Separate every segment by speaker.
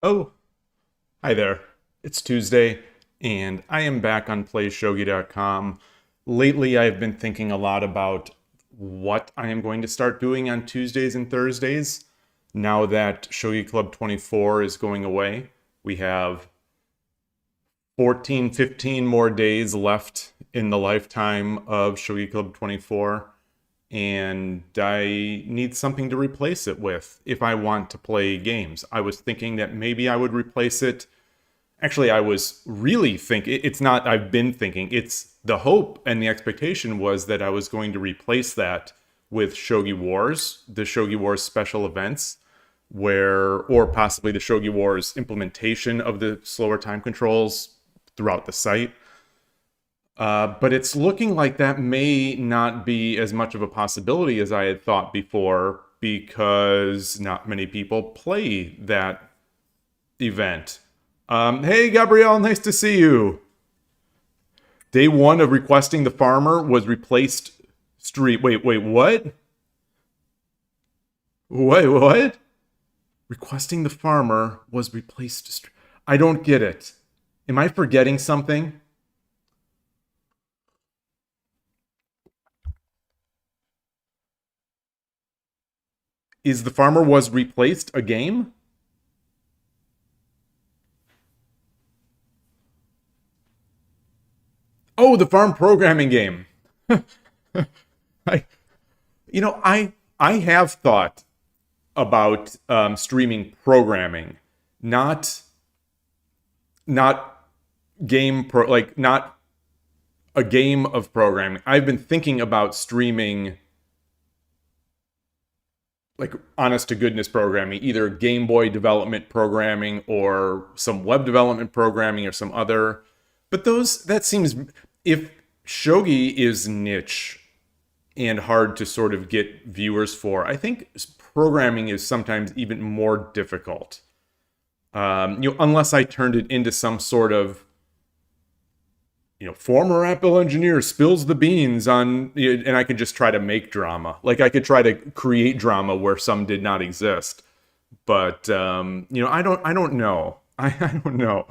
Speaker 1: Oh, hi there. It's Tuesday, and I am back on PlayShogi.com. Lately, I've been thinking a lot about what I am going to start doing on Tuesdays and Thursdays. Now that Shogi Club 24 is going away, we have 14, 15 more days left in the lifetime of Shogi Club 24, and I need something to replace it with if I want to play games. I was thinking that maybe I would replace it. Actually, I was really thinking, it's not I've been thinking, it's the hope and the expectation was that I was going to replace that with Shogi Wars, the Shogi Wars special events, or possibly the Shogi Wars implementation of the slower time controls throughout the site. But it's looking like that may not be as much of a possibility as I had thought before, because not many people play that event. Hey, Gabrielle, nice to see you. Day one of requesting the farmer was replaced street. Wait, what? Wait, what? Requesting the farmer was replaced street. I don't get it. Am I forgetting something? Is the farmer was replaced a game? Oh, the farm programming game. I, I have thought about streaming programming, not not not a game of programming. I've been thinking about streaming like honest to goodness programming, either Game Boy development programming or some web development programming or some other. But that seems, if shogi is niche and hard to sort of get viewers for, I think programming is sometimes even more difficult. Unless I turned it into some sort of, former Apple engineer spills the beans on, and I could just try to make drama. Like I could try to create drama where some did not exist. But I don't know. I don't know.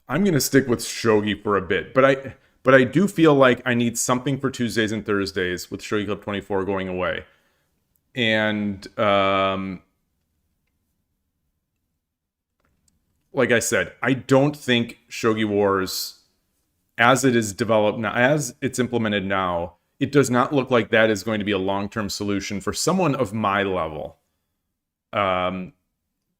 Speaker 1: I'm gonna stick with shogi for a bit, but I do feel like I need something for Tuesdays and Thursdays with Shogi Club 24 going away, and like I said, I don't think Shogi Wars, as it is developed now, as it's implemented now, it does not look like that is going to be a long-term solution for someone of my level.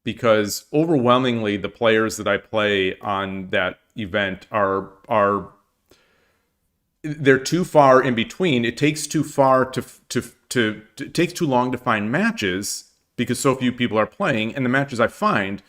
Speaker 1: Because overwhelmingly, the players that I play on that event they're too far in between. It takes too far it takes too long to find matches because so few people are playing, and the matches I find,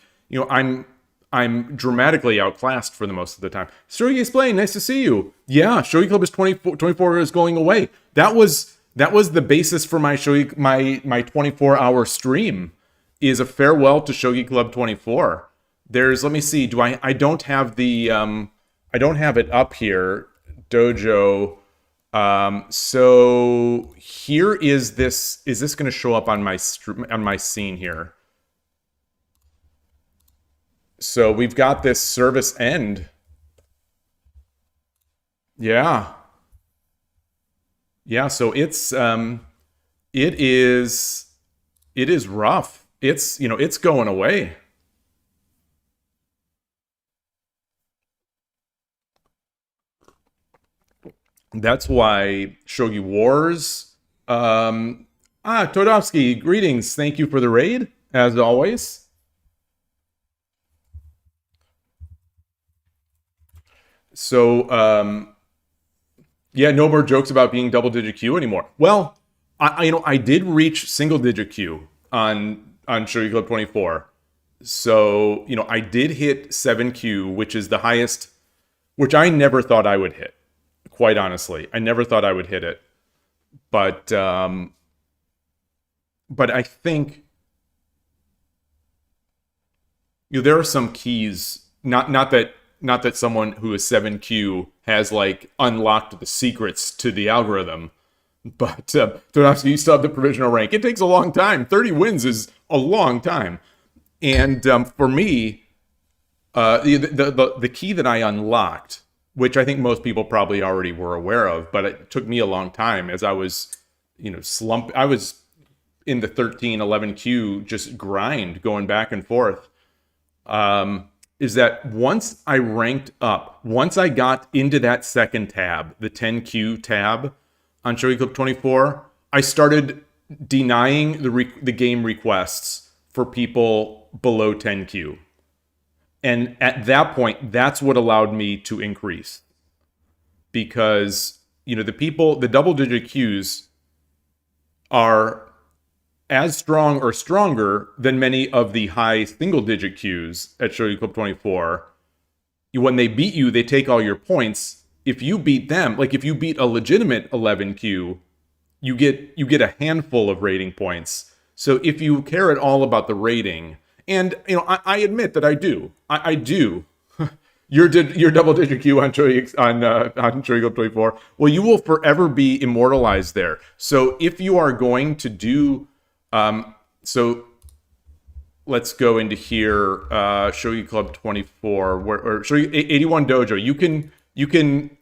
Speaker 1: I'm dramatically outclassed for the most of the time. ShogiExplained, nice to see you. Yeah, Shogi Club is 24 is going away. That was the basis for my my 24-hour stream, is a farewell to Shogi Club 24. Let me see, I don't have the I don't have it up here, Dojo. So here is this going to show up on my scene here? So we've got this service end. Yeah. Yeah, so it is rough. It's going away. That's why Shogi Wars. Todovsky, greetings. Thank you for the raid, as always. So, yeah, no more jokes about being double-digit Q anymore. Well, I did reach single-digit Q on Shogi Club 24. So, I did hit 7Q, which is the highest, which I never thought I would hit. Quite honestly, I never thought I would hit it. But I think there are some keys. Not that someone who is 7Q has like unlocked the secrets to the algorithm, But so obviously you still have the provisional rank. It takes a long time. 30 wins is a long time. And for me, the key that I unlocked, which I think most people probably already were aware of, but it took me a long time as I was, I was in the 13, 11 queue, just grind going back and forth. Is that once I ranked up, once I got into that second tab, the 10Q tab on Shogi Club 24, I started denying the game requests for people below 10Q. And at that point, that's what allowed me to increase. Because, the double-digit queues are as strong or stronger than many of the high single-digit queues at Shogi Club 24. When they beat you, they take all your points. If you beat them, like if you beat a legitimate 11 queue, you get a handful of rating points. So if you care at all about the rating, and I admit that I do. I do. Your double-digit queue on Shogi Club 24. Well, you will forever be immortalized there. So if you are going to do so let's go into here, Shogi Club 24, or Shogi 81 Dojo. You can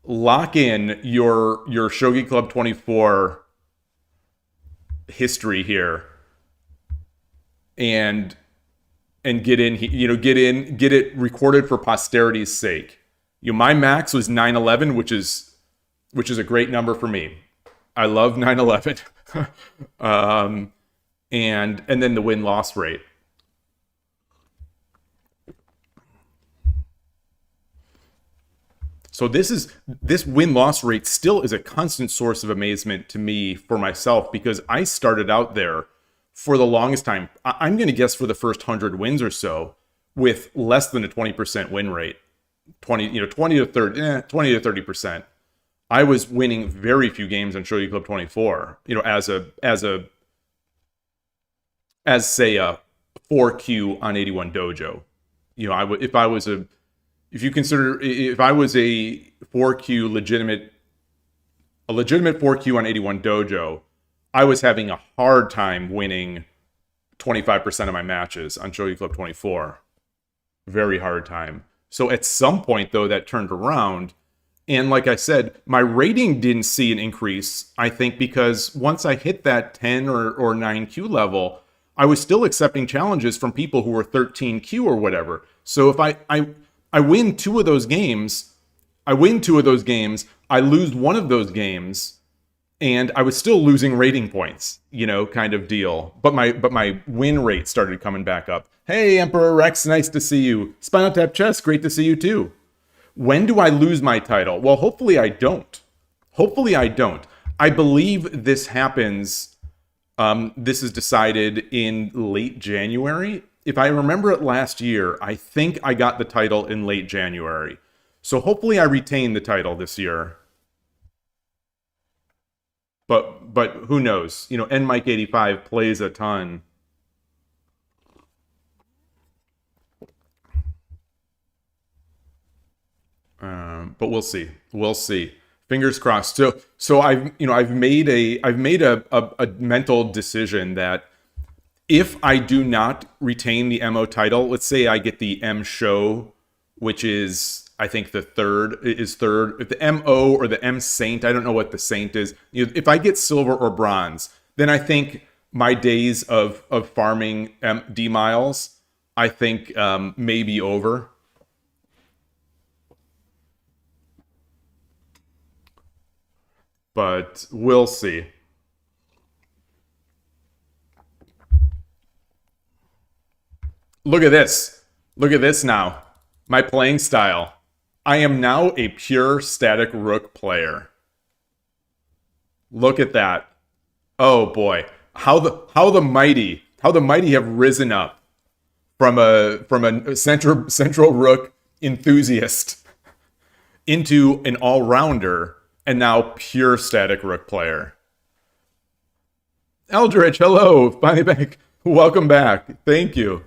Speaker 1: lock in your Shogi Club 24 history here and get in, get it recorded for posterity's sake. My max was 911, which is a great number for me. I love 911. And then the win-loss rate. So this win-loss rate still is a constant source of amazement to me for myself, because I started out there for the longest time. I'm going to guess for the first 100 wins or so with less than a 20% win rate. 20 to 30%. I was winning very few games on Shogi Club 24, as say a 4Q on 81 Dojo. If I was a 4Q legitimate 4Q on 81 Dojo, I was having a hard time winning 25% of my matches on Shogi Club 24. Very hard time. So at some point, though, that turned around. And like I said, my rating didn't see an increase, I think, because once I hit that 10 or 9Q level, I was still accepting challenges from people who were 13Q or whatever. So if I win two of those games, I lose one of those games, and I was still losing rating points, kind of deal. But my win rate started coming back up. Hey, Emperor Rex, nice to see you. Spinal Tap Chess, great to see you too. When do I lose my title? Well, hopefully I don't. I believe this happens, this is decided in late January. If I remember it last year, I think I got the title in late January. So hopefully I retain the title this year. But who knows? NMike85 plays a ton. But we'll see. Fingers crossed. So I've made a mental decision that if I do not retain the MO title, let's say I get the M show, which is I think the third. If the MO or the M Saint, I don't know what the Saint is. If I get silver or bronze, then I think my days of farming D miles, I think may be over. But we'll see. Look at this. Look at this now. My playing style. I am now a pure static rook player. Look at that. Oh boy. How the mighty have risen up from a central rook enthusiast into an all-rounder and now pure static rook player. Eldritch, hello. Finally back. Welcome back. Thank you.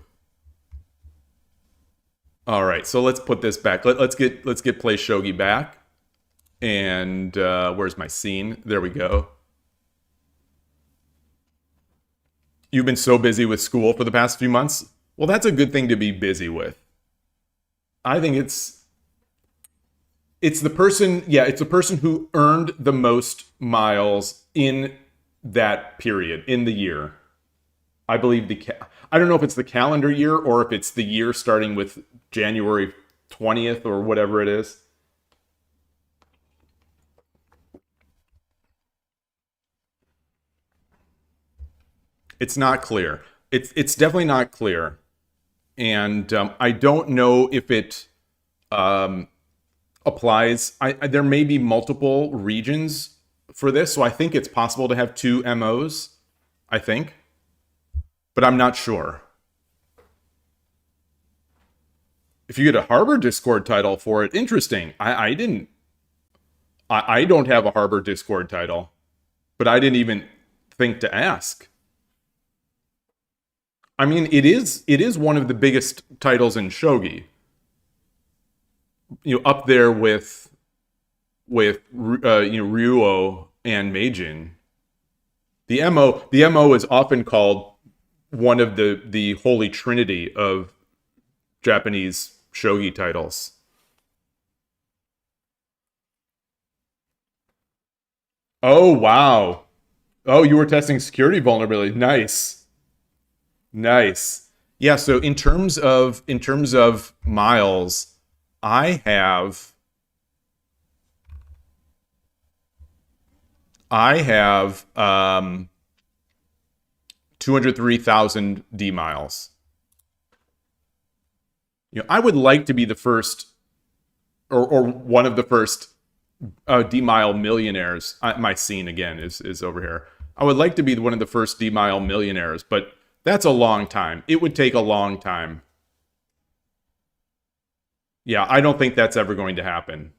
Speaker 1: All right, so let's put this back. Let's get PlayShogi back. And where's my scene? There we go. You've been so busy with school for the past few months? Well, that's a good thing to be busy with. I think it's the person, yeah, it's the person who earned the most miles in that period, in the year. I believe I don't know if it's the calendar year or if it's the year starting with January 20th or whatever it is. It's not clear. It's definitely not clear. And I don't know if it applies. There may be multiple regions for this, so I think it's possible to have two MOs, I think. But I'm not sure. If you get a Harbor Discord title for it, interesting. I don't have a Harbor Discord title, but I didn't even think to ask. I mean, it is one of the biggest titles in Shogi. You know, up there with Ryuo and Meijin. The MO is often called one of the holy trinity of Japanese shogi titles. Oh wow. Oh, you were testing security vulnerability. Nice. Nice. Yeah, so in terms of miles, I have I have 203,000 D miles. You know, I would like to be the first or one of the first D mile millionaires. My scene again is over here. I would like to be one of the first D mile millionaires, but that's a long time. It would take a long time. Yeah, I don't think that's ever going to happen.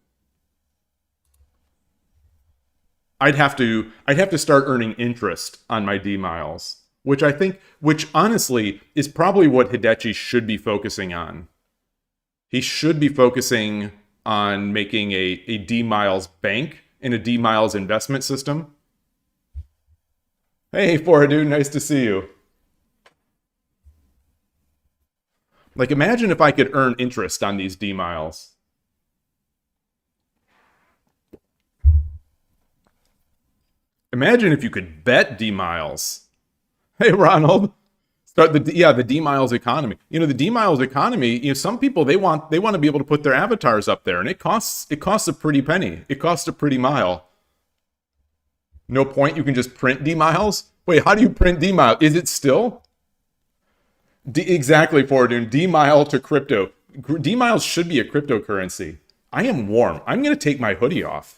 Speaker 1: I'd have to start earning interest on my D miles, which honestly is probably what Hidechi should be focusing on. He should be focusing on making a D miles bank and a D miles investment system. Hey, Foradu, nice to see you. Like, imagine if I could earn interest on these D miles. Imagine if you could bet D miles. Hey, Ronald. Start the D miles economy. You know, the D miles economy. You know, some people they want to be able to put their avatars up there, and it costs a pretty penny. It costs a pretty mile. No point. You can just print D miles. Wait, how do you print D mile? Is it still? Exactly, Fortune. D mile to crypto. D miles should be a cryptocurrency. I am warm. I'm gonna take my hoodie off.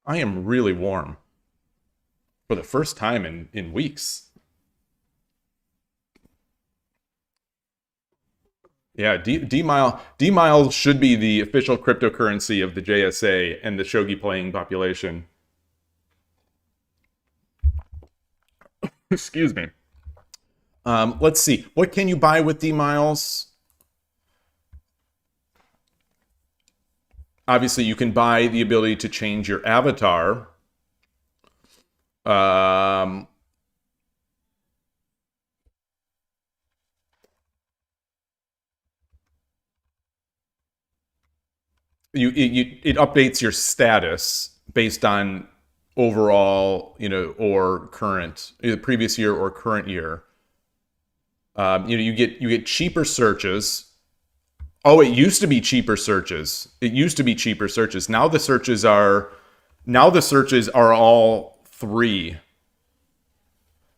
Speaker 1: I am really warm for the first time in weeks. Yeah, D mile should be the official cryptocurrency of the JSA and the shogi playing population. Excuse me. Let's see. What can you buy with D miles? Obviously, you can buy the ability to change your avatar. It updates your status based on overall, you know, or current, either previous year or current year. You know, you get cheaper searches. Oh, it used to be cheaper searches. It used to be cheaper searches. Now the searches are all free.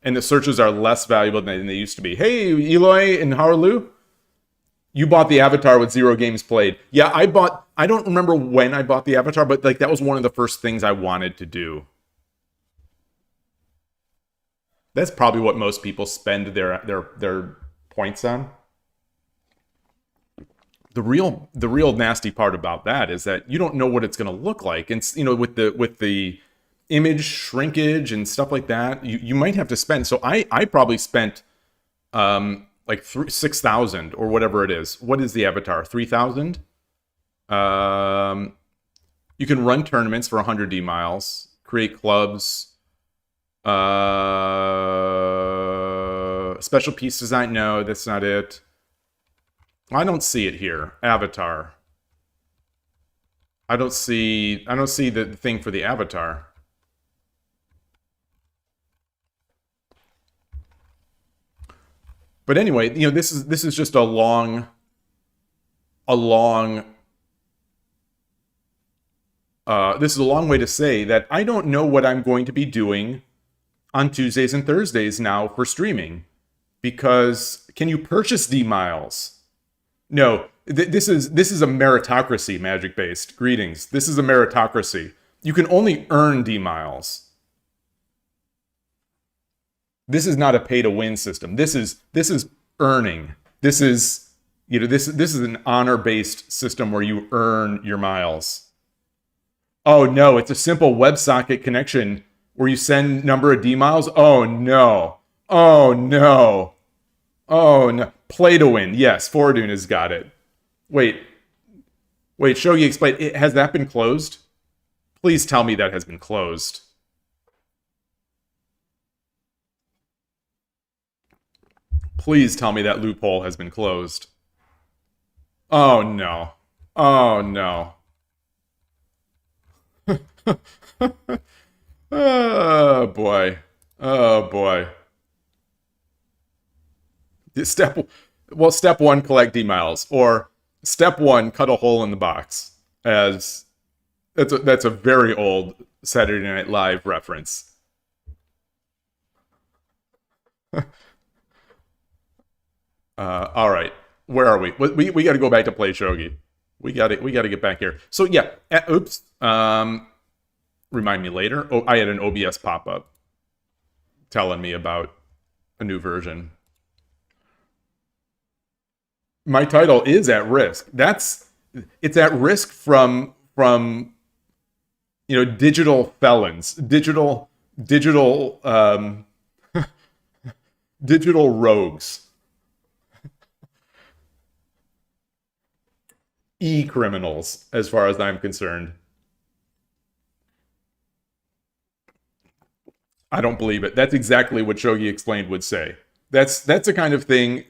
Speaker 1: And the searches are less valuable than they used to be. Hey, Yloigh and Harlu, you bought the avatar with 0 games played. Yeah, I don't remember when I bought the avatar, but like that was one of the first things I wanted to do. That's probably what most people spend their points on. The real nasty part about that is that you don't know what it's going to look like, and you know, with the image shrinkage and stuff like that, you might have to spend. So I probably spent like 6,000 or whatever it is. What is the avatar? 3,000? You can run tournaments for 100 D miles, create clubs, special piece design. No, that's not it. I don't see it here. Avatar. I don't see the thing for the avatar. But anyway, this is just a long this is a long way to say that I don't know what I'm going to be doing on Tuesdays and Thursdays now for streaming. Because can you purchase D miles? No, this is a meritocracy, magic-based. Greetings. This is a meritocracy. You can only earn D miles. This is not a pay-to-win system. This is earning. This is this is an honor-based system where you earn your miles. Oh no, it's a simple WebSocket connection where you send number of D miles. Oh no. Oh no. Oh no. Play to win. Yes, Fortune has got it. Wait, ShogiExplained. Has that been closed? Please tell me that has been closed. Please tell me that loophole has been closed. Oh no. Oh no. Oh boy. Oh boy. Step one, collect D miles, or step one, cut a hole in the box. As that's a very old Saturday Night Live reference. All right, where are we? We got to go back to PlayShogi. We got to get back here. So yeah, oops. Remind me later. Oh, I had an OBS pop up telling me about a new version. My title is at risk. It's at risk from digital felons, digital digital rogues, e-criminals, as far as I'm concerned. I don't believe it. That's exactly what ShogiExplained would say. That's the kind of thing.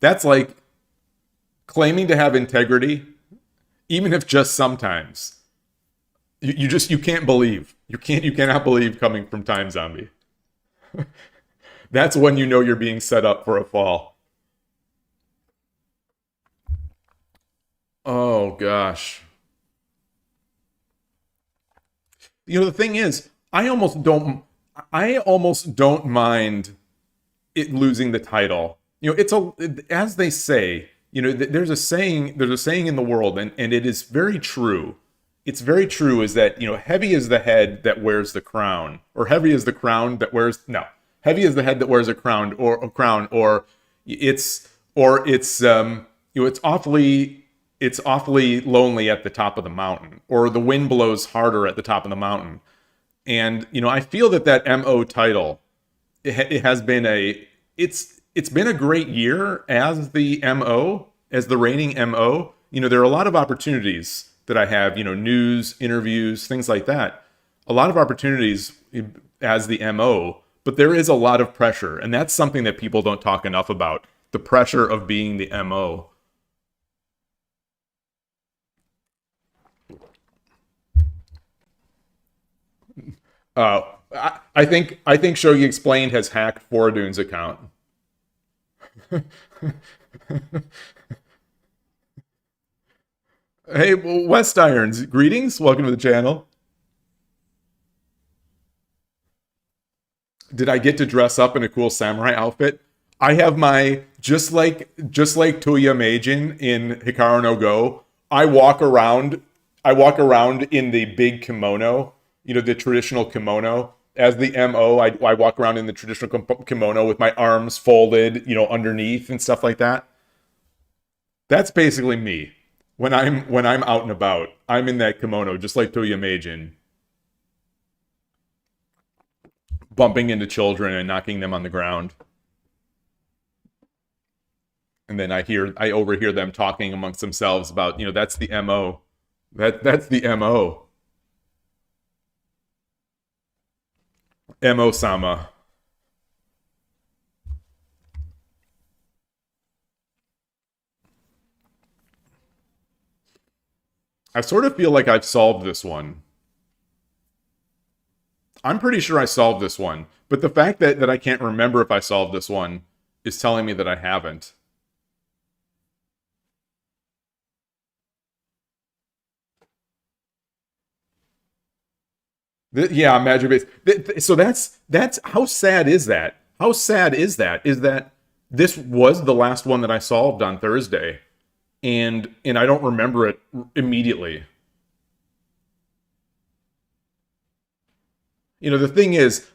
Speaker 1: That's like claiming to have integrity, even if just sometimes. You can't believe. You cannot believe coming from Time Zombie. That's when you know you're being set up for a fall. Oh gosh. The thing is, I almost don't mind it losing the title. As they say, there's a saying in the world, and it is very true. It's very true, is that, heavy is the head that wears the crown, or heavy is the crown that wears, no, heavy is the head that wears a crown, or it's awfully lonely at the top of the mountain, or the wind blows harder at the top of the mountain. And, I feel that MO title, it has been it's been a great year as the MO, as the reigning MO. There are a lot of opportunities that I have, news, interviews, things like that. A lot of opportunities as the MO, but there is a lot of pressure. And that's something that people don't talk enough about. The pressure of being the MO. I think ShogiExplained has hacked Fortune's account. Hey, West Irons, greetings. Welcome to the channel. Did I get to dress up in a cool samurai outfit? I have my just like Toya Meijin in Hikaru no Go. I walk around in the big kimono, the traditional kimono. As the MO, I walk around in the traditional kimono with my arms folded, underneath and stuff like that. That's basically me. When I'm out and about, I'm in that kimono, just like Toya Meijin. Bumping into children and knocking them on the ground. And then I overhear them talking amongst themselves about, that's the MO. That's the MO. MO-sama. I sort of feel like I've solved this one. I'm pretty sure I solved this one. But the fact that I can't remember if I solved this one is telling me that I haven't. Yeah, Magic Base. So that's how sad is that? How sad is that? Is that this was the last one that I solved on Thursday, and I don't remember it immediately. The thing is,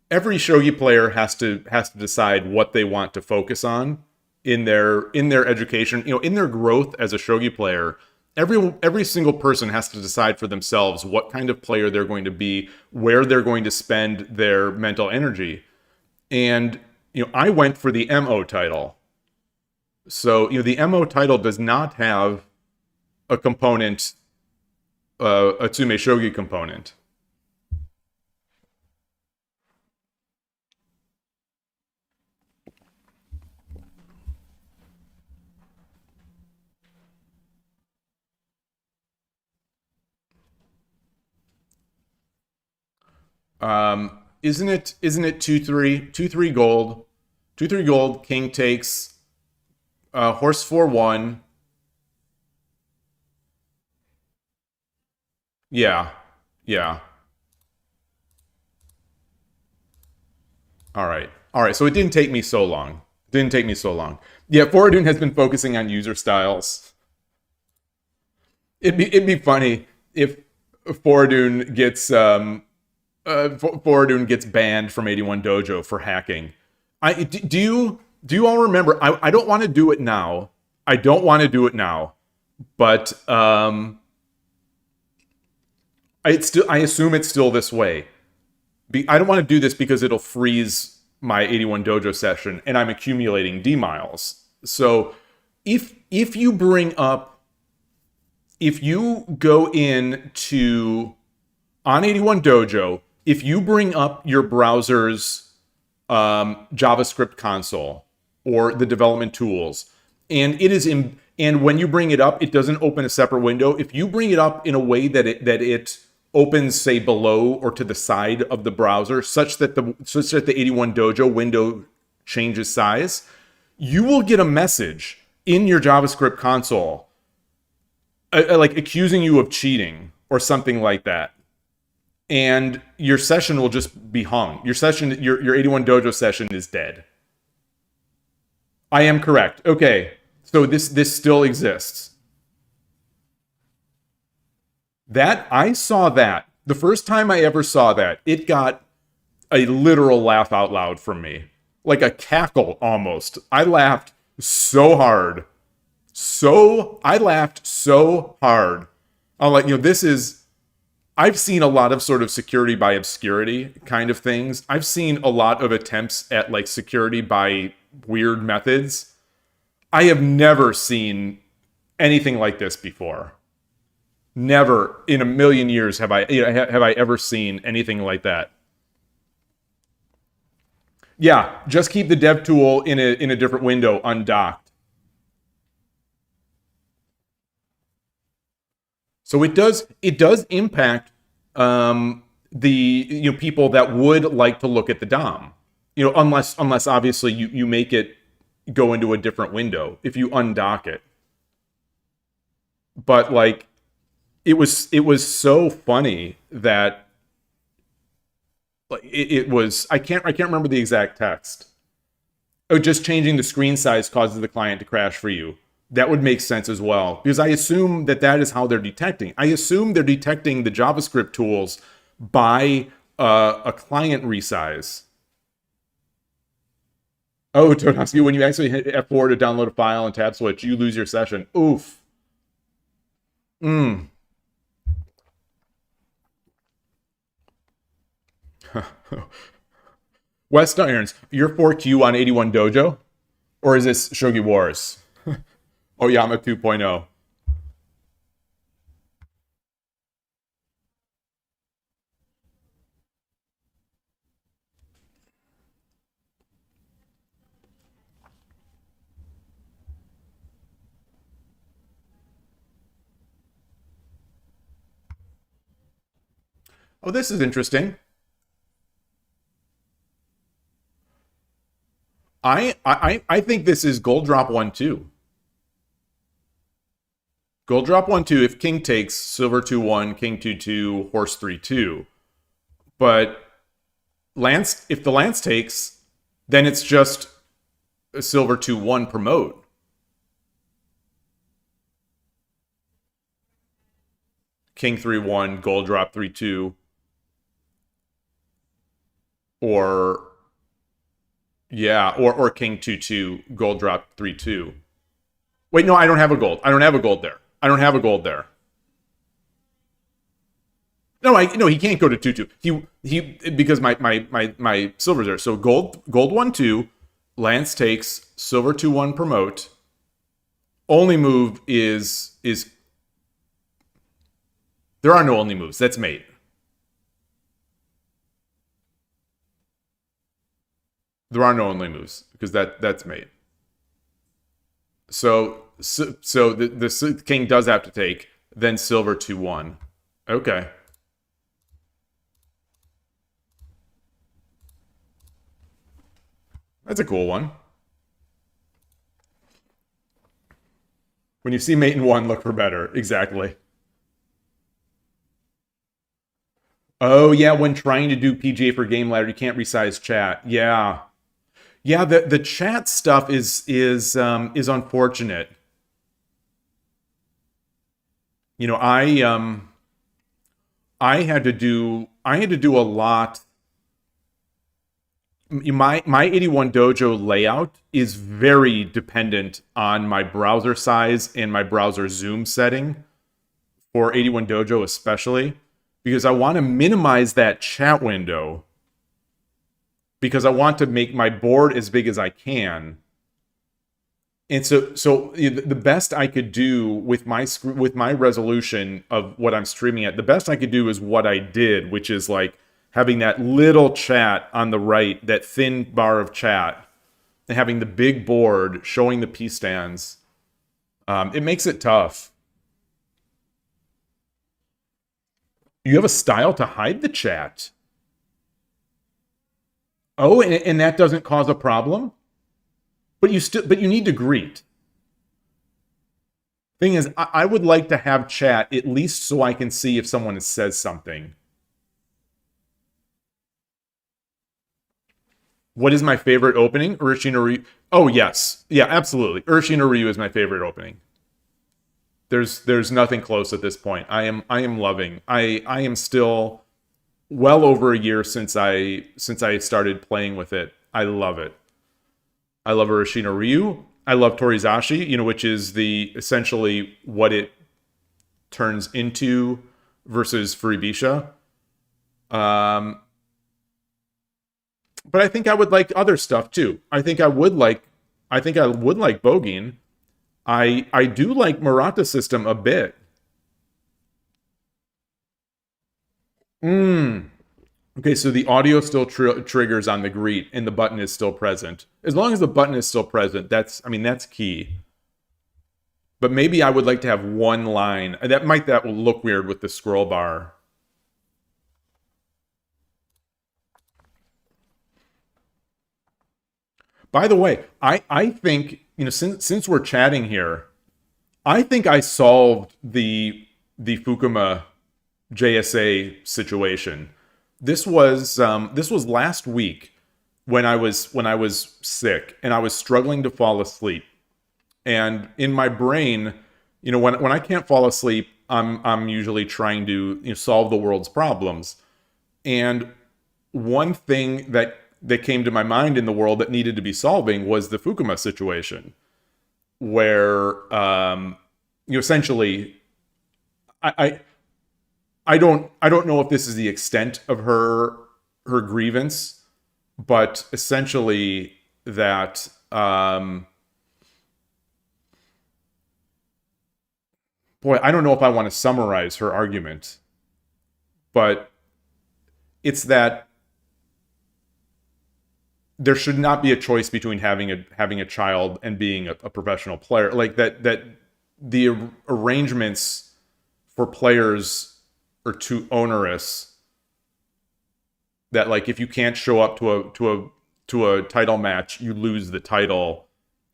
Speaker 1: every shogi player has to decide what they want to focus on in their education, in their growth as a shogi player. Every single person has to decide for themselves what kind of player they're going to be, where they're going to spend their mental energy. And I went for the MO title. So the MO title does not have a component, a Tsumeshogi component. Isn't it 2-3? 2-3 gold. 2-3 gold, king takes, horse 4-1. Yeah. Yeah. All right. All right. So it didn't take me so long. Didn't take me so long. Yeah, Foradun has been focusing on user styles. It'd be funny if Foradun gets banned from 81 Dojo for hacking. Do you all remember? I don't want to do it now. I don't want to do it now, but I assume it's still this way. I don't want to do this because it'll freeze my 81 Dojo session, and I'm accumulating D miles. So if you bring up, if you go into on 81 Dojo, if you bring up your browser's JavaScript console or the development tools, and and when you bring it up, it doesn't open a separate window. If you bring it up in a way that it opens, say, below or to the side of the browser, such that the 81 Dojo window changes size, you will get a message in your JavaScript console, like accusing you of cheating or something like that. And your session will just be hung. Your 81 Dojo session is dead. I am correct. Okay, so this still exists. I saw that. The first time I ever saw that, it got a literal laugh out loud from me. Like a cackle almost. I laughed so hard. I laughed so hard. I'm like, I've seen a lot of sort of security by obscurity kind of things. I've seen a lot of attempts at like security by weird methods. I have never seen anything like this before. Never in a million years have I ever seen anything like that. Yeah, just keep the dev tool in a different window undocked. So it does impact the people that would like to look at the DOM. Unless obviously you make it go into a different window if you undock it. But like it was so funny that it was I can't remember the exact text. Oh, just changing the screen size causes the client to crash for you. That would make sense as well, because I assume that is how they're detecting. I assume they're detecting the JavaScript tools by a client resize. Oh, Todoski, when you actually hit F4 to download a file and tab switch, you lose your session. Oof. West Irons, you're 4Q on 81 Dojo? Or is this Shogi Wars? Oyama 2.0. Oh, this is interesting. I think this is gold drop 1-2. Gold drop 1-2 if king takes, silver 2-1, king 2-2, horse 3-2. But lance, if the lance takes, then it's just a silver 2-1 promote. King 3-1, gold drop 3-2. Or yeah, or king 2-2, gold drop 3-2. Wait, no, I don't have a gold. I don't have a gold there. I don't have a gold there. No, he can't go to 2-2. He because my silver's there. So gold 1-2, lance takes, silver 2-1 promote. Only move is there are no only moves. That's mate. There are no only moves because that's mate. So the king does have to take, then silver 2-1. Okay. That's a cool one. When you see mate in 1, look for better. Exactly. Oh yeah, when trying to do PGA for Game Ladder, you can't resize chat. Yeah. Yeah, the chat stuff is unfortunate. You know, I had to do a lot. My 81 Dojo layout is very dependent on my browser size and my browser zoom setting for 81 Dojo especially, because I want to minimize that chat window because I want to make my board as big as I can. And so the best I could do with my resolution of what I'm streaming at, the best I could do is what I did, which is like having that little chat on the right, that thin bar of chat, and having the big board showing the P stands. It makes it tough. You have a style to hide the chat. Oh, and that doesn't cause a problem? But you need to greet. Thing is, I would like to have chat at least so I can see if someone says something. What is my favorite opening? Urshin or Ryu? Oh yes, yeah, absolutely. Urshin or Ryu is my favorite opening. There's nothing close at this point. I am loving. I am still well over a year since I started playing with it. I love it. I love Urshin Ryu. I love Torizashi, which is the essentially what it turns into versus Furibisha. But I think I would like other stuff too. I think I would like Bogin. I do like Murata system a bit. Okay, so the audio still triggers on the greet, and the button is still present. As long as the button is still present, that's key. But maybe I would like to have one line. That will look weird with the scroll bar. By the way, I think, since we're chatting here, I think I solved the Fukuma JSA situation. This was last week when I was sick and I was struggling to fall asleep. And in my brain, when I can't fall asleep, I'm usually trying to solve the world's problems. And one thing that came to my mind in the world that needed to be solving was the Fukuma situation, where essentially I don't know if this is the extent of her grievance, but essentially that boy, I don't know if I want to summarize her argument, but it's that there should not be a choice between having a child and being a professional player. Like that the arrangements for players are too onerous. That like if you can't show up to a title match, you lose the title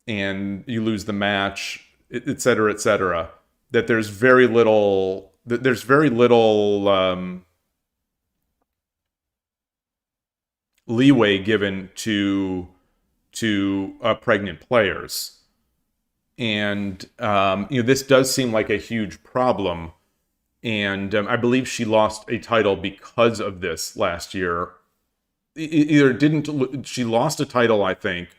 Speaker 1: and you lose the match, et cetera, et cetera. That there's very little leeway given to pregnant players, and this does seem like a huge problem. And I believe she lost a title because of this last year. She lost a title, I think,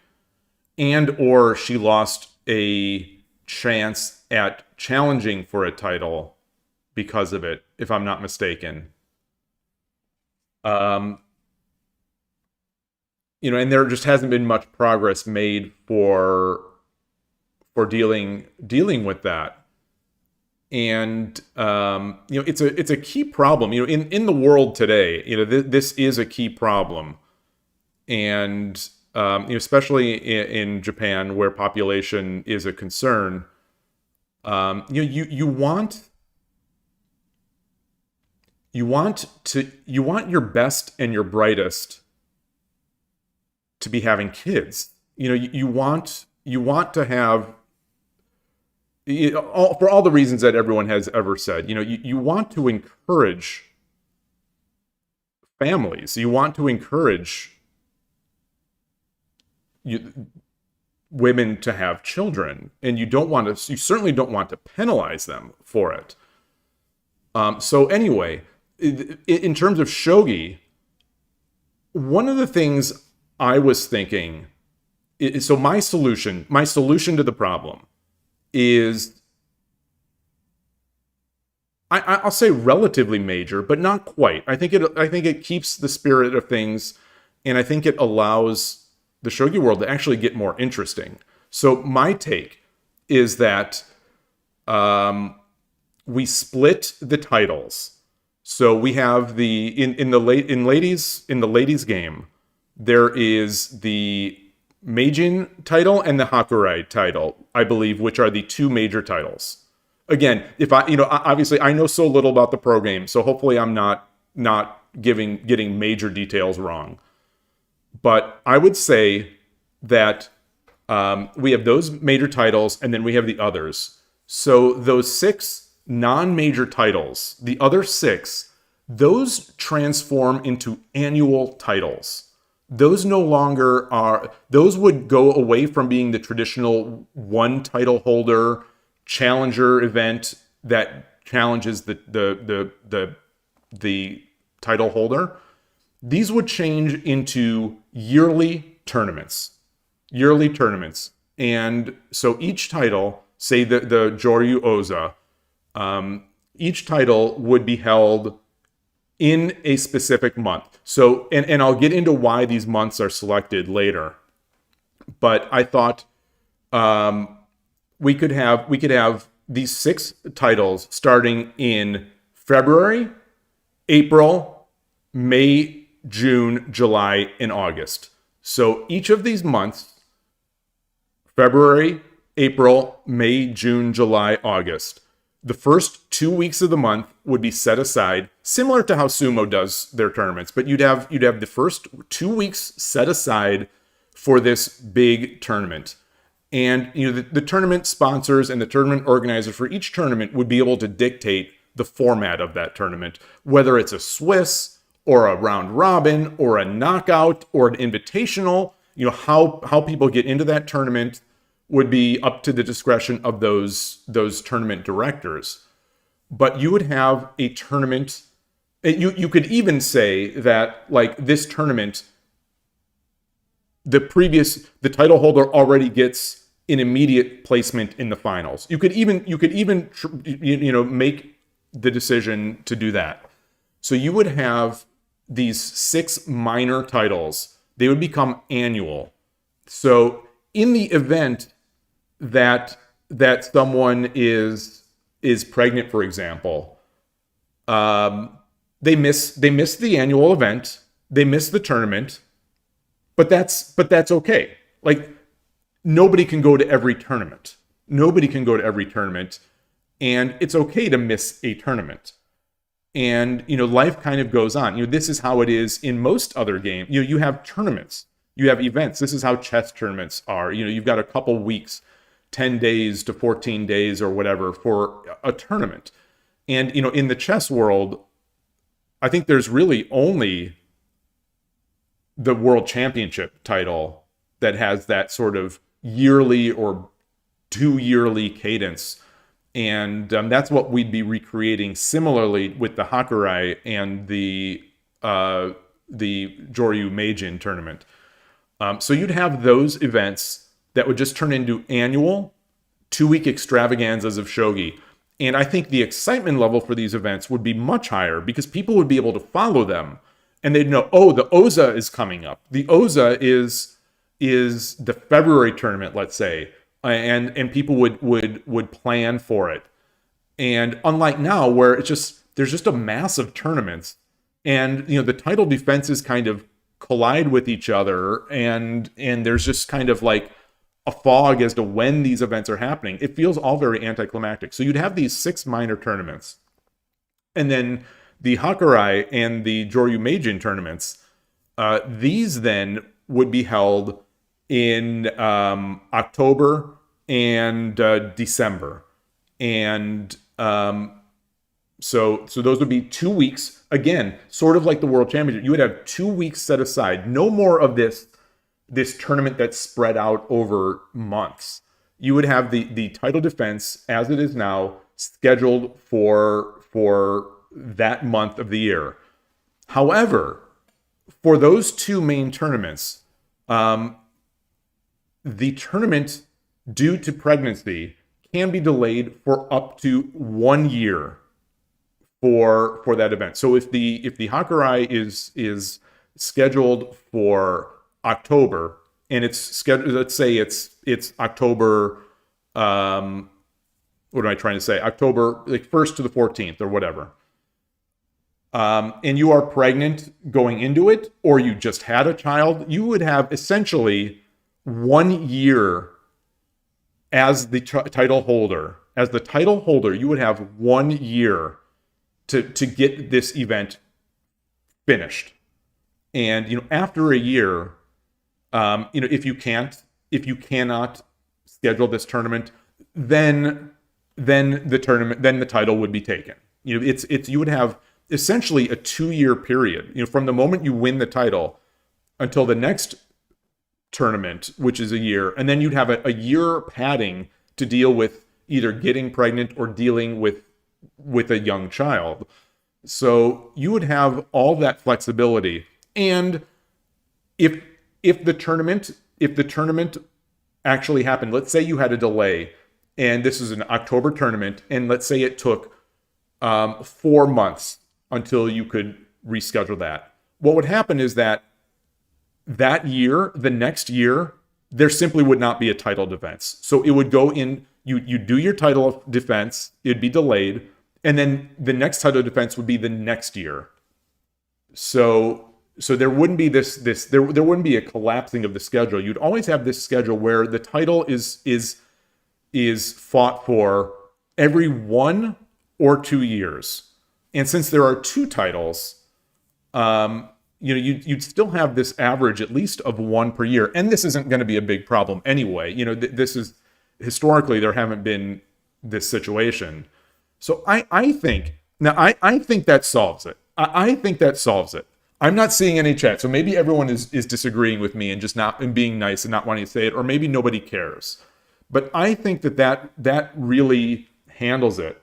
Speaker 1: and or she lost a chance at challenging for a title because of it, if I'm not mistaken. And there just hasn't been much progress made for dealing with that. And it's a key problem. In the world today, this is a key problem, and especially in Japan, where population is a concern. You want your best and your brightest to be having kids. You want to have, for all the reasons that everyone has ever said, you want to encourage families. You want to encourage women to have children, and you certainly don't want to penalize them for it. So anyway, in terms of shogi, one of the things I was thinking is, so my solution to the problem is, I'll say relatively major, but not quite. I think it keeps the spirit of things, and I think it allows the shogi world to actually get more interesting. So my take is that we split the titles. So we have in the ladies game, there is the Meijin title and the Hakurai title, I believe, which are the two major titles. Again, if obviously I know so little about the pro game, so hopefully I'm not getting major details wrong. But I would say that we have those major titles, and then we have the others. So those 6 non-major titles, the other 6, those transform into annual titles. Those no longer are, those would go away from being the traditional one title holder challenger event that challenges the title holder. These would change into yearly tournaments. And so each title, say the Joryu Oza, each title would be held in a specific month. So, and I'll get into why these months are selected later. But I thought we could have these 6 titles starting in February, April, May, June, July, and August. So each of these months, February, April, May, June, July, August, the first 2 weeks of the month would be set aside, similar to how Sumo does their tournaments, but you'd have the first 2 weeks set aside for this big tournament. And the tournament sponsors and the tournament organizers for each tournament would be able to dictate the format of that tournament, whether it's a Swiss or a round robin or a knockout or an invitational. How people get into that tournament would be up to the discretion of those tournament directors. But you would have a tournament. You could even say that, like, this tournament, the title holder already gets an immediate placement in the finals. You could even make the decision to do that. So you would have these 6 minor titles. They would become annual. So in the event that someone is pregnant, for example, they miss the annual event, they miss the tournament, but that's okay. Like, nobody can go to every tournament. Nobody can go to every tournament, and it's okay to miss a tournament. And, life kind of goes on. This is how it is in most other games. You have tournaments, you have events. This is how chess tournaments are. You've got a couple weeks, 10 days to 14 days or whatever for a tournament. And, in the chess world, I think there's really only the world championship title that has that sort of yearly or 2-yearly cadence. And that's what we'd be recreating similarly with the Hakurai and the Joryu Meijin tournament. So you'd have those events that would just turn into annual 2-week extravaganzas of shogi. And I think the excitement level for these events would be much higher because people would be able to follow them. And they'd know, oh, the Oza is coming up. The Oza is the February tournament, let's say. And people would plan for it. And unlike now, where there's just a mass of tournaments, and the title defenses kind of collide with each other, and there's just kind of like a fog as to when these events are happening. It feels all very anticlimactic. So you'd have these 6 minor tournaments, and then the Hakurai and the Joryu Meijin tournaments. These then would be held in October and December. And so those would be 2 weeks. Again, sort of like the World Championship. You would have 2 weeks set aside. No more of this tournament that's spread out over months. You would have the title defense, as it is now, scheduled for that month of the year. However, for those 2 main tournaments, the tournament, due to pregnancy, can be delayed for up to 1 year for that event. So if the Hakurai is scheduled for October, and it's scheduled, let's say it's October, what am I trying to say? October like 1st to the 14th or whatever. And you are pregnant going into it, or you just had a child, you would have essentially 1 year as the title holder. As the title holder, you would have 1 year to get this event finished. And after a year, if you cannot schedule this tournament, then the title would be taken. You would have essentially a 2-year period. From the moment you win the title until the next tournament, which is a year, and then you'd have a year padding to deal with either getting pregnant or dealing with a young child. So you would have all that flexibility. And if the tournament actually happened, let's say you had a delay, and this is an October tournament, and let's say it took 4 months until you could reschedule that. What would happen is that year, the next year, there simply would not be a title defense. So it would go in, you do your title defense, it'd be delayed, and then the next title defense would be the next year. So there wouldn't be there wouldn't be a collapsing of the schedule. You'd always have this schedule where the title is fought for every 1 or 2 years. And since there are 2 titles, you'd still have this average at least of 1 per year. And this isn't going to be a big problem anyway. This is, historically, there haven't been this situation. So I think that solves it. I think that solves it. I'm not seeing any chat, so maybe everyone is disagreeing with me and just not and being nice and not wanting to say it, or maybe nobody cares. But I think that really handles it.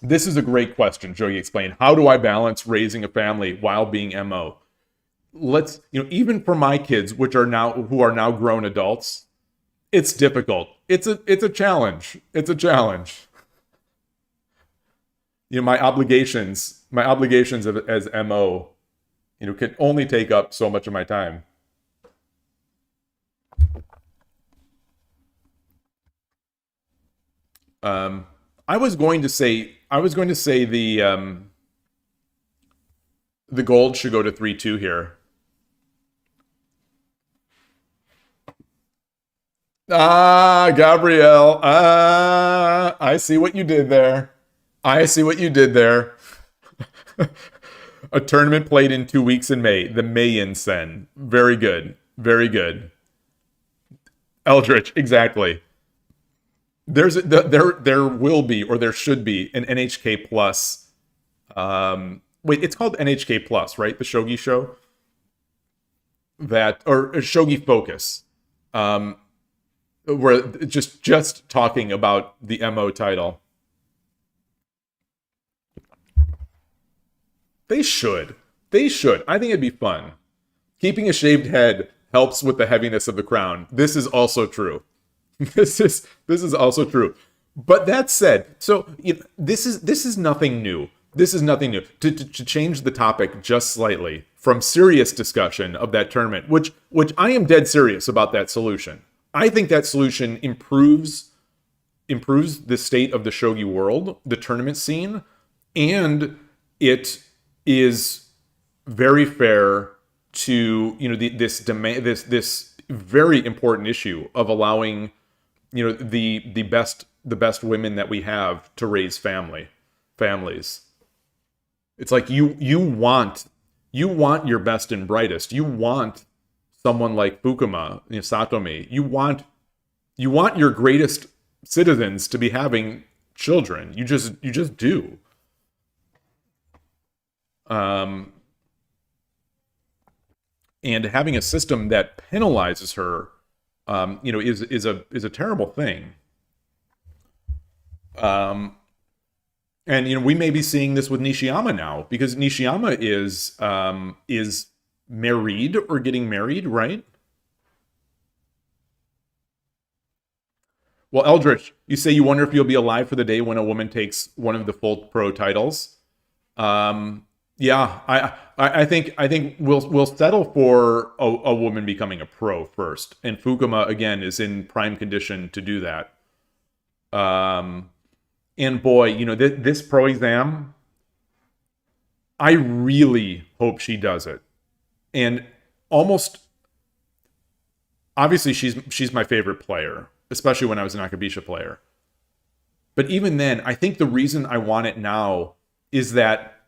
Speaker 1: This is a great question, Shogi Explained. How do I balance raising a family while being MO? Even for my kids, who are now grown adults, it's difficult. It's a challenge. It's a challenge. My obligations as MO, can only take up so much of my time. I was going to say the gold should go to 3-2 here. Ah, Gabrielle. Ah, I see what you did there. I see what you did there. A tournament played in 2 weeks in May. The Mayan Sen. Very good. Very good. Eldritch, exactly. There will be, or there should be, an NHK Plus. Wait, it's called NHK Plus, right? The Shogi show? That, or Shogi Focus. Where just talking about the MO title. They should. They should. I think it'd be fun. Keeping a shaved head helps with the heaviness of the crown. This is also true. This is also true. But that said, so this is nothing new. This is nothing new. To change the topic just slightly from serious discussion of that tournament, which I am dead serious about that solution. I think that solution improves the state of the shogi world, the tournament scene, and it is very fair to this very important issue of allowing the best women that we have to raise families. It's like you want your best and brightest. You want someone like Fukuma, Satomi. You want your greatest citizens to be having children. You just do. And having a system that penalizes her, is a terrible thing. And we may be seeing this with Nishiyama now, because Nishiyama is married or getting married, right? Well, Eldritch, you say you wonder if you'll be alive for the day when a woman takes one of the full pro titles. Yeah, I think we'll settle for a woman becoming a pro first, and Fukuma again is in prime condition to do that. And boy, this pro exam, I really hope she does it. And almost obviously she's my favorite player, especially when I was an Akabisha player. But even then, I think the reason I want it now is that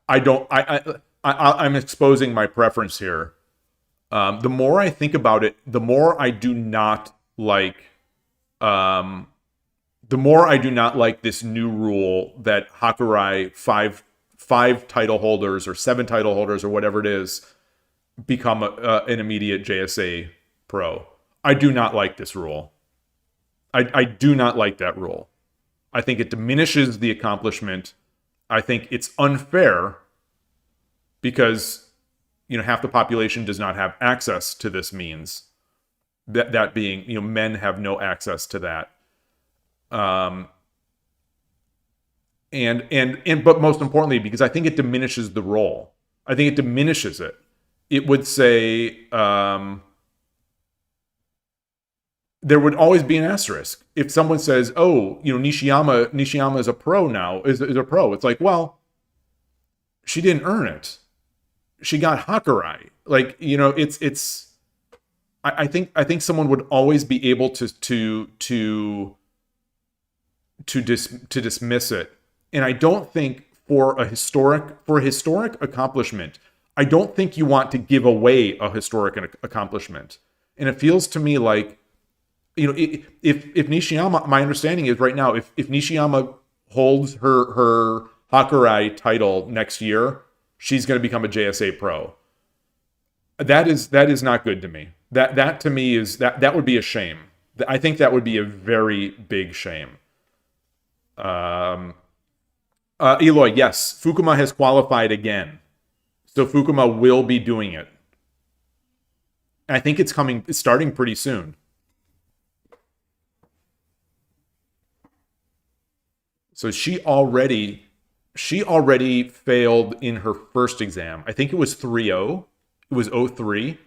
Speaker 1: I'm exposing my preference here. The more I think about it, the more I do not like this new rule that Hakurai five title holders or 7 title holders or whatever it is become an immediate JSA pro. I do not like this rule. I do not like that rule. I think it diminishes the accomplishment. I think it's unfair because half the population does not have access to this means. That being, men have no access to that. But most importantly, because I think it diminishes the role. I think it diminishes it. It would say there would always be an asterisk. If someone says, "Oh, Nishiyama is a pro now," is a pro. It's like, well, she didn't earn it. She got Hakurai. It's. I think someone would always be able to dismiss it. And I don't think for a historic accomplishment, I don't think you want to give away a historic accomplishment. And it feels to me like, if Nishiyama, my understanding is right now, if Nishiyama holds her Hakurai title next year, she's going to become a JSA pro. That is not good to me. That to me is that would be a shame. I think that would be a very big shame. Yloigh, yes, Fukuma has qualified again. So Fukuma will be doing it. I think it's starting pretty soon. So she already failed in her first exam. I think it was 3-0. It was 0-3.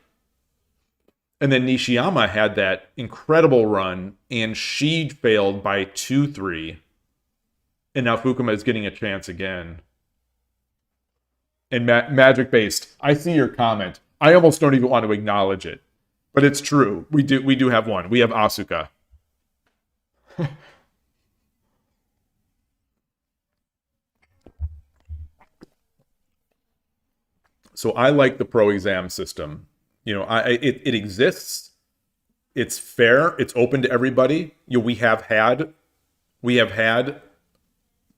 Speaker 1: And then Nishiyama had that incredible run, and she failed by 2-3. And now Fukuma is getting a chance again. And magic based. I see your comment. I almost don't even want to acknowledge it, but it's true. We do have one. We have Asuka. So I like the pro exam system. You know, it exists. It's fair. It's open to everybody. You know, we have had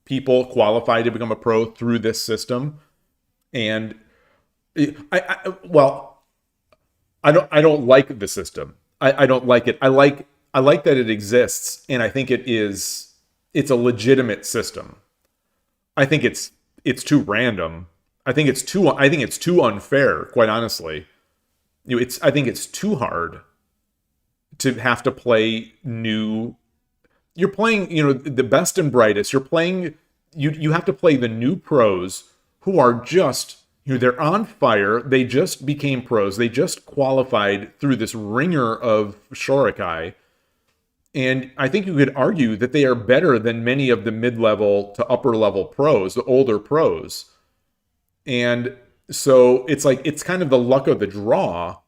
Speaker 1: people qualify to become a pro through this system, and I don't like the system. I don't like it. I like that it exists, and I think it's a legitimate system. I think it's too random. I think it's too unfair, quite honestly. You know, I think it's too hard to have to play new. You're playing, you know, the best and brightest. You're playing, you have to play the new pros who are just, you know, they're on fire. They just became pros. They just qualified through this ringer of Shorikai. And I think you could argue that they are better than many of the mid-level to upper-level pros, the older pros. And so it's like, it's kind of the luck of the draw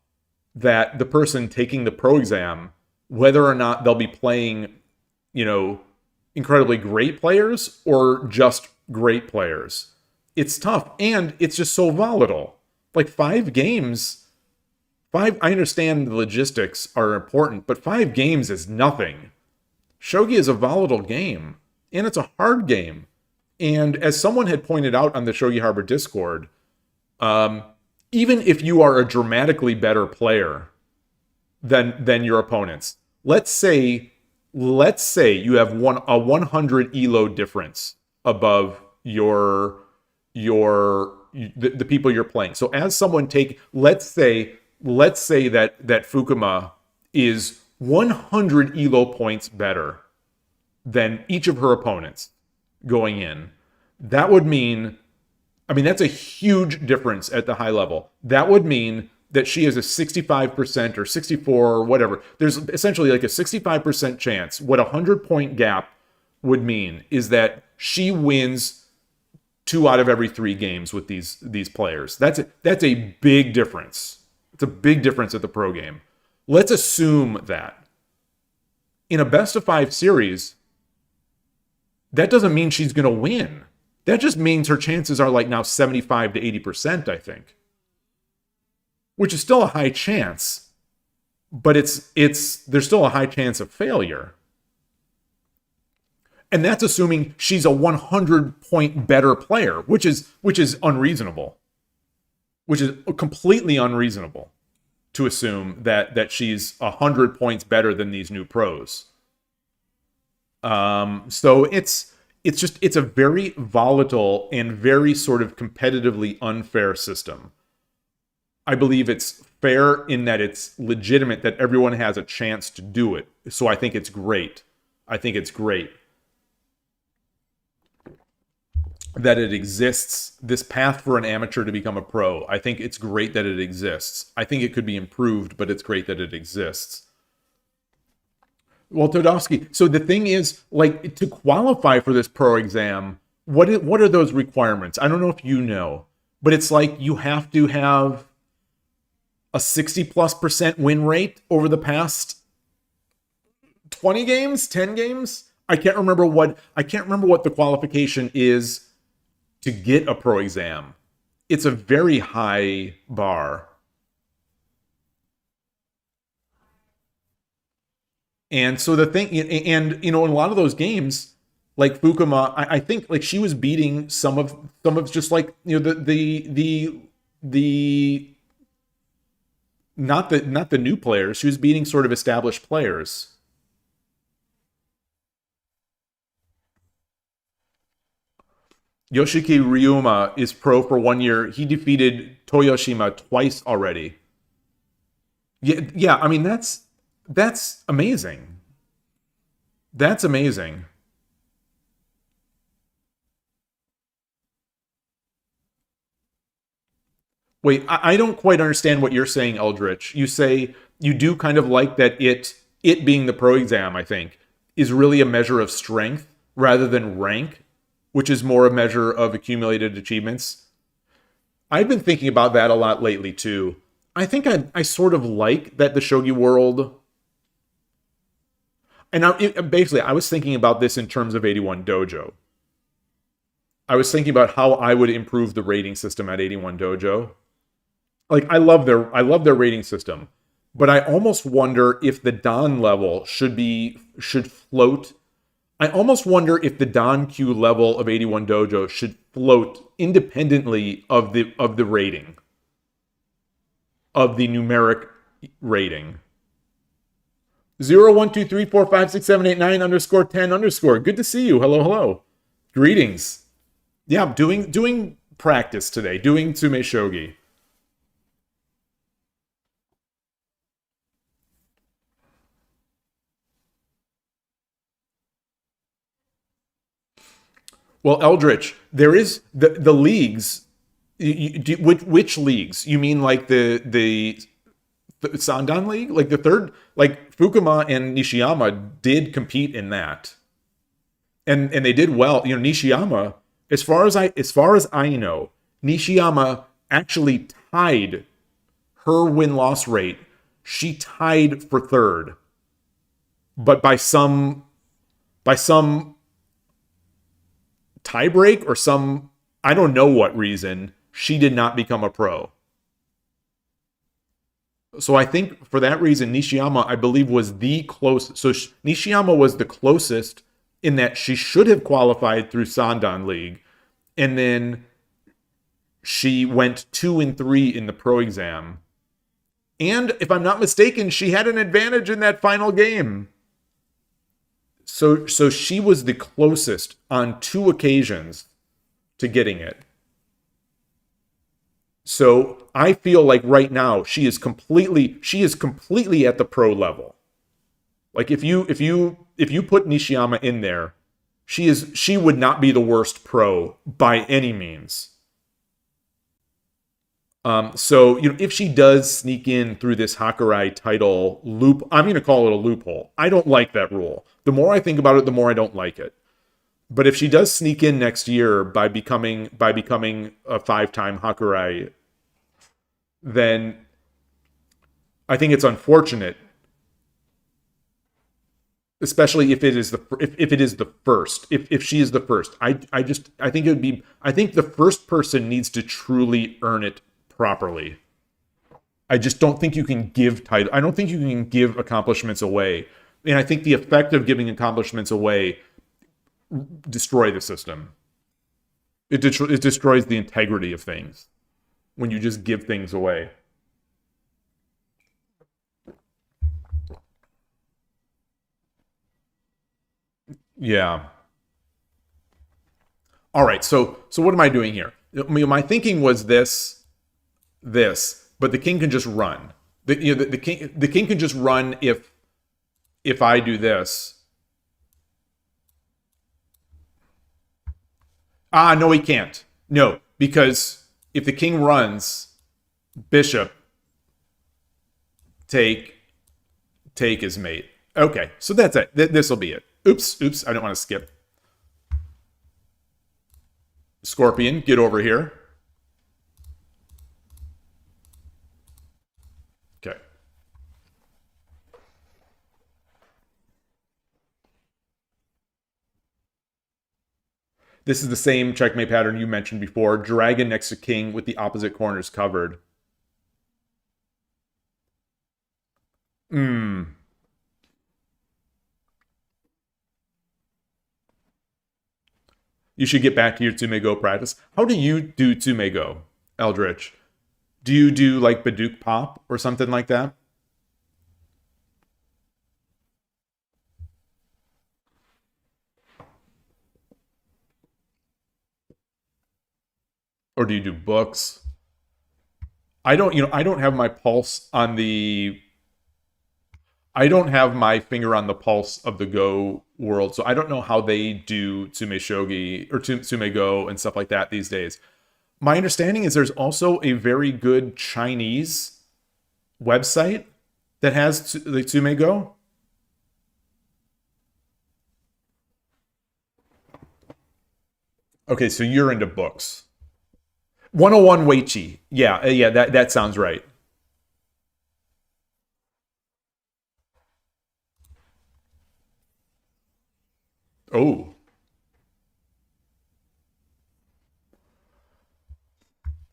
Speaker 1: that the person taking the pro exam, whether or not they'll be playing, you know, incredibly great players or just great players. It's tough, and it's just so volatile. Like 5 games, I understand the logistics are important, but 5 games is nothing. Shogi is a volatile game, and it's a hard game. And as someone had pointed out on the Shogi Harbor Discord, even if you are a dramatically better player than your opponents, let's say you have a 100 elo difference above the people you're playing. So as someone let's say that Fukuma is 100 elo points better than each of her opponents going in. That would mean, I mean, that's a huge difference at the high level. That would mean that she has a 65% or 64 or whatever. There's essentially like a 65% chance. What a 100-point gap would mean is that she wins 2 out of every 3 games with these players. That's a big difference. It's a big difference at the pro game. Let's assume that in a best of 5 series, that doesn't mean she's going to win. That just means her chances are like now 75 to 80%, I think. Which is still a high chance, but there's still a high chance of failure. And that's assuming she's a 100-point better player, which is unreasonable. Which is completely unreasonable to assume that she's 100 points better than these new pros. So it's a very volatile and very sort of competitively unfair system. I believe it's fair in that it's legitimate that everyone has a chance to do it. So I think it's great. That it exists, this path for an amateur to become a pro. I think it's great that it exists. I think it could be improved, but it's great that it exists. Well, Todovsky, so the thing is, like, to qualify for this pro exam, what are those requirements? I don't know if you know, but it's like you have to have a 60+% win rate over the past 20 games, 10 games. I can't remember what the qualification is to get a pro exam. It's a very high bar. And so the thing, and you know, in a lot of those games, like Fukuma, I think like she was beating some of just like, you know, the not the new players. She was beating sort of established players. Yoshiki Ryuma is pro for 1 year. He defeated Toyoshima twice already. Yeah. I mean, that's amazing. That's amazing. Wait, I don't quite understand what you're saying, Eldritch. You say you do kind of like that it being the pro exam, I think, is really a measure of strength rather than rank, which is more a measure of accumulated achievements. I've been thinking about that a lot lately too. I think I sort of like that the Shogi world. And basically, I was thinking about this in terms of 81 Dojo. I was thinking about how I would improve the rating system at 81 Dojo. Like I love their rating system, but I almost wonder if the Dan level should float. I almost wonder if the Dan Q level of 81 Dojo should float independently of the rating, of the numeric rating. 012345678 9_10_. Good to see you. Hello. Greetings. Yeah, I'm doing practice today, doing Tsumeshogi. Well, Eldritch, there is the leagues. Which leagues? You mean like the Sandan League? Like the third, like Fukuma and Nishiyama did compete in that, and they did well. You know, Nishiyama, as far as I know, Nishiyama actually tied her win-loss rate. She tied for third, but by some tiebreak or some, I don't know what reason, she did not become a pro. So I think for that reason, Nishiyama, I believe, was the closest. So Nishiyama was the closest in that she should have qualified through Sandan League. And then she went 2 and 3 in the pro exam. And if I'm not mistaken, she had an advantage in that final game. So she was the closest on 2 occasions to getting it. So I feel like right now she is completely at the pro level. Like if you put Nishiyama in there, she would not be the worst pro by any means. So you know, if she does sneak in through this Hakurai title loop, I'm going to call it a loophole. I don't like that rule. The more I think about it, the more I don't like it. But if she does sneak in next year by becoming a 5-time Hakurai, then I think it's unfortunate, especially if it is the first. If she is the first, I think the first person needs to truly earn it properly. I just don't think you can give title. I don't think you can give accomplishments away. And I think the effect of giving accomplishments away destroy the system. It destroys the integrity of things when you just give things away. Yeah. All right. So what am I doing here? I mean, my thinking was this, but the king can just run. The king can just run if I do this. No, he can't. No, because if the king runs, bishop, take his mate. Okay, so that's it. This will be it. Oops, I don't want to skip. Scorpion, get over here. Okay. This is the same checkmate pattern you mentioned before. Dragon next to king with the opposite corners covered. You should get back to your Tsume Go practice. How do you do Tsume Go, Eldritch? Do you do like Baduk Pop or something like that? Or do you do books? I don't have my pulse on the... I don't have my finger on the pulse of the Go world, so I don't know how they do Tsumeshogi or Tsume Go and stuff like that these days. My understanding is there's also a very good Chinese website that has the Tsume Go? Okay, so you're into books. 101 Weichi. Yeah, yeah, that sounds right. Oh.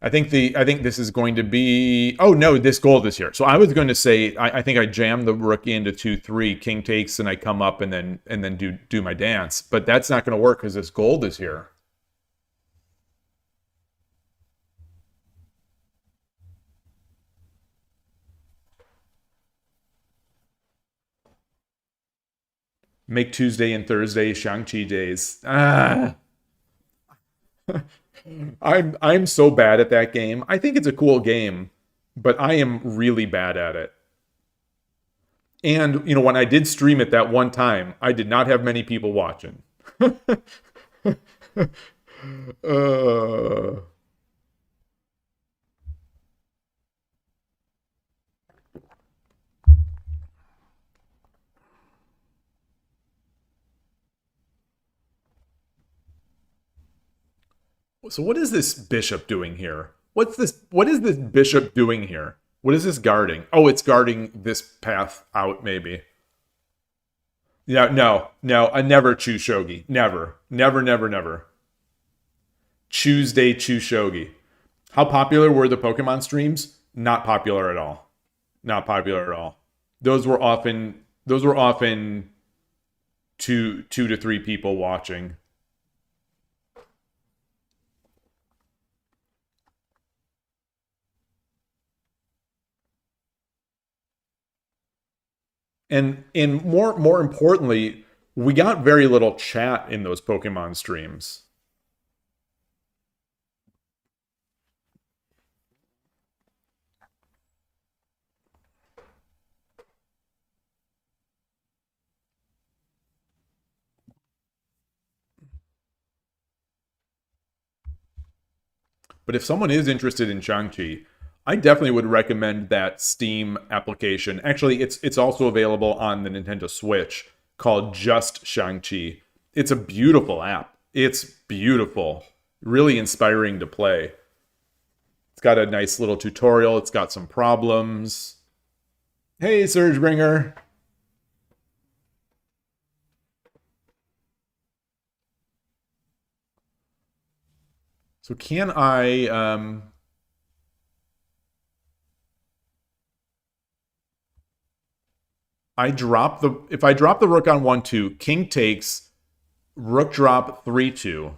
Speaker 1: I think this is going to be, oh no, this gold is here. So I was going to say I think I jam the rook into 2-3, king takes, and I come up and then do my dance. But that's not going to work because this gold is here. Make Tuesday and Thursday Shang-Chi days. Ah. I'm so bad at that game. I think it's a cool game, but I am really bad at it. And, you know, when I did stream it that one time, I did not have many people watching. uh, so what is this bishop doing here? What is this bishop doing here? What is this guarding? Oh, it's guarding this path out, maybe. Yeah, no, I never choose shogi. Never. Never, never, never. Tuesday choose shogi. How popular were the Pokemon streams? Not popular at all. Not popular at all. Those were often two to three people watching. And more importantly, we got very little chat in those Pokemon streams. But if someone is interested in Shang-Chi, I definitely would recommend that Steam application. Actually, it's also available on the Nintendo Switch called Just Shang-Chi. It's a beautiful app. It's beautiful. Really inspiring to play. It's got a nice little tutorial. It's got some problems. Hey, Surgebringer. So can I drop the if I drop the rook on 1-2, king takes, rook drop 3-2.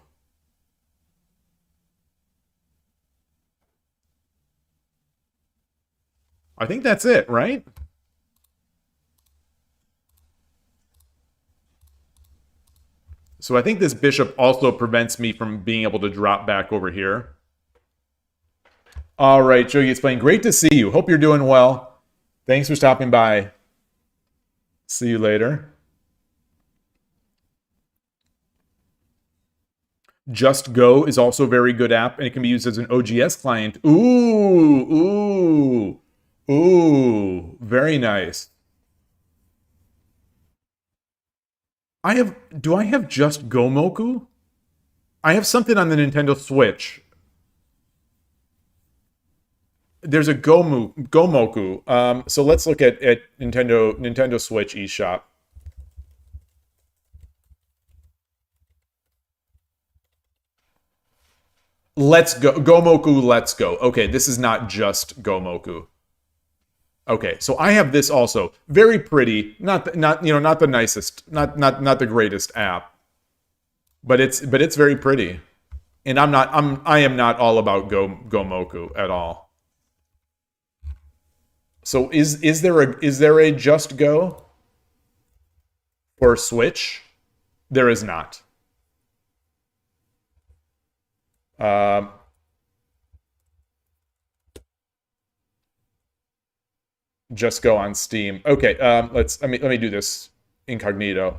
Speaker 1: I think that's it, right? So I think this bishop also prevents me from being able to drop back over here. All right, ShogiExplained. Great to see you. Hope you're doing well. Thanks for stopping by. See you later. Just Go is also a very good app, and it can be used as an OGS client. Ooh, very nice. Do I have just Gomoku? I have something on the Nintendo Switch. There's a Gomoku. So let's look at Nintendo Switch eShop. Let's go Gomoku. Let's go. Okay, this is not just Gomoku. Okay, so I have this also. Very pretty. Not the nicest. Not the greatest app. But it's very pretty. And I am not all about Gomoku at all. So is there a Just Go for Switch? There is not. Um, Just Go on Steam. Okay, let me do this incognito.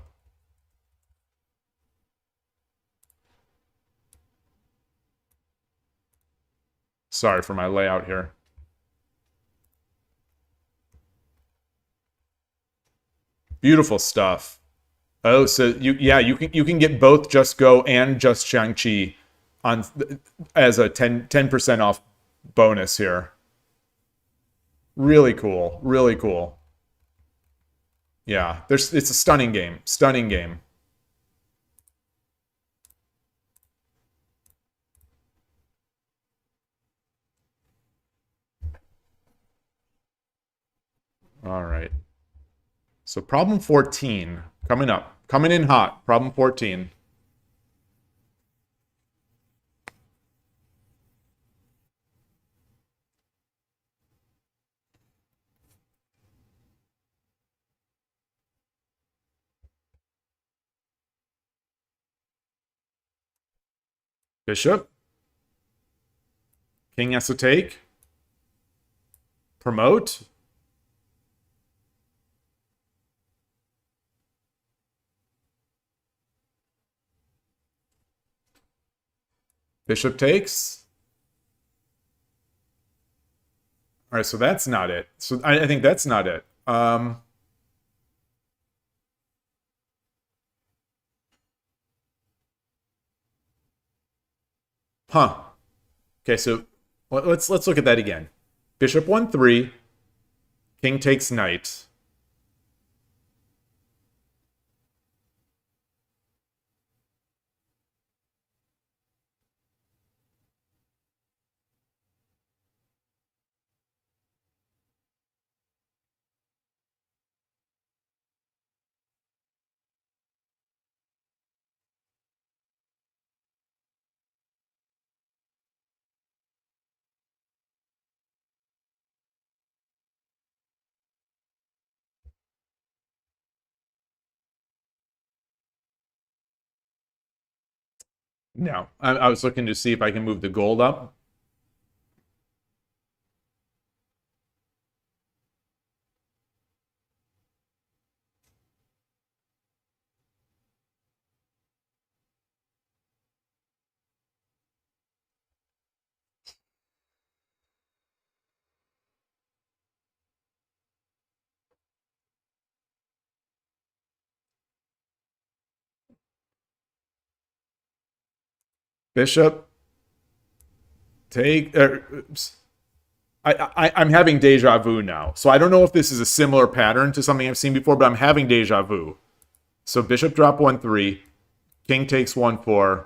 Speaker 1: Sorry for my layout here. Beautiful stuff. Oh, so you can get both Just Go and Just Shang-Chi on as a 10% off bonus here. Really cool. Really cool. Yeah, it's a stunning game. Stunning game. All right. So problem 14 coming up. Coming in hot. Problem 14. Bishop. King has to take. Promote. Bishop takes. All right, so that's not it. So I think that's not it. Huh. Okay, so let's look at that again. Bishop 1-3. King takes knight. No, I was looking to see if I can move the gold up. Bishop take. Oops. I'm having deja vu now. So I don't know if this is a similar pattern to something I've seen before, but I'm having deja vu. So bishop drop 1-3. King takes 1-4.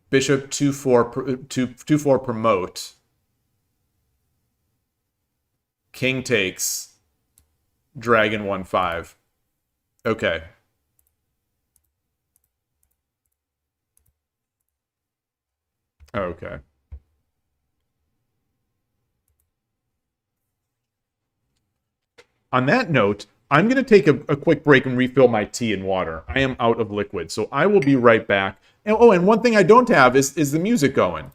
Speaker 1: Bishop 2-4 promote. King takes. Dragon 1-5. Okay. Okay. On that note, I'm going to take a quick break and refill my tea and water. I am out of liquid, so I will be right back. And, oh, and one thing I don't have is the music going.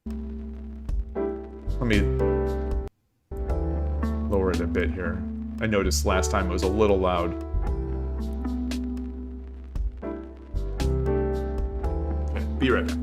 Speaker 1: Let me lower it a bit here. I noticed last time it was a little loud. Okay, be right back.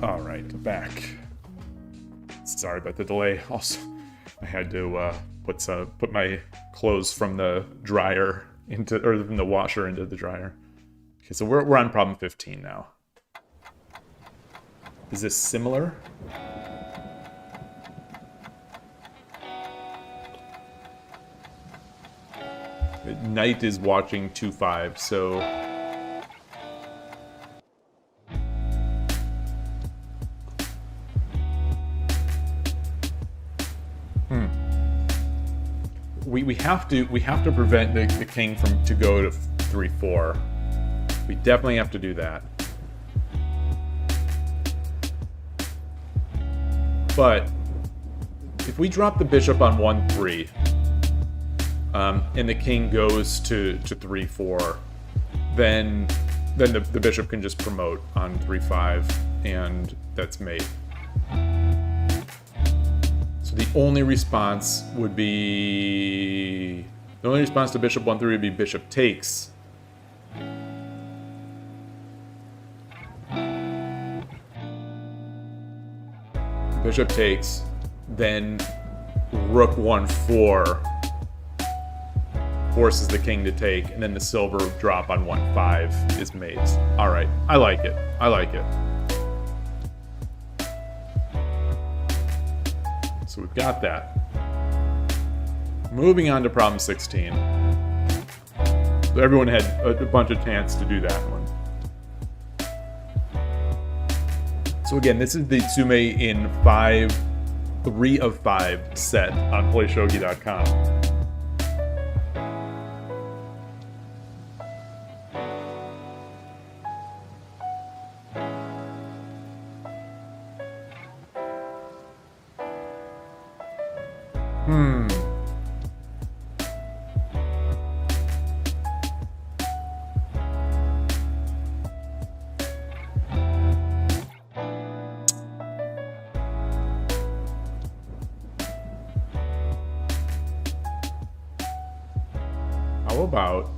Speaker 1: All right, back. Sorry about the delay. Also, I had to put my clothes from the dryer into, or from the washer into the dryer. Okay, so we're on problem 15 now. Is this similar? Knight is watching 2-5, so we have to prevent the king from to go to 3-4. We definitely have to do that. But if we drop the bishop on 1-3, and the king goes to 3-4, then the bishop can just promote on 3-5, and that's mate. So the only response would be... The only response to bishop 1-3 would be bishop takes. Bishop takes, then rook 1-4 forces the king to take, and then the silver drop on 1-5 is mates. All right, I like it. I like it. So we've got that. Moving on to problem 16. So everyone had a bunch of chance to do that one. So again, this is the Tsume in 3 of 5 set on PlayShogi.com. How about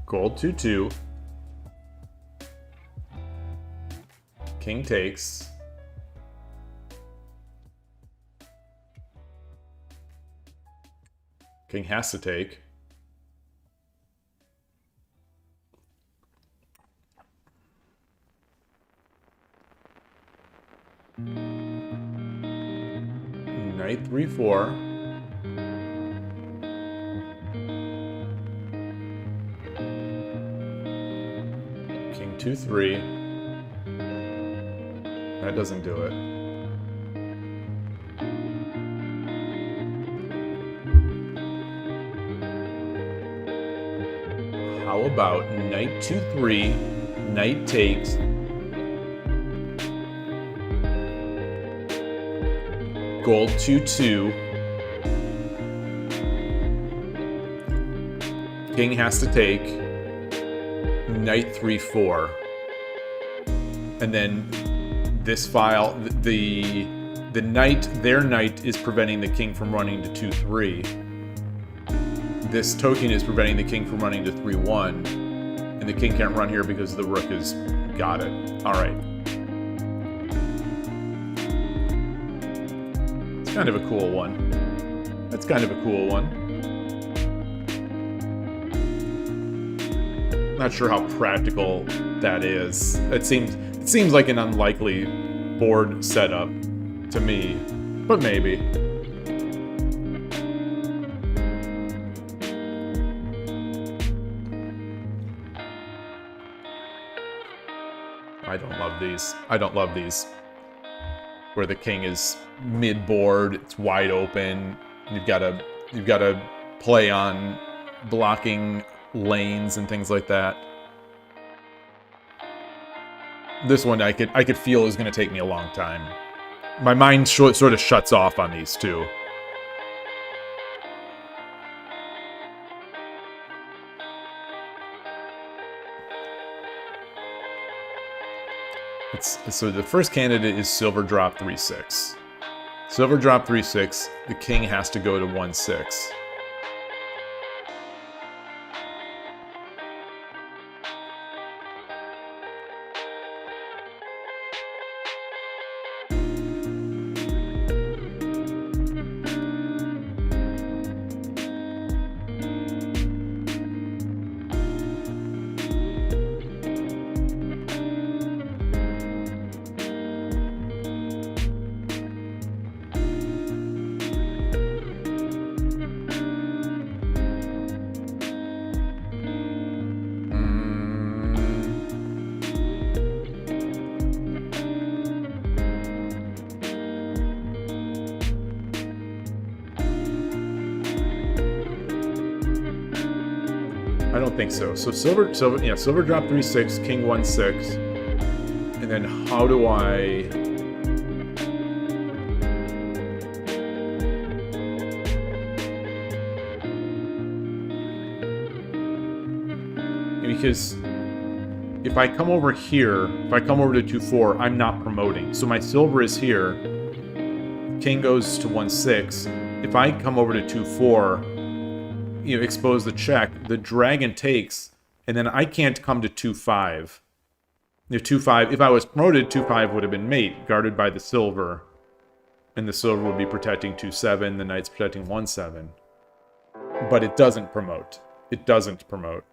Speaker 1: gold 2-2, king takes, king has to take, knight 3-4, 2-3. That doesn't do it. How about knight 2-3, knight takes, gold 2-2, king has to take, knight 3-4, and then this file, the knight, their knight is preventing the king from running to 2-3. This token is preventing the king from running to 3-1, and the king can't run here because the rook has got it. All right. It's kind of a cool one. That's kind of a cool one. Not sure how practical that is. It seems like an unlikely board setup to me, but maybe. I don't love these. I don't love these. Where the king is mid-board, it's wide open. You've got to play on blocking lanes and things like that. This one I could feel is going to take me a long time. My mind sort of shuts off on these two. So the first candidate is silver drop 3-6. Silver drop 3-6. The king has to go to 1-6. I don't think so. So silver drop 3-6, king 1-6, and then how do I? Because if I come over here, if I come over to 2-4, I'm not promoting. So my silver is here. King goes to 1-6. If I come over to 2-4. Expose the check, the dragon takes, and then I can't come to 2-5. 2-5, if I was promoted, 2-5 would have been mate, guarded by the silver. And the silver would be protecting 2-7, the knight's protecting 1-7. But it doesn't promote. It doesn't promote.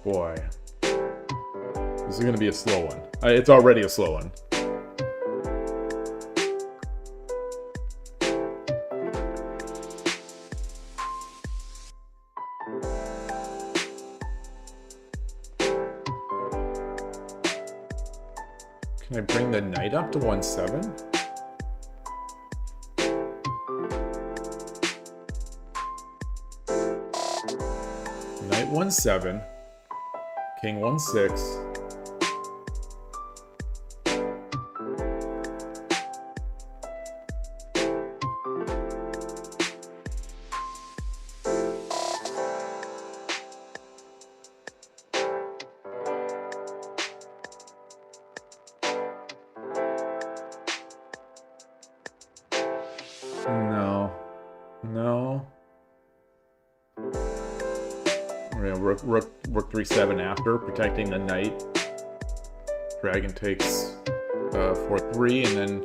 Speaker 1: Boy. This is going to be a slow one. It's already a slow one. Can I bring the knight up to 1-7? Knight 1-7. King 1-6. No. We're gonna rook 3-7 after, protecting the knight. Dragon takes 4-3, and then...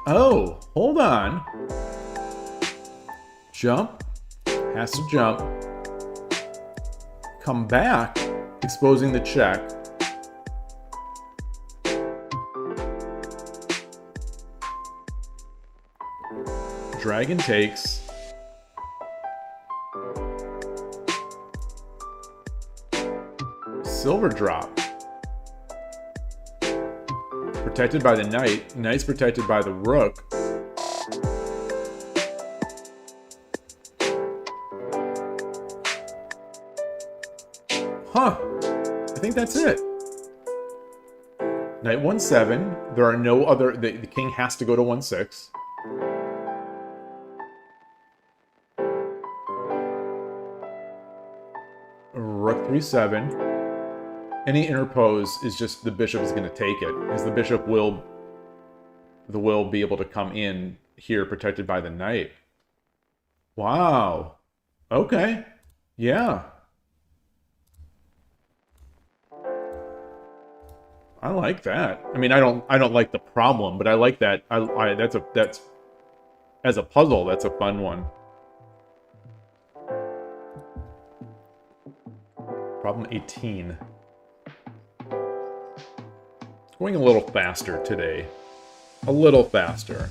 Speaker 1: Oh, hold on. Jump. Has to jump. Come back, exposing the check. Dragon takes. Silver drop. Protected by the knight. Knight's protected by the rook. Huh. I think that's it. Knight 1-7. There are no other... The king has to go to 1-6. Rook 3-7. Any interpose is just the bishop is going to take it, because the bishop will be able to come in here protected by the knight. Wow. Okay. Yeah. I like that. I mean, I don't like the problem, but I like that. That's as a puzzle, that's a fun one. Problem 18. Going a little faster today. A little faster.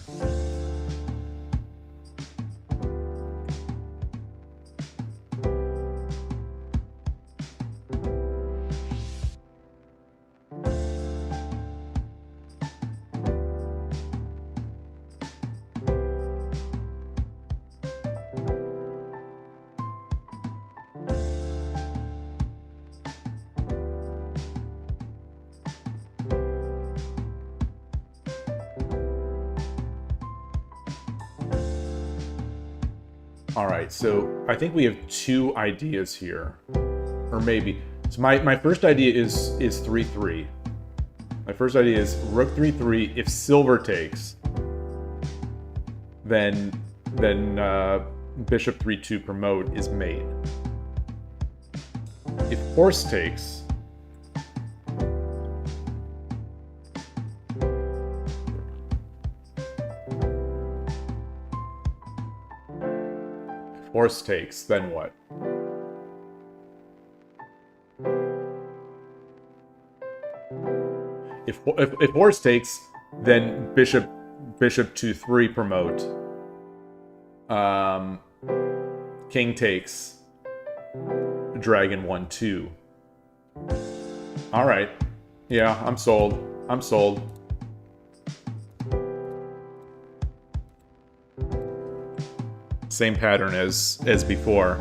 Speaker 1: Alright, so I think we have two ideas here. Or maybe. So my first idea is 3-3. My first idea is rook 3-3. If silver takes, then bishop 3-2 promote is made. If horse takes, horse takes, then what? If horse takes, then bishop 2-3 promote. King takes. Dragon 1-2. All right. Yeah, I'm sold. I'm sold. Same pattern as before.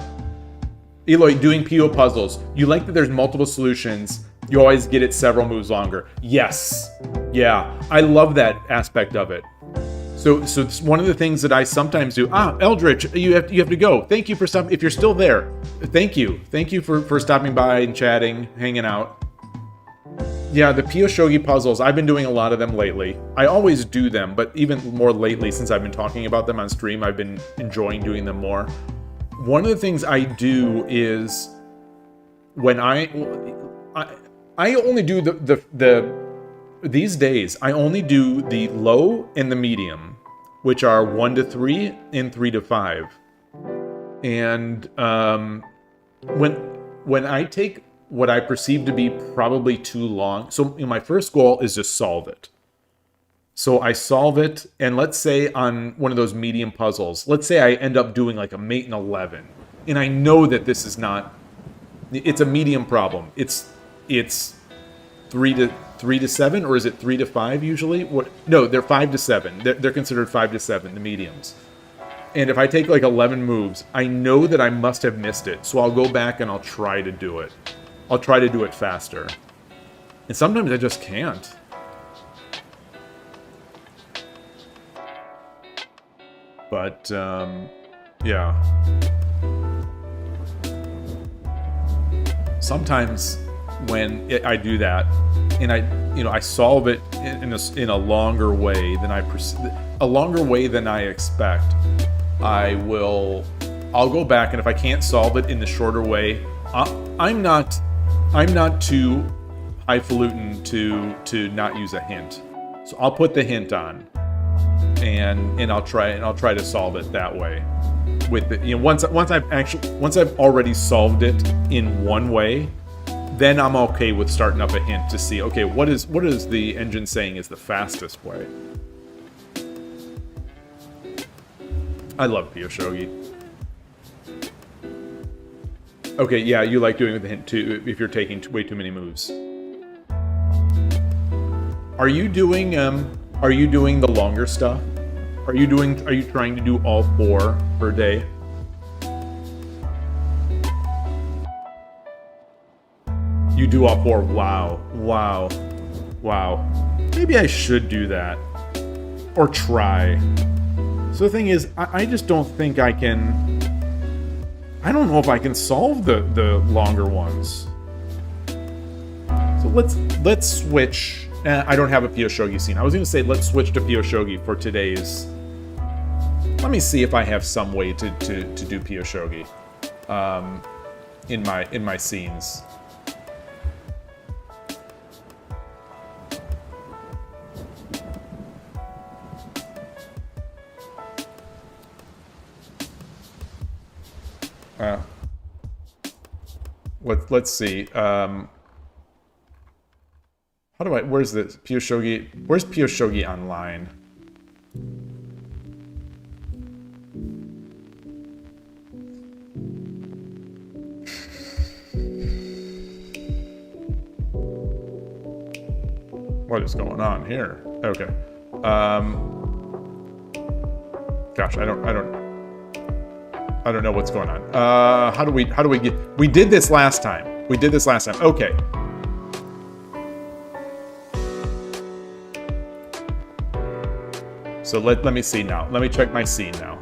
Speaker 1: Yloigh, doing PO puzzles. You like that there's multiple solutions. You always get it several moves longer. Yes. Yeah. I love that aspect of it. So it's one of the things that I sometimes do. Eldritch, you have to go. Thank you for stopping. If you're still there, thank you. Thank you for stopping by and chatting, hanging out. Yeah, the piyoshogi puzzles, I've been doing a lot of them lately. I always do them, but even more lately, since I've been talking about them on stream, I've been enjoying doing them more. One of the things I do is when I only do these days, I only do the low and the medium, which are 1 to 3 and 3 to 5. And when I take what I perceive to be probably too long, so my first goal is to solve it. So I solve it, and let's say on one of those medium puzzles, let's say I end up doing like a mate in 11, and I know that this is not, it's a medium problem. It's 3 to 7, or is it 3 to 5 usually? What? No, they're 5 to 7. They're considered 5 to 7, the mediums. And if I take like 11 moves, I know that I must have missed it. So I'll go back and I'll try to do it. I'll try to do it faster. And sometimes I just can't. But, yeah. Sometimes when I do that, and I solve it in a longer way than I expect, I'll go back, and if I can't solve it in the shorter way, I'm not too highfalutin to not use a hint. So I'll put the hint on, and I'll try to solve it that way. With the, once I've already solved it in one way, then I'm okay with starting up a hint to see, okay, what is the engine saying is the fastest way. I love piyoshogi. Okay, yeah, you like doing with the hint too if you're taking way too many moves. Are you doing the longer stuff? Are you trying to do all 4 per day? You do all 4. Wow. Maybe I should do that. Or try. So the thing is, I just don't think I can... I don't know if I can solve the longer ones. So let's switch. I don't have a piyoshogi scene. I was going to say let's switch to piyoshogi for today's... Let me see if I have some way to do piyoshogi in my scenes. Let's see. How do I? Where's this piyoshogi? Where's piyoshogi online? What is going on here? Okay. Gosh, I don't know what's going on. How do we get... We did this last time. Okay. So let me see now. Let me check my scene now.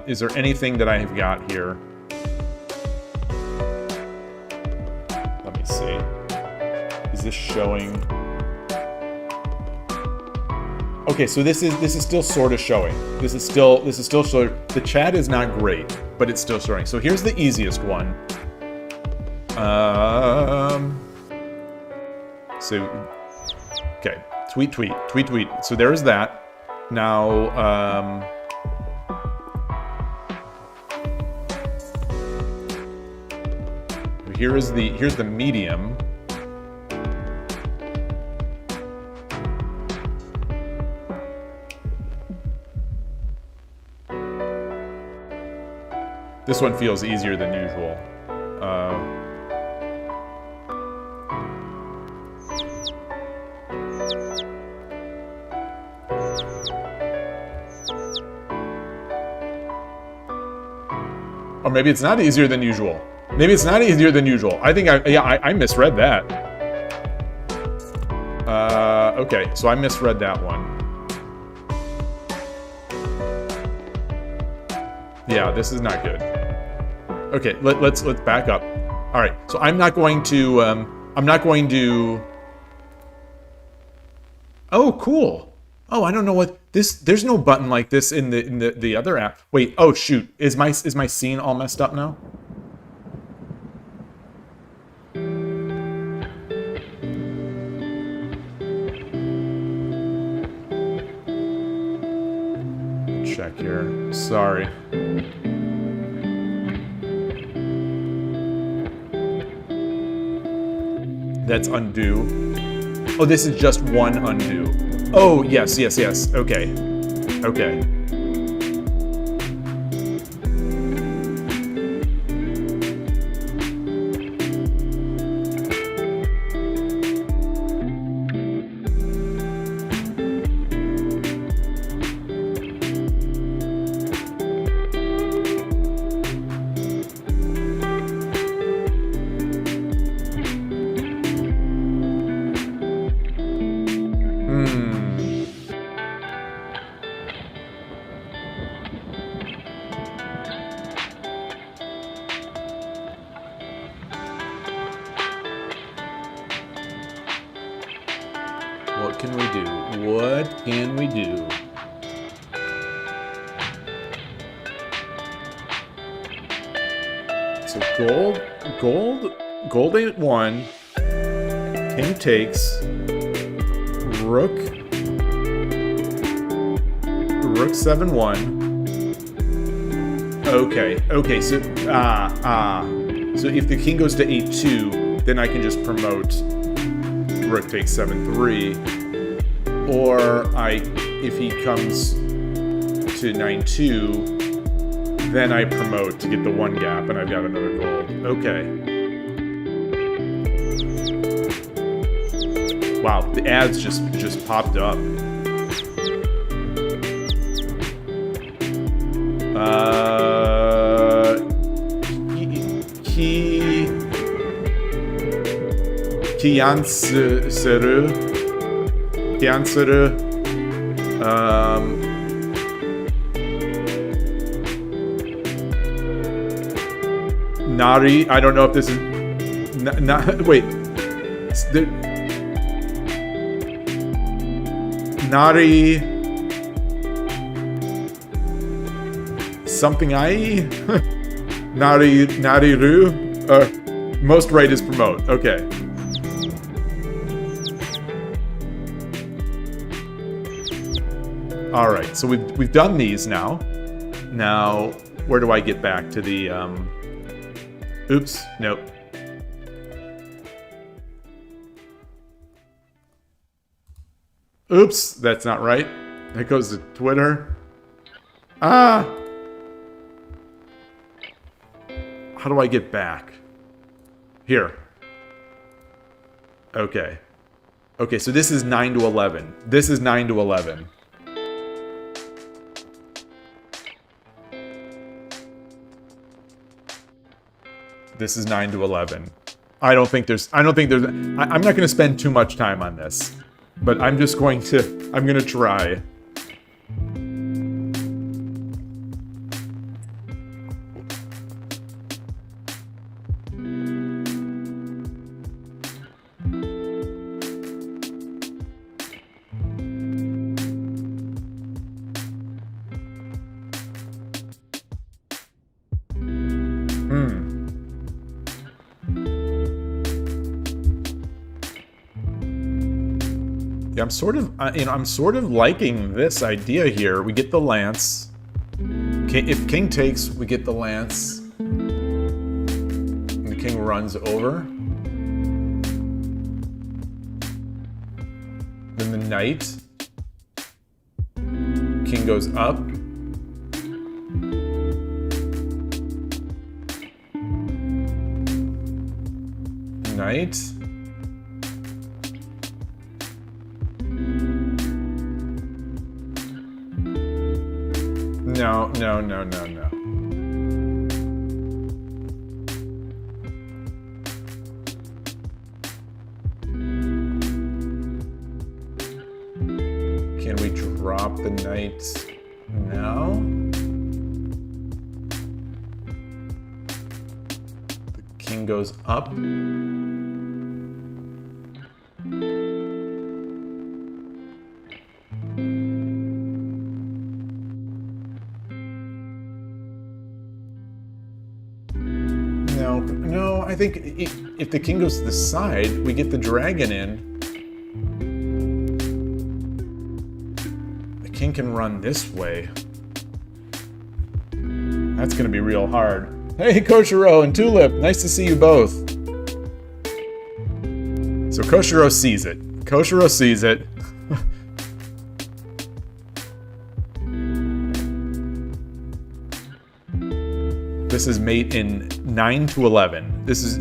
Speaker 1: Is there anything that I have got here? Let me see. Is this showing? Okay, so this is still sort of showing. This is still showing. The chat is not great, but it's still showing. So here's the easiest one. So okay, tweet. So there's that. Now here's the medium. This one feels easier than usual. Or maybe it's not easier than usual. I think I misread that. Okay, so I misread that one. Yeah, this is not good. Okay, let's back up. All right, so I'm not going to. Oh, cool. Oh, I don't know what this. There's no button like this in the other app. Wait. Oh shoot. Is my scene all messed up now? Check here. Sorry. That's undo. Oh, this is just one undo. Oh, yes. Okay. What can we do? So gold ain't 1. King takes. Rook 7-1. Okay, so so if the king goes to 8-2, then I can just promote rook takes 7-3. Or if he comes to 9-2, then I promote to get the 1 gap, and I've got another gold. Okay. Wow, the ads just popped up. Kiyansuru. Nari. I don't know if this is. Wait. Nari. Something Nariru. Most right is promote. Okay. All right, so we've done these now. Now, where do I get back to the? Oops, nope. Oops, that's not right. That goes to Twitter. How do I get back? Here. Okay. Okay, so this is 9 to 11. This is 9 to 11. This is 9 to 11. I'm not going to spend too much time on this, but I'm going to try. Yeah, I'm sort of liking this idea here. We get the lance. If king takes, we get the lance. And the king runs over. Then the knight. King goes up. Knight. No. Can we drop the knight now? The king goes up. No, I think if the king goes to the side, we get the dragon in. The king can run this way. That's gonna be real hard. Hey, Koshiro and Tulip, nice to see you both. So Koshiro sees it. Koshiro sees it. This is mate in 9 to 11. This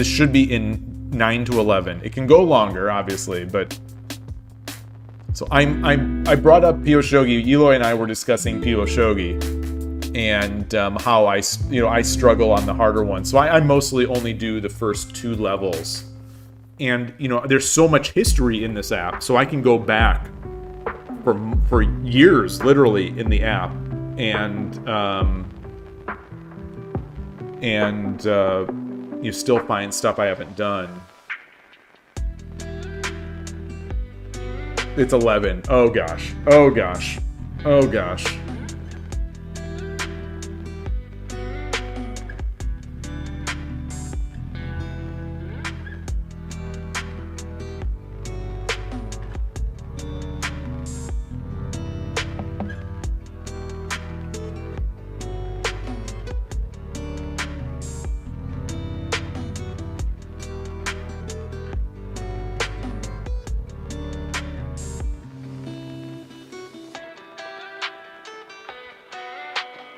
Speaker 1: should be in 9 to 11. It can go longer, obviously, but so I brought up piyoshogi. Yloigh and I were discussing piyoshogi and how I struggle on the harder ones. So I mostly only do the first 2 levels, and there's so much history in this app, so I can go back for years, literally, in the app, and you still find stuff I haven't done. It's 11. Oh gosh. Oh gosh. Oh gosh.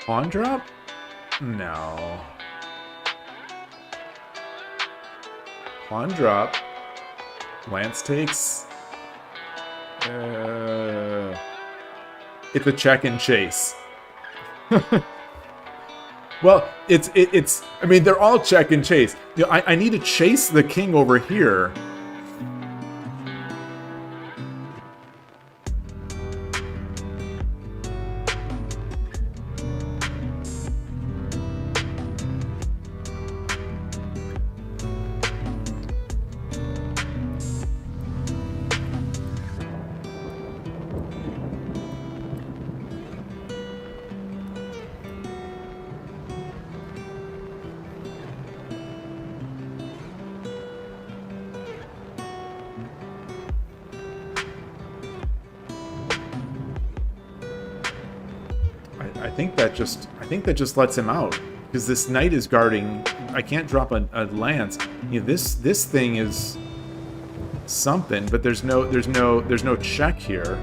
Speaker 1: Pawn drop? No. Pawn drop. Lance takes. It's a check and chase. Well, it's. I mean, they're all check and chase. You know, I need to chase the king over here. I think that just lets him out because this knight is guarding. I can't drop a lance. You know, this thing is something, but there's no check here.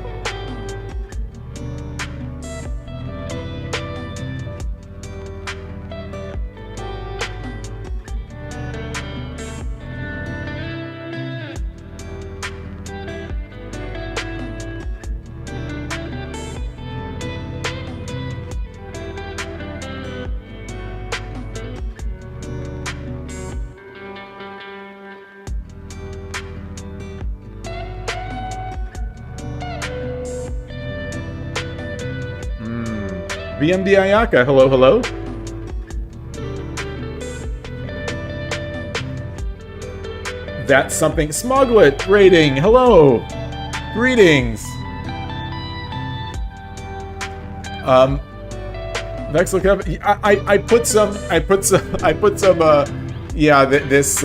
Speaker 1: VMD Ayaka, hello, hello. That's something. Smuglet rating, hello. Greetings. Next look up. I put some. Yeah, this.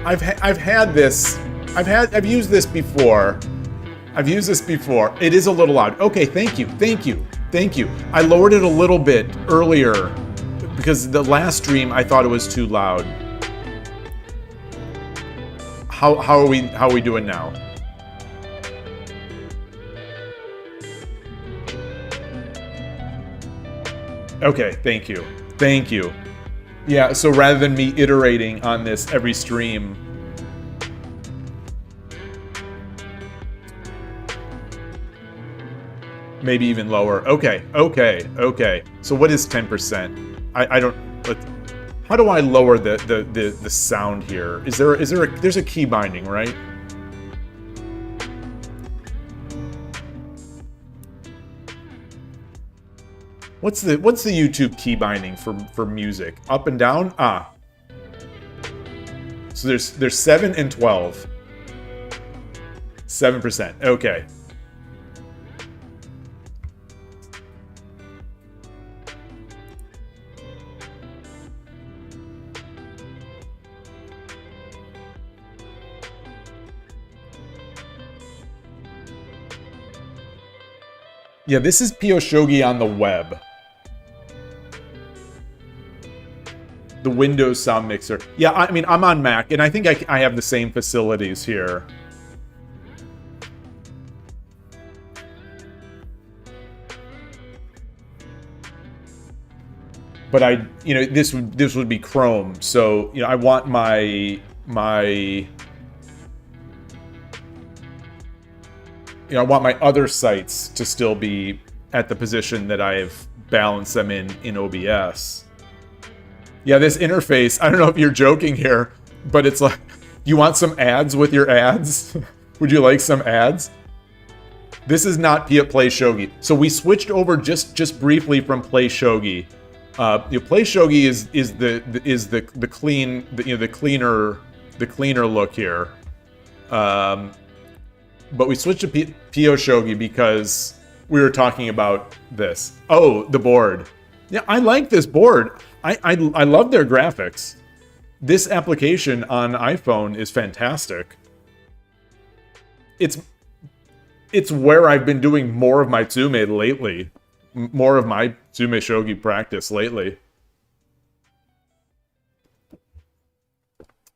Speaker 1: I've had this. I've used this before. It is a little loud. Okay, thank you. I lowered it a little bit earlier because the last stream I thought it was too loud. How are we doing now? Okay, thank you. Yeah, so rather than me iterating on this every stream, maybe even lower. Okay. So what is 10%? I don't. How do I lower the sound here? There's a key binding, right? What's the YouTube key binding for music? Up and down? Ah. So there's 7 and 12. 7%. Okay. Yeah, this is PiyoshoGi on the web. The Windows sound mixer. Yeah, I mean, I'm on Mac, and I think I have the same facilities here. But this would be Chrome, so I want my I want my other sites to still be at the position that I've balanced them in OBS. Yeah, this interface, I don't know if you're joking here, but it's like, you want some ads with your ads? Would you like some ads? This is not PlayShogi. So we switched over just briefly from PlayShogi. PlayShogi is the clean, the cleaner look here. But we switched to PiyoshoGi because we were talking about this. Oh, the board. Yeah, I like this board. I love their graphics. This application on iPhone is fantastic. It's where I've been doing more of my Tsume lately. More of my Tsumeshogi practice lately.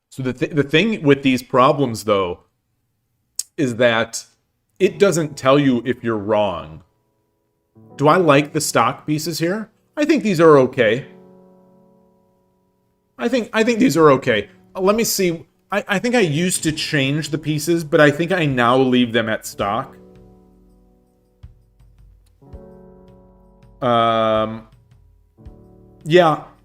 Speaker 1: So the thing with these problems, though, is that it doesn't tell you if you're wrong. Do I like the stock pieces here? I think these are okay. I think these are okay. Let me see. I think I used to change the pieces, but I think I now leave them at stock. Yeah,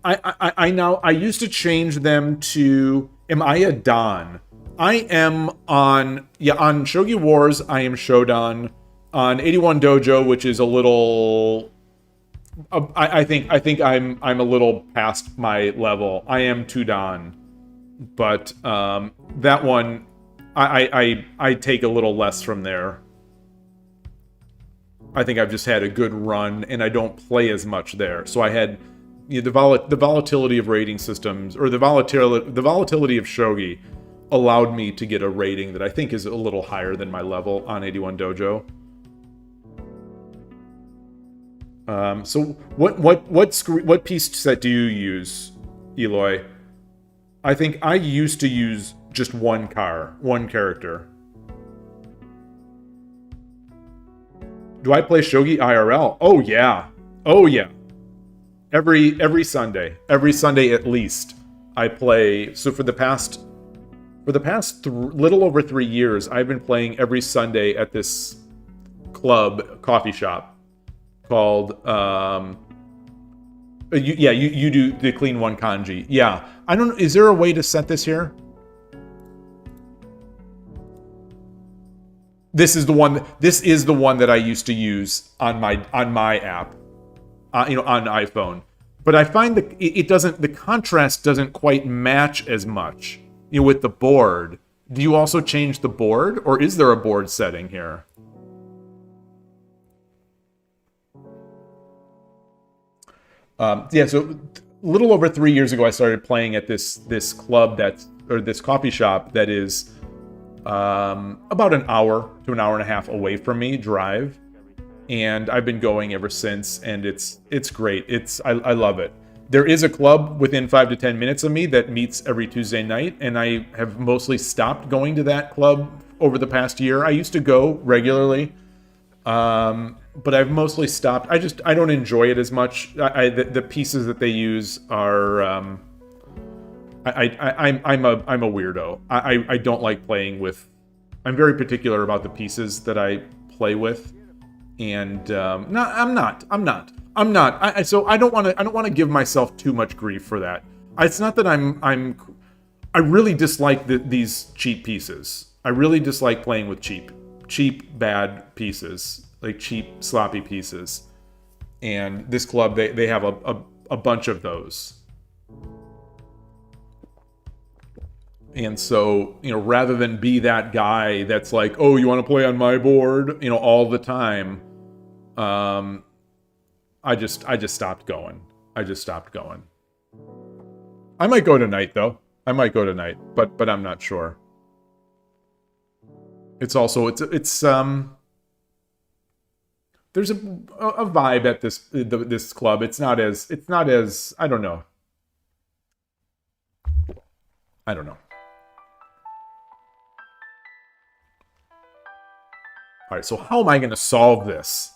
Speaker 1: I used to change them to, am I a Dan? I am on Shogi Wars, I am Shodan. On 81 Dojo, which is a little, I think I'm a little past my level. I am 2 Dan, but that one, I take a little less from there. I think I've just had a good run, and I don't play as much there. So I had the volatility of rating systems, or the volatility of Shogi, allowed me to get a rating that I think is a little higher than my level on 81 Dojo. So what piece set do you use, Yloigh? I think I used to use just one character. Do I play Shogi IRL? Oh yeah. Oh yeah. Every Sunday. Every Sunday at least. I play. So for the past little over 3 years, I've been playing every Sunday at this coffee shop called you do the clean one kanji. Yeah. I don't know, is there a way to set this here? This is the one that I used to use on my app, on iPhone. But I find that the contrast doesn't quite match as much, with the board. Do you also change the board, or is there a board setting here? So a little over 3 years ago, I started playing at this club this coffee shop that is about an hour to an hour and a half away from me, drive. And I've been going ever since, and it's great. I love it. There is a club within 5 to 10 minutes of me that meets every Tuesday night, and I have mostly stopped going to that club over the past year. I used to go regularly, but I've mostly stopped. I don't enjoy it as much. The pieces that they use are I'm a weirdo. I don't like playing with. I'm very particular about the pieces that I play with, and I'm not. So I don't want to give myself too much grief for that. It's not that I really dislike these cheap pieces. I really dislike playing with cheap bad pieces, like cheap sloppy pieces. And this club, they have a bunch of those. And so, rather than be that guy that's like, oh, you want to play on my board, all the time, I just stopped going. I might go tonight, though. But I'm not sure. It's also it's there's a vibe at this club. It's not as I don't know. All right, so how am I going to solve this?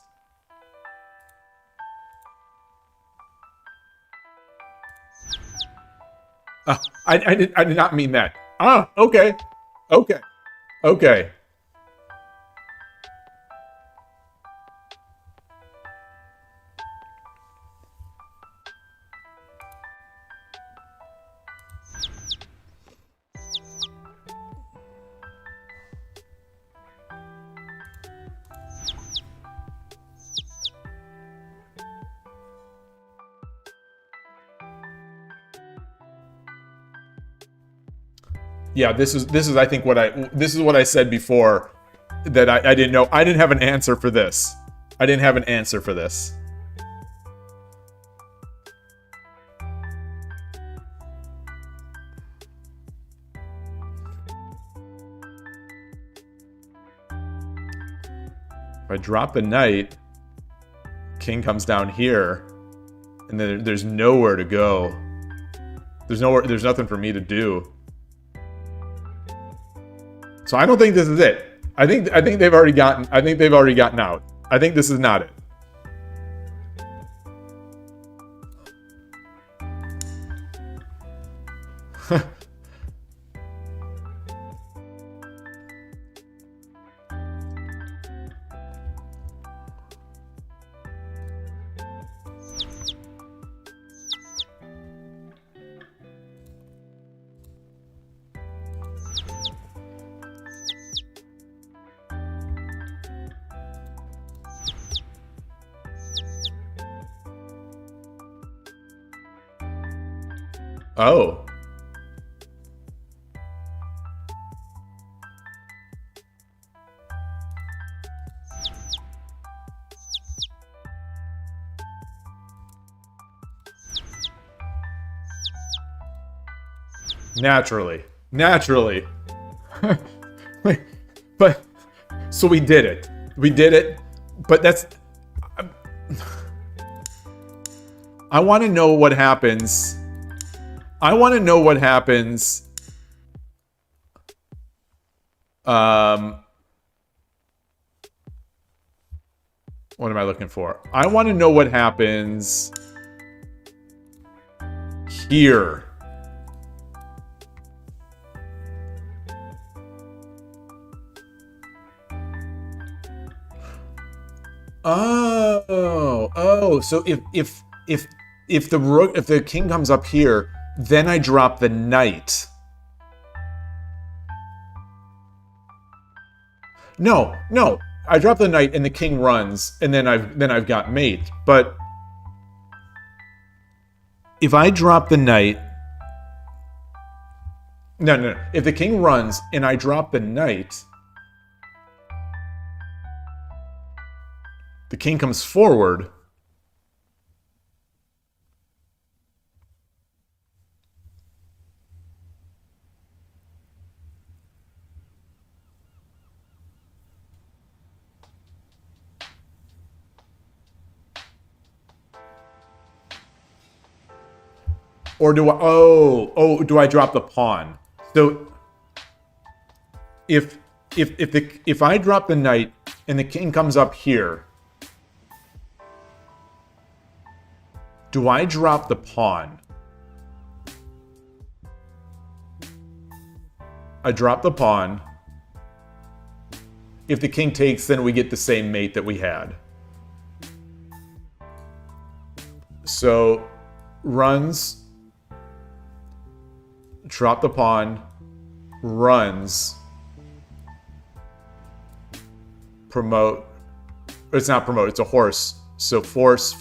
Speaker 1: I did not mean that. Okay. Yeah, this is I think what I said before, that I didn't know. I didn't have an answer for this. If I drop the knight, king comes down here, and then there's nowhere to go. There's nothing for me to do. So I don't think this is it. I think they've already gotten out. I think this is not it. Oh. Naturally. Naturally. But, so we did it. We did it. But that's... I want to know what happens. I want to know what happens. What am I looking for? I want to know what happens here. Oh, so if the king comes up here, then I drop the knight. No, I drop the knight and the king runs, and then I've got mate. But if I drop the knight, no. If the king runs and I drop the knight, the king comes forward. Or do I do I drop the pawn? So if I drop the knight and the king comes up here, do I drop the pawn? I drop the pawn. If the king takes, then we get the same mate that we had. So runs, drop the pawn, runs, promote. It's not promote, it's a horse. So force,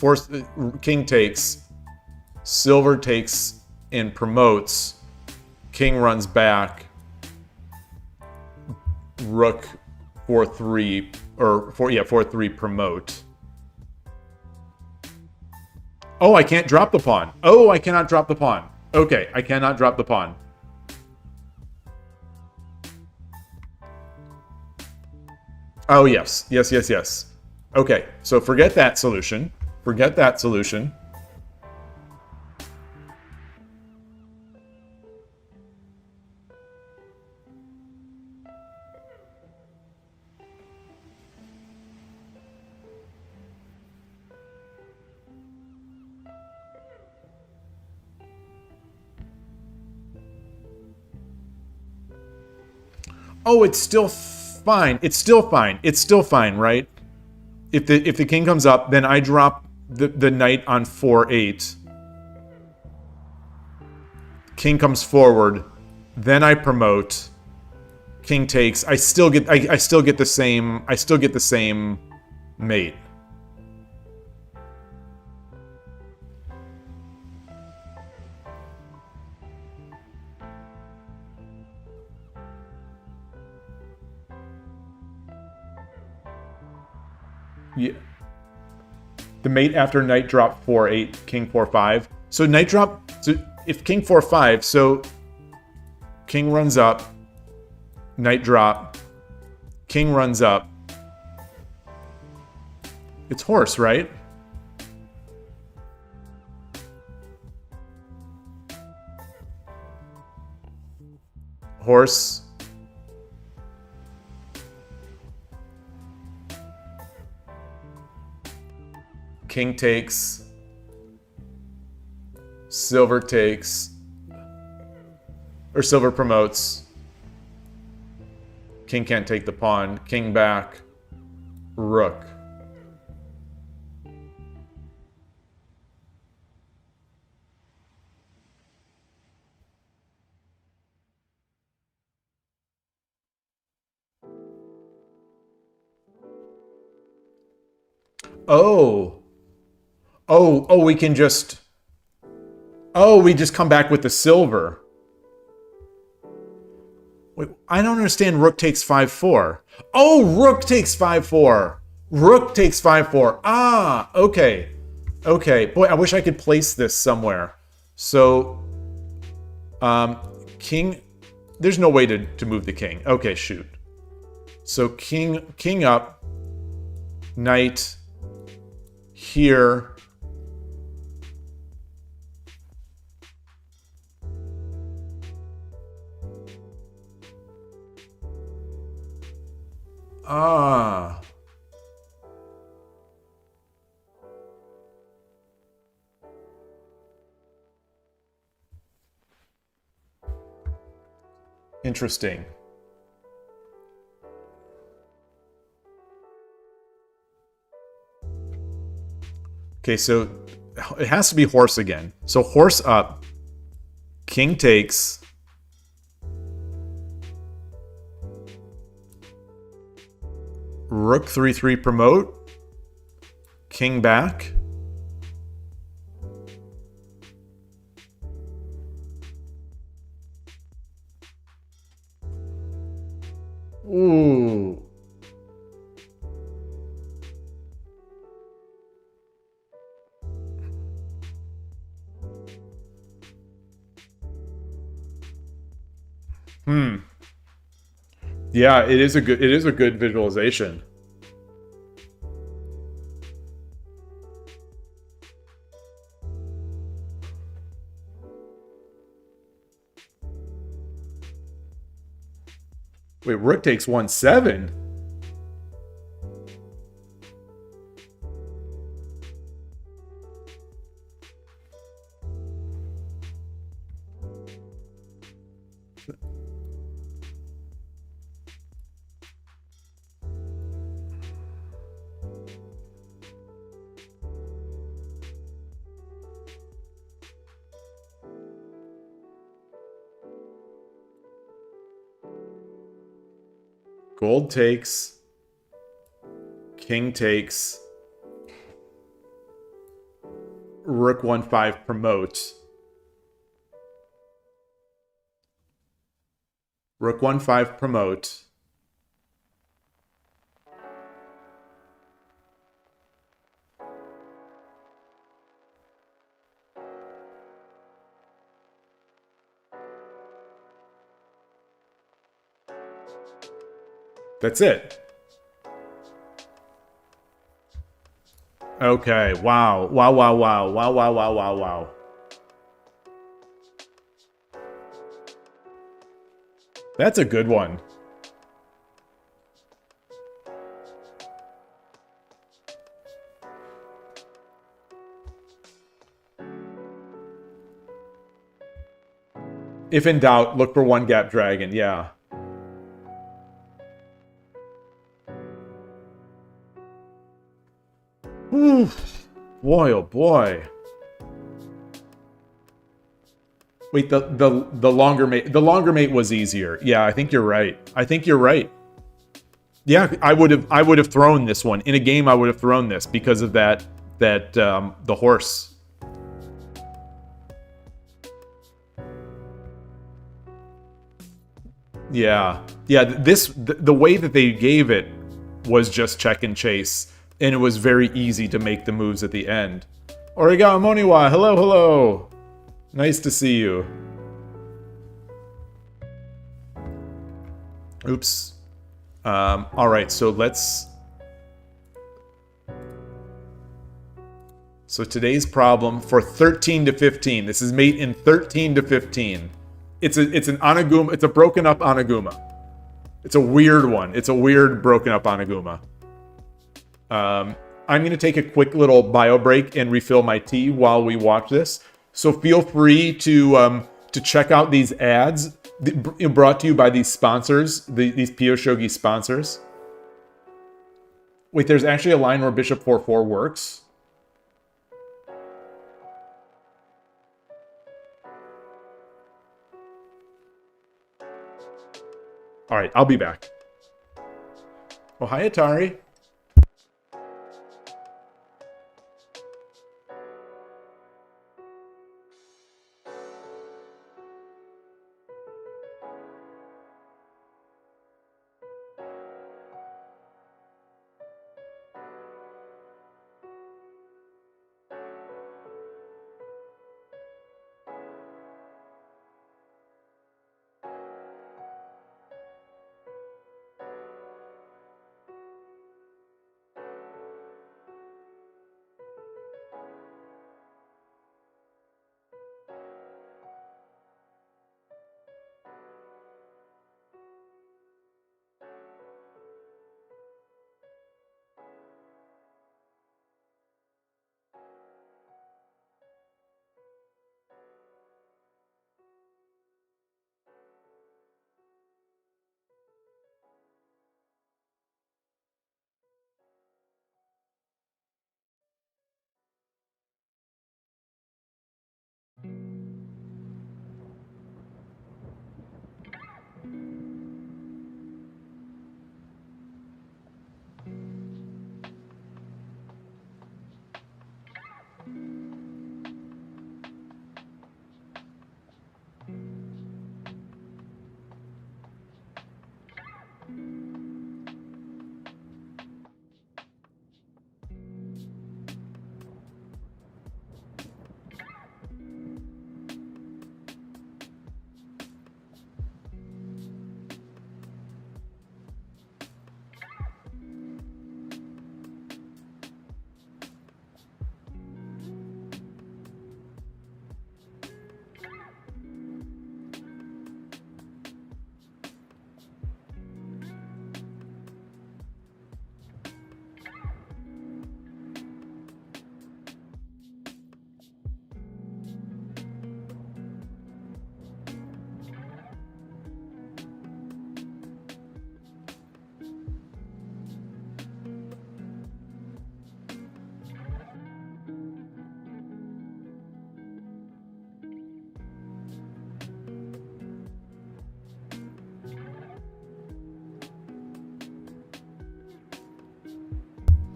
Speaker 1: king takes, silver takes and promotes, king runs back, rook 4-3, or 4-3 promote. Oh, I can't drop the pawn. Oh, I cannot drop the pawn. Okay, I cannot drop the pawn. Oh, yes. Okay, so forget that solution. Forget that solution. Oh, it's still fine. It's still fine. It's still fine, right? If the king comes up, then I drop the knight on 4-8. King comes forward, then I promote. King takes. I still get the same mate. Yeah. The mate after knight drop 4-8, king 4-5. So knight drop. So if king 4-5, so king runs up, knight drop, king runs up. It's horse, right? Horse. King takes, silver takes, or silver promotes. King can't take the pawn. King back, rook. Oh, we can just... Oh, we just come back with the silver. Wait, I don't understand. Rook takes 5-4. Oh, rook takes 5-4. Rook takes 5-4. Ah, okay. Okay. Boy, I wish I could place this somewhere. So, king. There's no way to move the king. Okay, shoot. So king up. Knight here. Ah. Interesting. Okay, so it has to be horse again. So horse up. King takes. Rook 3-3 promote. King back. Ooh. Yeah, it is a good visualization. Wait, rook takes 1-7. Gold takes. King takes. Rook 1-5 promotes. Rook 1-5 promote. That's it. Okay, wow. Wow, wow, wow. Wow, wow, wow, wow, wow. That's a good one. If in doubt, look for one gap dragon, yeah. Oof. Boy, oh boy. Wait, the longer mate was easier. Yeah, I think you're right. I think you're right. Yeah, I would have thrown this one. In a game I would have thrown this because of that the horse. Yeah. Yeah, the way that they gave it was just check and chase, and it was very easy to make the moves at the end. Origami Moniwa, hello, hello. Nice to see you. Oops. All right, so let's... So today's problem for 13 to 15. This is mate in 13 to 15. It's an Anaguma. It's a broken up Anaguma. It's a weird one. It's a weird broken up Anaguma. I'm going to take a quick little bio break and refill my tea while we watch this. So feel free to check out these ads brought to you by these sponsors, these piyoshogi sponsors. Wait, there's actually a line where bishop 4-4 works. All right, I'll be back. Oh, hi, Atari.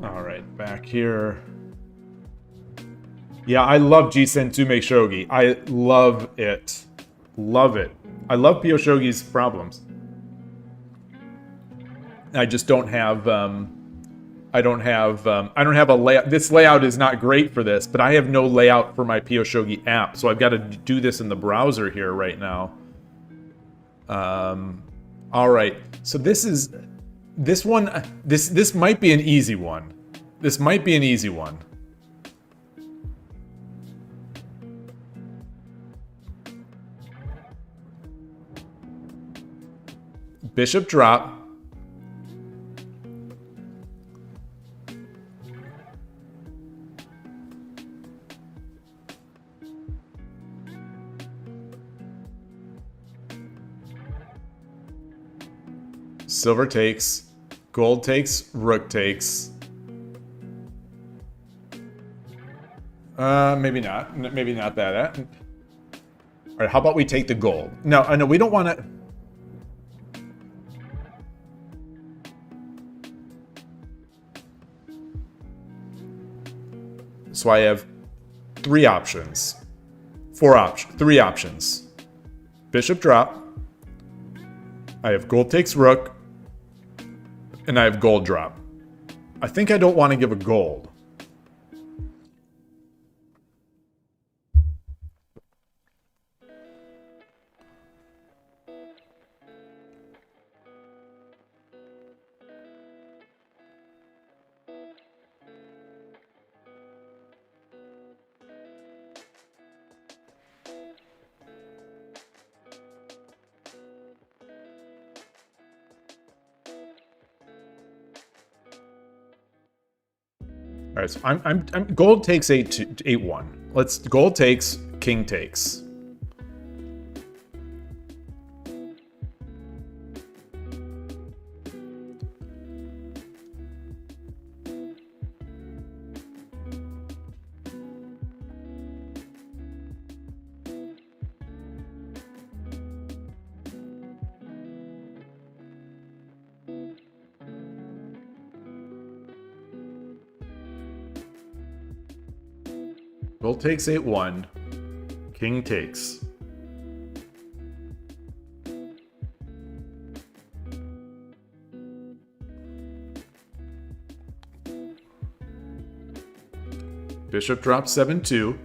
Speaker 1: All right, back here. Yeah, I love Jisen Tsumeshogi. I love it. Love it. I love piyoshogi's problems. I just don't have I don't have a layout. This layout is not great for this, but I have no layout for my PiyoshoGi app, so I've got to do this in the browser here right now. All right, so this might be an easy one. This might be an easy one. Bishop drop. Silver takes, gold takes, rook takes. Maybe not. Maybe not that. All right, how about we take the gold? No, I know we don't want to. So I have three options. Three options. Bishop drop. I have gold takes rook. And I have gold drop. I think I don't want to give a gold. All right, so I'm gold takes 8-1. Let's gold takes, king takes. Gold takes 8-1. King takes. Bishop drops 7-2.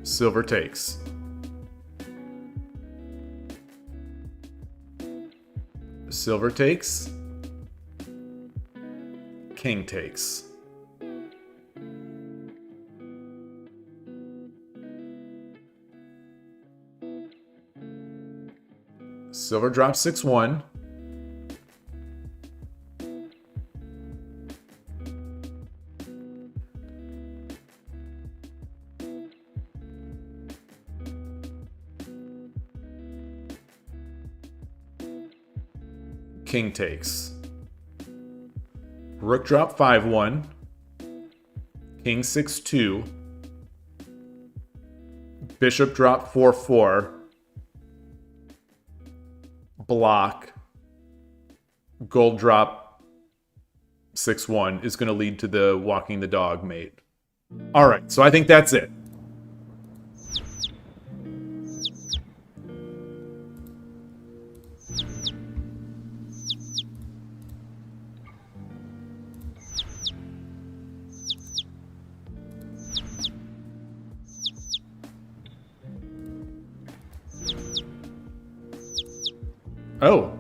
Speaker 1: Silver takes. Silver takes. King takes. Silver drops 6-1. King takes. Rook drop 5-1. King 6-2. Bishop drop 4-4. Block. Gold drop 6-1 is going to lead to the walking the dog mate. All right, so I think that's it. Oh.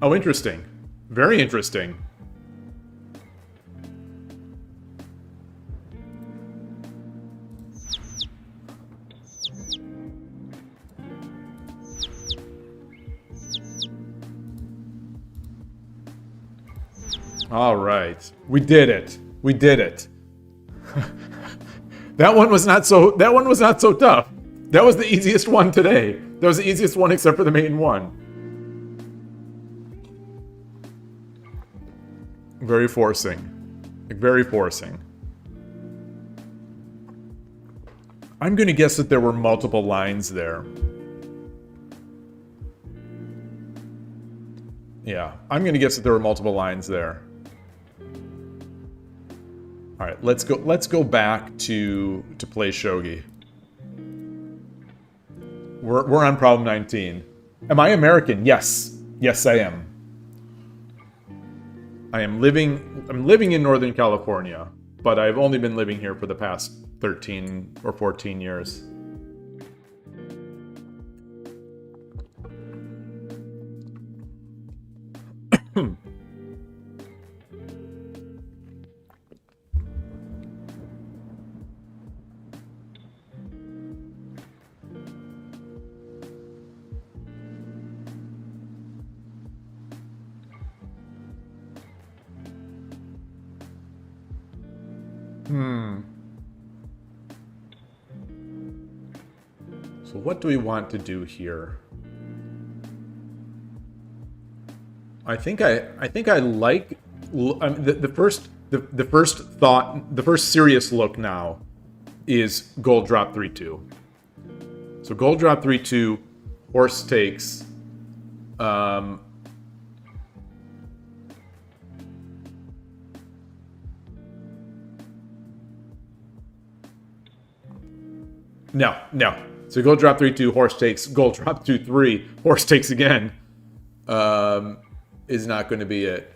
Speaker 1: Oh, interesting. Very interesting. All right. We did it. We did it. That one was not so tough. That was the easiest one today. That was the easiest one except for the main one. Very forcing. Very forcing. I'm going to guess that there were multiple lines there. Yeah, I'm gonna guess that there were multiple lines there. All right, let's go back to PlayShogi. We're on problem 19. Am I American? Yes. Yes, I am. I'm living in Northern California, but I've only been living here for the past 13 or 14 years. So what do we want to do here? I think I like the first serious look now is gold drop 3-2. So gold drop 3-2, horse takes. No. So gold drop 3-2, horse takes. Gold drop 2-3, horse takes again. Is not going to be it.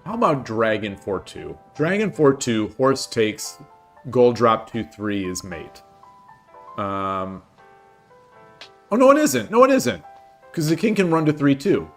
Speaker 1: How about Dragon 4-2? Dragon 4-2, horse takes, gold drop 2-3 is mate. Oh, no, it isn't. No, it isn't. Because the king can run to 3-2.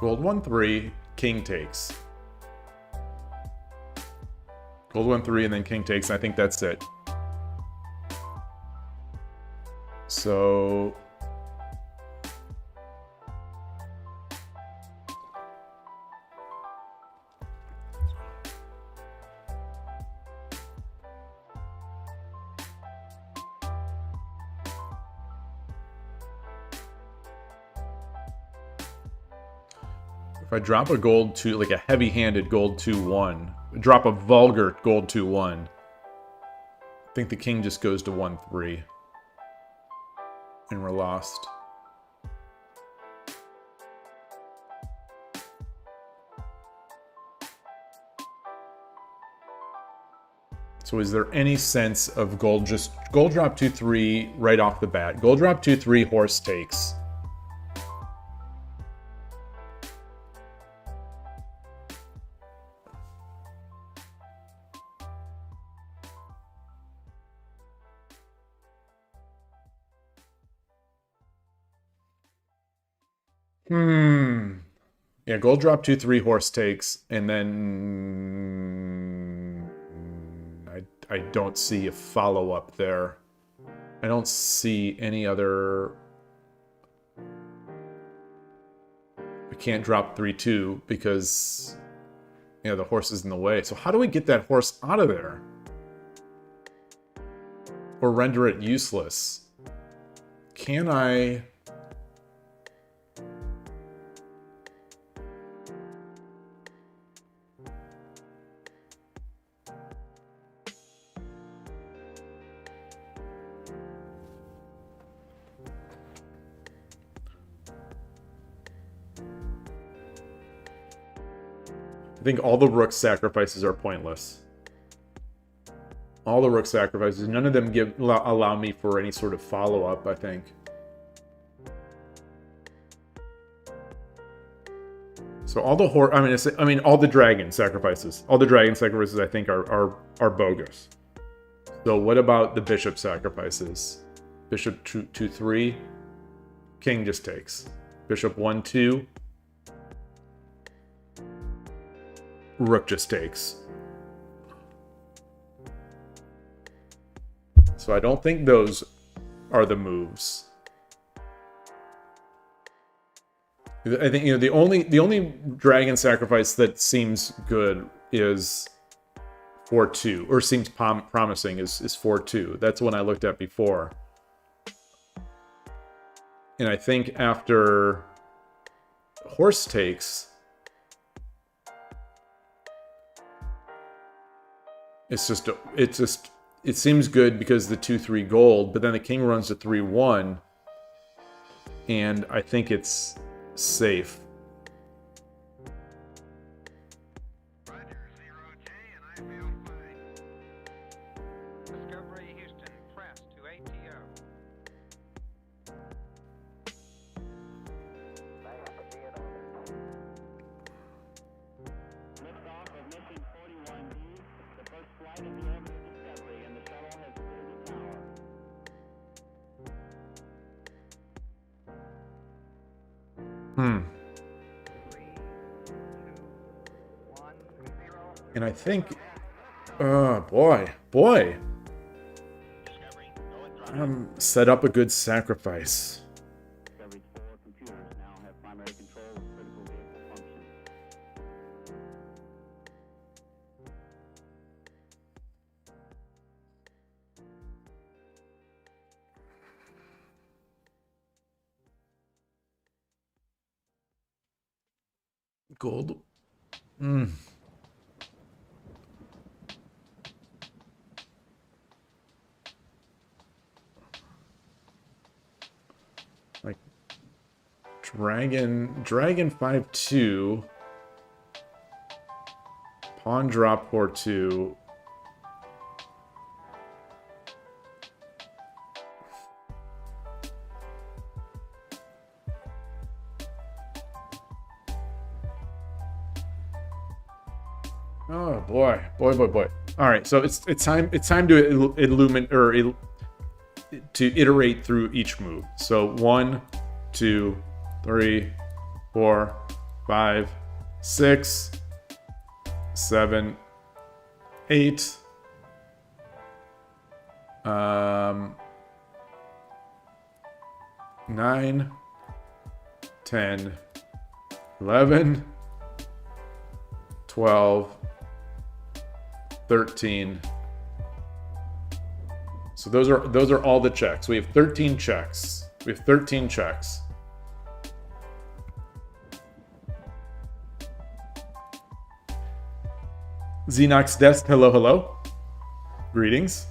Speaker 1: Gold 1-3, king takes. Gold 1-3, and then king takes. I think that's it. So if I drop a gold 2, like a heavy-handed gold 2-1, drop a vulgar gold 2-1, I think the king just goes to 1-3. And we're lost. So is there any sense of gold drop 2-3 right off the bat? Gold drop 2-3, horse takes. Yeah, gold drop 2-3, horse takes, and then I don't see a follow-up there. I don't see any other. I can't drop 3-2 because the horse is in the way. So how do we get that horse out of there? Or render it useless? Can I? I think all the rook sacrifices are pointless. All the rook sacrifices, none of them allow me for any sort of follow-up, I think. So all the all the dragon sacrifices. All the dragon sacrifices I think are bogus. So what about the bishop sacrifices? Bishop 2-3, king just takes. Bishop 1-2. Rook just takes. So I don't think those are the moves. I think, you know, the only dragon sacrifice that seems good is 4-2, or seems promising is 4-2. That's one I looked at before. And I think after horse takes, it seems good because the 2-3 gold, but then the king runs to 3-1, and I think it's safe. And I think, boy, set up a good sacrifice. Gold. Like dragon 5-2, pawn drop 4-2. Oh boy. All right, so it's time to illuminate or to iterate through each move. So 1, 2, 3, 4, 5, 6, 7, 8. 9, 10, 11, 12, 13. So those are all the checks. We have 13 checks. Xenox Dest, hello. Greetings.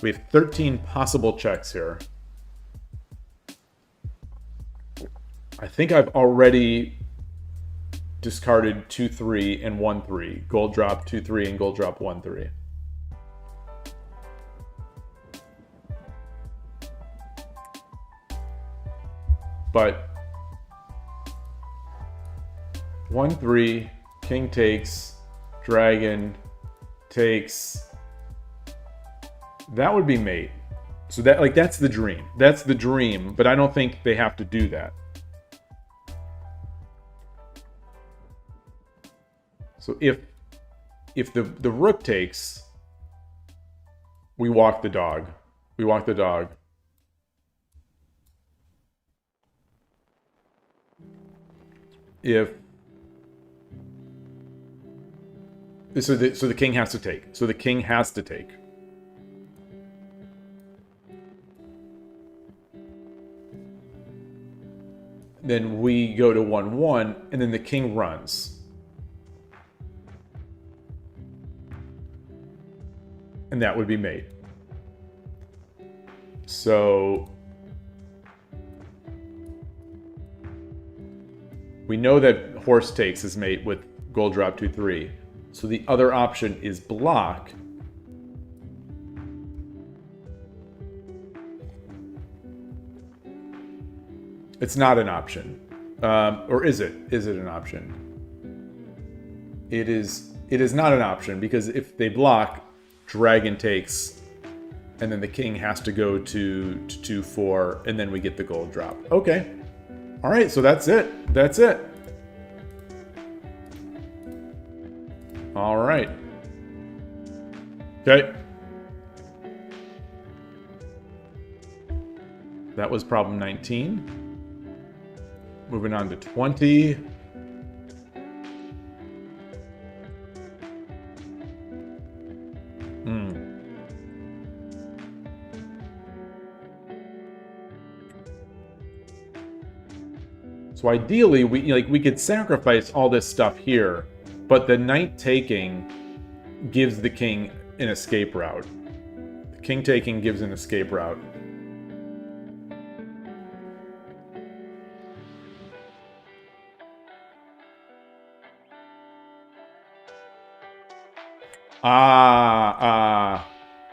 Speaker 1: We have 13 possible checks here. I think I've already discarded 2-3 and 1-3. Gold drop 2-3 and gold drop 1-3. But 1-3, king takes, dragon takes. That would be mate. So that's the dream. That's the dream, but I don't think they have to do that. So if the rook takes, we walk the dog. If so the king has to take. Then we go to 1-1, and then the king runs. And that would be mate. So we know that horse takes is mate with gold drop 2-3. So the other option is block. It's not an option. Or is it? Is it an option? It is not an option, because if they block, dragon takes, and then the king has to go to 2-4, and then we get the gold drop. Okay. All right, so that's it. That's it. All right. Okay. That was problem 19. Moving on to 20. So ideally, we could sacrifice all this stuff here, but the knight taking gives the king an escape route. The king taking gives an escape route.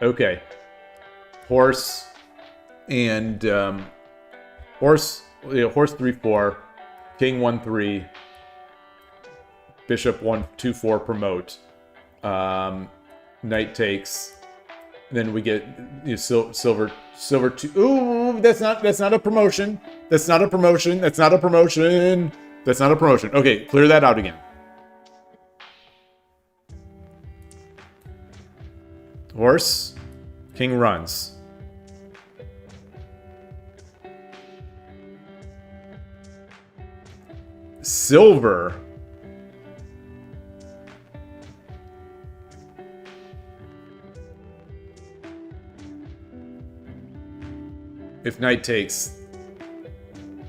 Speaker 1: Okay. Horse and horse 3-4, king 1-3, bishop 1-2-4 promote, knight takes. Then we get silver 2. Ooh, that's not a promotion. That's not a promotion. That's not a promotion. That's not a promotion. Okay, clear that out again. Horse, king runs. Silver. If knight takes,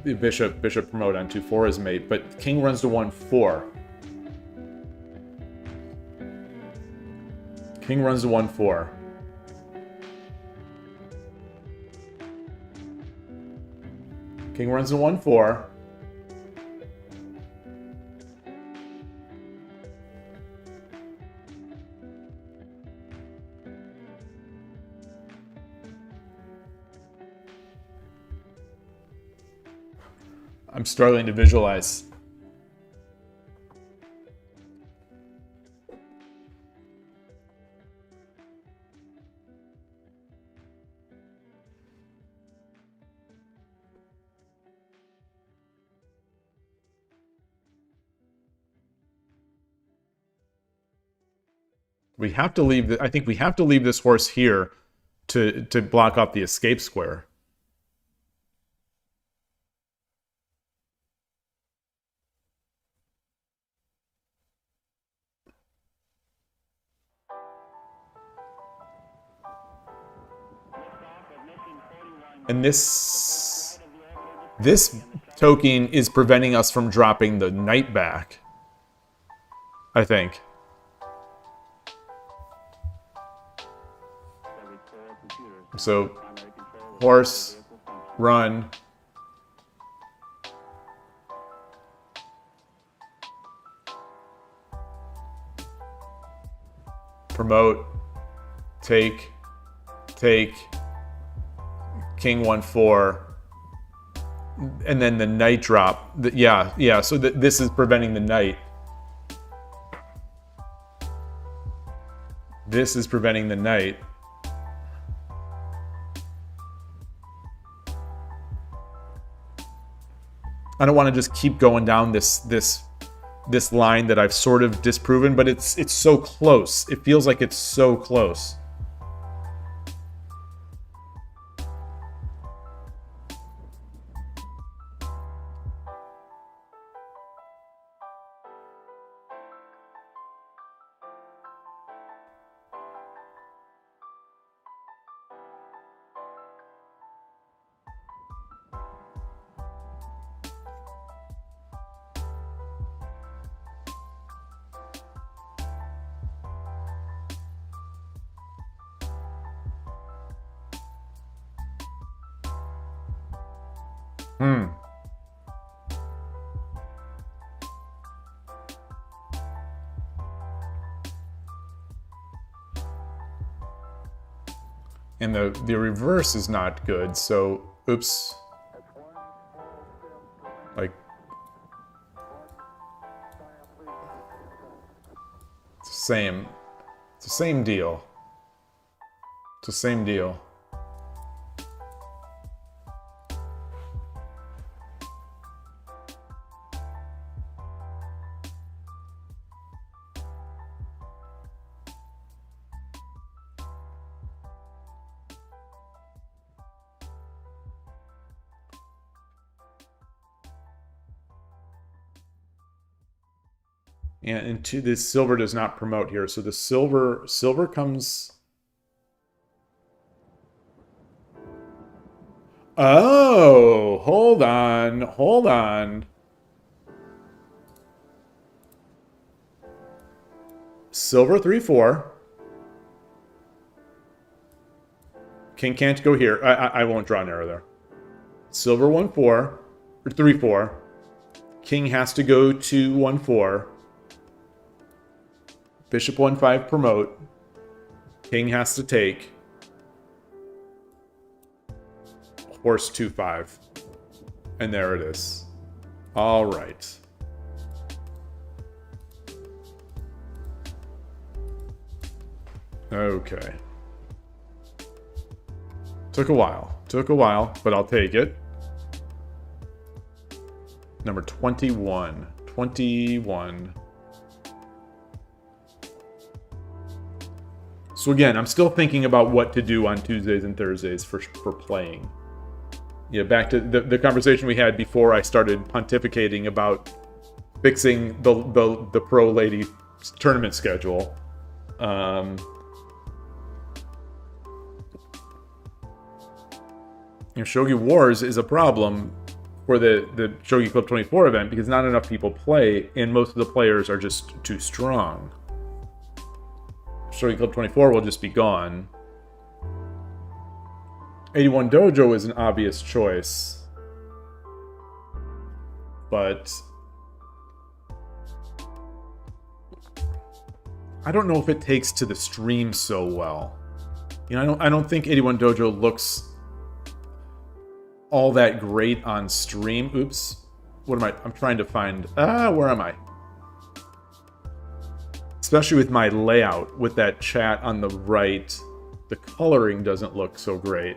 Speaker 1: the bishop promote on 2-4 is mate, but king runs to 1-4. King runs to 1-4. King runs to 1-4. I'm struggling to visualize. We have to leave. I think we have to leave this horse here to block off the escape square. And this token is preventing us from dropping the knight back, I think. So, horse, run. Promote, take, king 1-4, and then the knight drop. Yeah. So this is preventing the knight. This is preventing the knight. I don't want to just keep going down this line that I've sort of disproven, but it's so close. It feels like it's so close. And the reverse is not good, so oops. Like, it's the same. It's the same deal. It's the same deal. And into this silver does not promote here. So the silver comes. Oh, hold on. Hold on. Silver 3-4. King can't go here. I won't draw an arrow there. Silver 1-4 or 3-4. King has to go to 1-4. Bishop 1-5 promote. King has to take. Horse 2-5. And there it is. All right. Okay. Took a while, but I'll take it. Number 21. 21. So again, I'm still thinking about what to do on Tuesdays and Thursdays for playing. Yeah, back to the conversation we had before I started pontificating about fixing the pro lady tournament schedule. Shogi Wars is a problem for the Shogi Club 24 event because not enough people play and most of the players are just too strong. Shogi Club 24 will just be gone. 81 Dojo is an obvious choice. But I don't know if it takes to the stream so well. You know, I don't think 81 Dojo looks all that great on stream. Oops. What am I? I'm trying to find... where am I? Especially with my layout, with that chat on the right, the coloring doesn't look so great.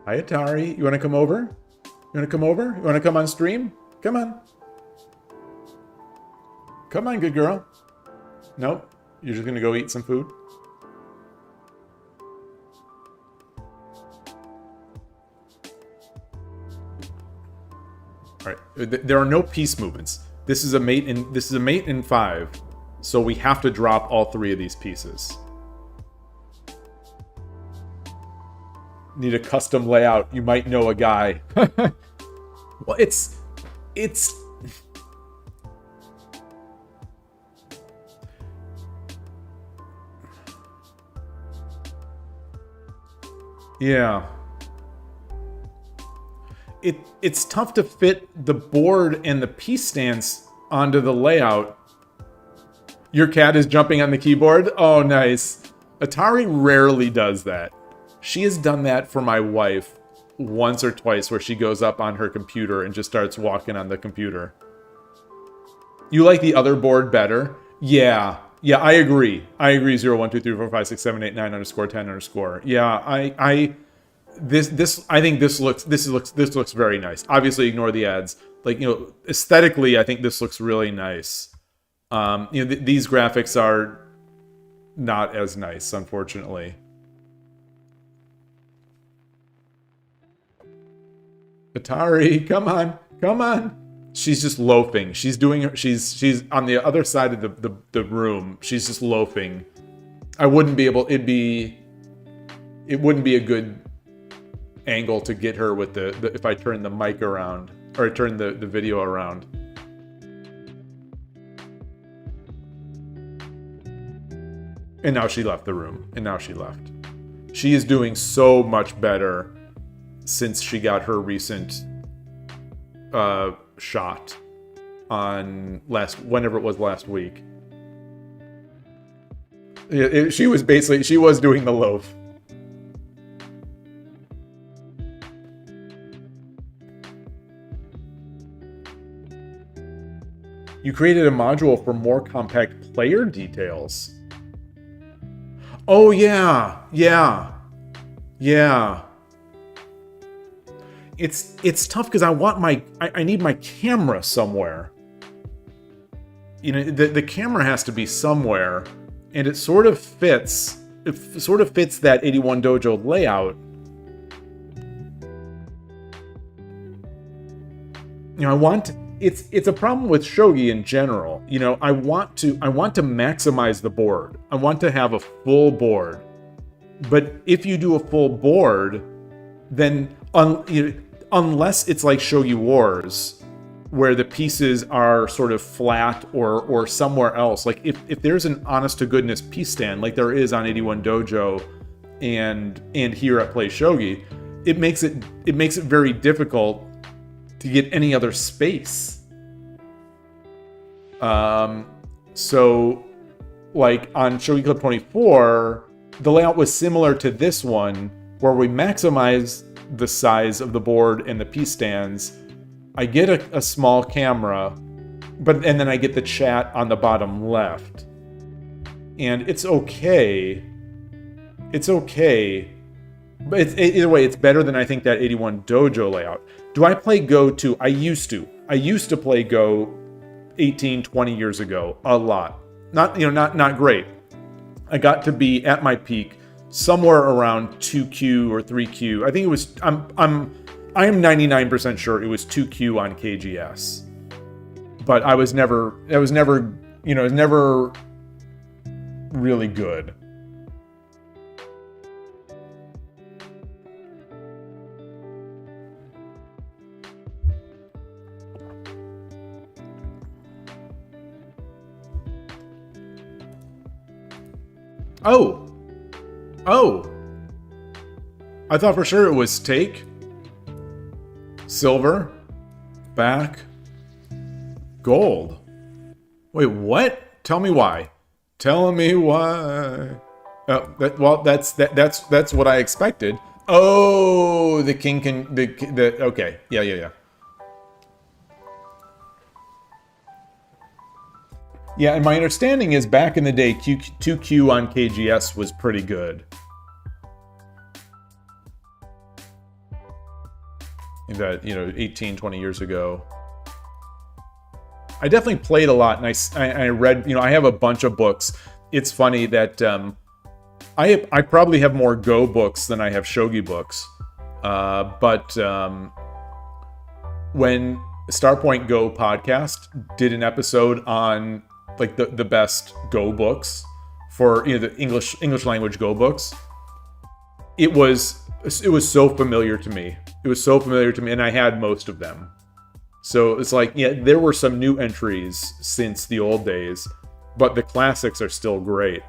Speaker 1: Hi, Atari. You want to come over? You want to come over? You want to come on stream? Come on. Come on, good girl. Nope. You're just going to go eat some food? All right. There are no piece movements. This is a mate in 5. So we have to drop all 3 of these pieces. Need a custom layout. You might know a guy. Well, it's yeah. It's tough to fit the board and the piece stance onto the layout. Your cat is jumping on the keyboard? Oh, nice. Atari rarely does that. She has done that for my wife once or twice where she goes up on her computer and just starts walking on the computer. You like the other board better? Yeah. Yeah, I agree. I agree. 0, 1, 2, 3, 4, 5, 6, 7, 8, 9 underscore 10 underscore. Yeah, I think this looks very nice. Obviously ignore the ads. Like, you know, aesthetically, I think this looks really nice. You know, these graphics are not as nice, unfortunately. Atari, come on, come on. She's just loafing. She's on the other side of the room. She's just loafing. I wouldn't be able, it wouldn't be a good angle to get her with the if I turn the mic around, or I turn the video around. And now she left the room. And now she left. She is doing so much better since she got her recent shot on whenever it was last week. She was doing the loaf. You created a module for more compact player details. Oh, yeah. Yeah. Yeah. It's tough because I need my camera somewhere. You know, the camera has to be somewhere, and it sort of fits that 81 Dojo layout. You know, it's a problem with shogi in general. You know, I want to maximize the board. I want to have a full board. But if you do a full board, then unless it's like Shogi Wars, where the pieces are sort of flat or somewhere else, like if there's an honest to goodness piece stand like there is on 81 Dojo and here at PlayShogi, it makes it very difficult to get any other space. So like on Shogi Club 24, the layout was similar to this one, where we maximize the size of the board and the piece stands. I get a small camera, and then I get the chat on the bottom left. And it's okay. It's okay. But either way, it's better than I think that 81 Dojo layout. Do I play Go too? I used to. I used to play Go 18, 20 years ago a lot. Not great. I got to be at my peak somewhere around 2Q or 3Q. I think it was I am 99% sure it was 2Q on KGS. But it was never really good. Oh! I thought for sure it was take, silver, back, gold. Wait, what? Tell me why. Tell me why. That's what I expected. Oh, the king can okay. Yeah. Yeah, and my understanding is back in the day, 2Q on KGS was pretty good. That, 18, 20 years ago. I definitely played a lot, and I read, I have a bunch of books. It's funny that I probably have more Go books than I have Shogi books. But when Starpoint Go podcast did an episode on like the best Go books for the English language Go books, it was so familiar to me. It was so familiar to me, and I had most of them. So it's like, yeah, there were some new entries since the old days, but the classics are still great.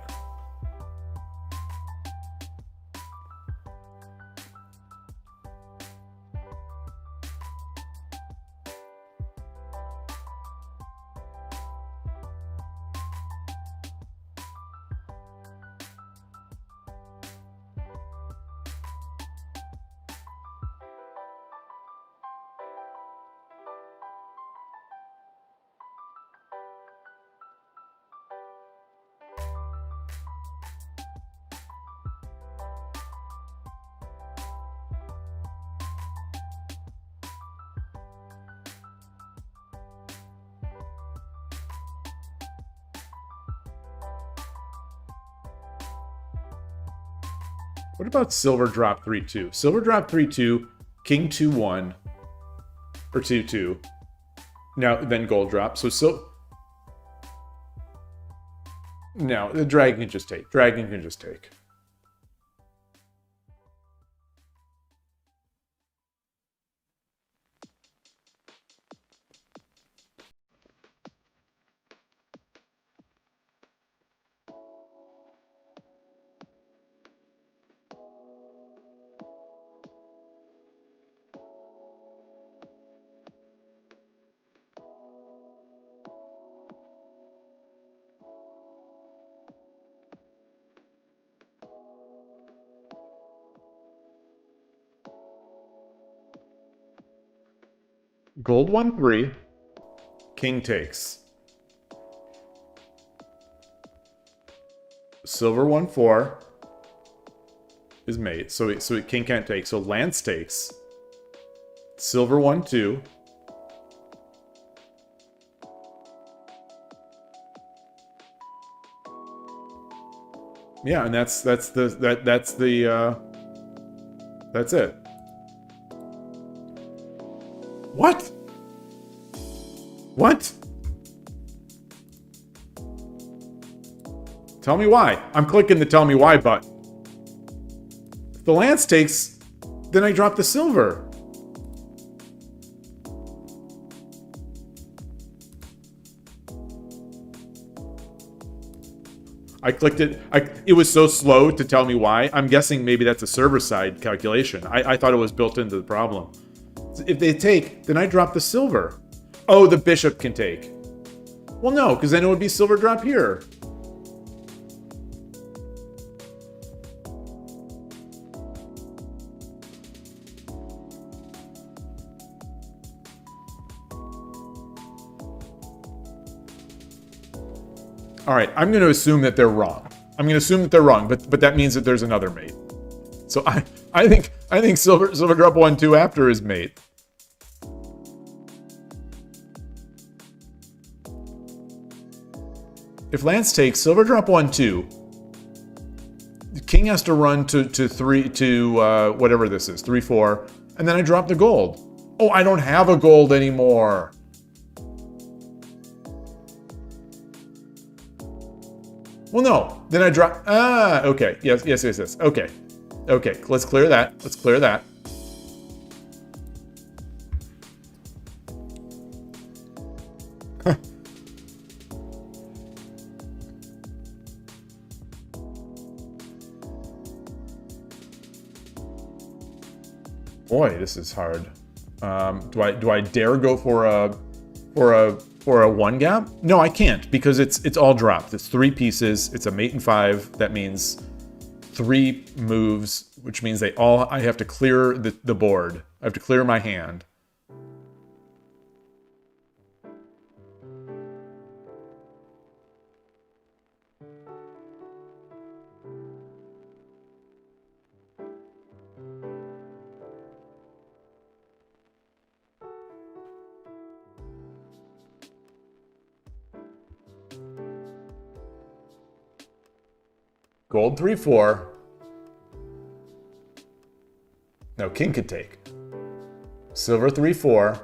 Speaker 1: What about silver drop 3-2? Silver drop 3-2, king 2-1, or 2-2. Now, then gold drop. No, the dragon can just take. Dragon can just take. Gold 1-3. King takes. silver 1-4 is mate. So king can't take. So Lance takes. Silver 1-2. Yeah, and that's it. What? What? Tell me why. I'm clicking the tell me why button. If the Lance takes, then I drop the silver. I clicked it. It was so slow to tell me why. I'm guessing maybe that's a server-side calculation. I thought it was built into the problem. If they take, then I drop the silver. Oh, the bishop can take. Well, no, because then it would be silver drop here. All right, I'm going to assume that they're wrong. I'm going to assume that they're wrong, but that means that there's another mate. So I think silver drop 1-2 after is mate. If Lance takes silver drop 1-2, the king has to run to whatever this is, 3-4, and then I drop the gold. Oh, I don't have a gold anymore. Well, no. Then I drop... okay. Yes. Okay. Okay, let's clear that. Let's clear that. Boy, this is hard. Do I dare go for a one gap? No, I can't, because it's all dropped. It's 3 pieces. It's a mate and 5. That means 3 moves, which means I have to clear the board. I have to clear my hand. Gold 3-4. No, king could take. Silver 3-4.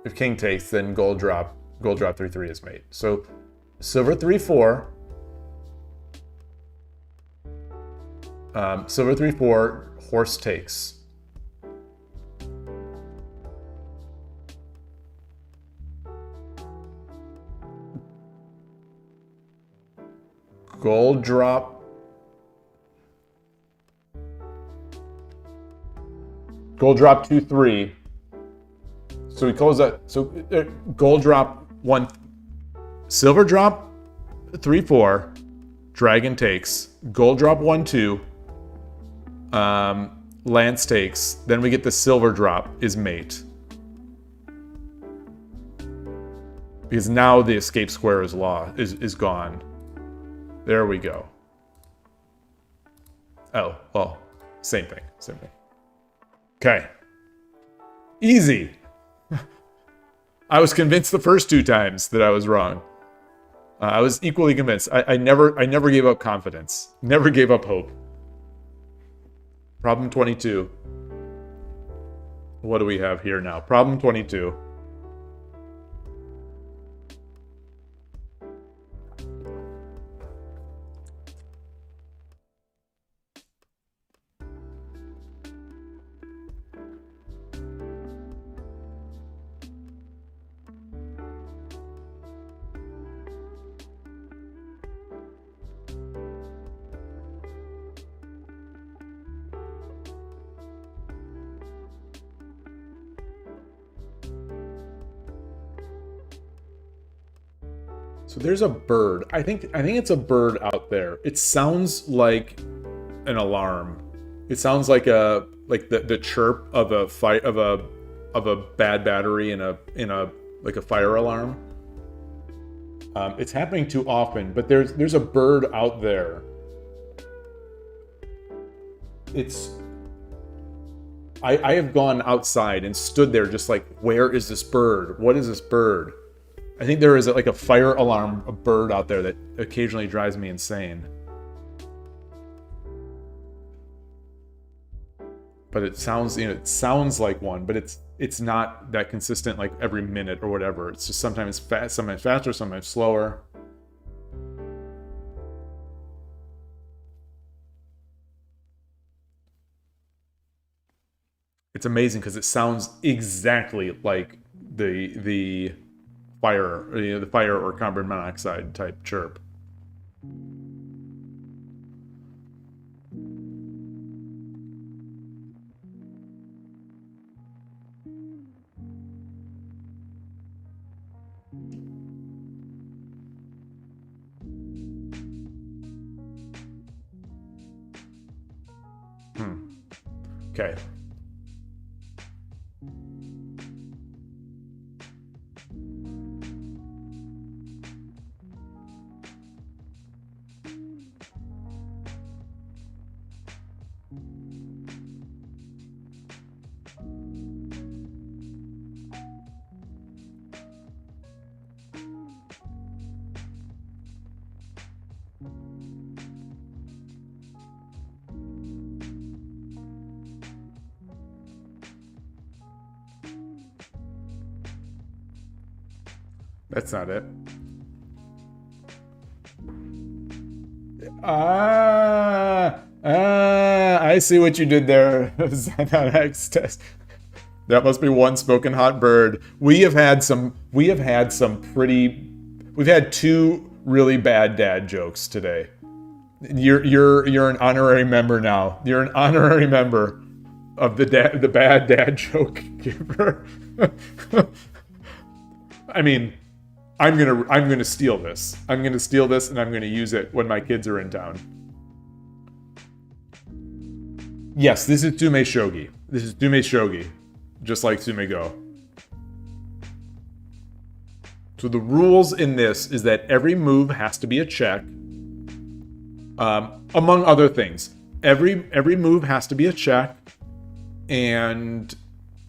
Speaker 1: If king takes, then gold drop 3-3 is mate. So silver 3-4. Silver 3-4. Horse takes. Gold drop. Gold drop 2-3. So we close that. So gold drop 1. Silver drop 3-4. Dragon takes. Gold drop 1-2. Lance takes. Then we get the silver drop is mate. Because now the escape square is gone. There we go. Oh, well, same thing. Okay. Easy. I was convinced the first 2 times that I was wrong. I was equally convinced. I never gave up confidence. Never gave up hope. Problem 22. What do we have here now? Problem 22. So there's a bird. I think it's a bird out there. It sounds like an alarm. It sounds like the chirp of a bad battery in a like a fire alarm. It's happening too often, but there's a bird out there. I have gone outside and stood there just like, where is this bird? What is this bird? I think there is like a fire alarm, a bird out there that occasionally drives me insane. But it sounds, it sounds like one, but it's not that consistent like every minute or whatever. It's just sometimes fast, sometimes faster, sometimes slower. It's amazing because it sounds exactly like the fire, the fire or carbon monoxide type chirp. Okay. That's not it. I see what you did there. X test. That must be one smoking hot bird. We've had two really bad dad jokes today. You're an honorary member now. You're an honorary member of the bad dad joke giver. I mean, I'm gonna steal this. I'm gonna steal this and I'm gonna use it when my kids are in town. Yes, this is Tsumeshogi. This is Tsumeshogi, just like Tsume Go. So the rules in this is that every move has to be a check. Among other things, every move has to be a check, and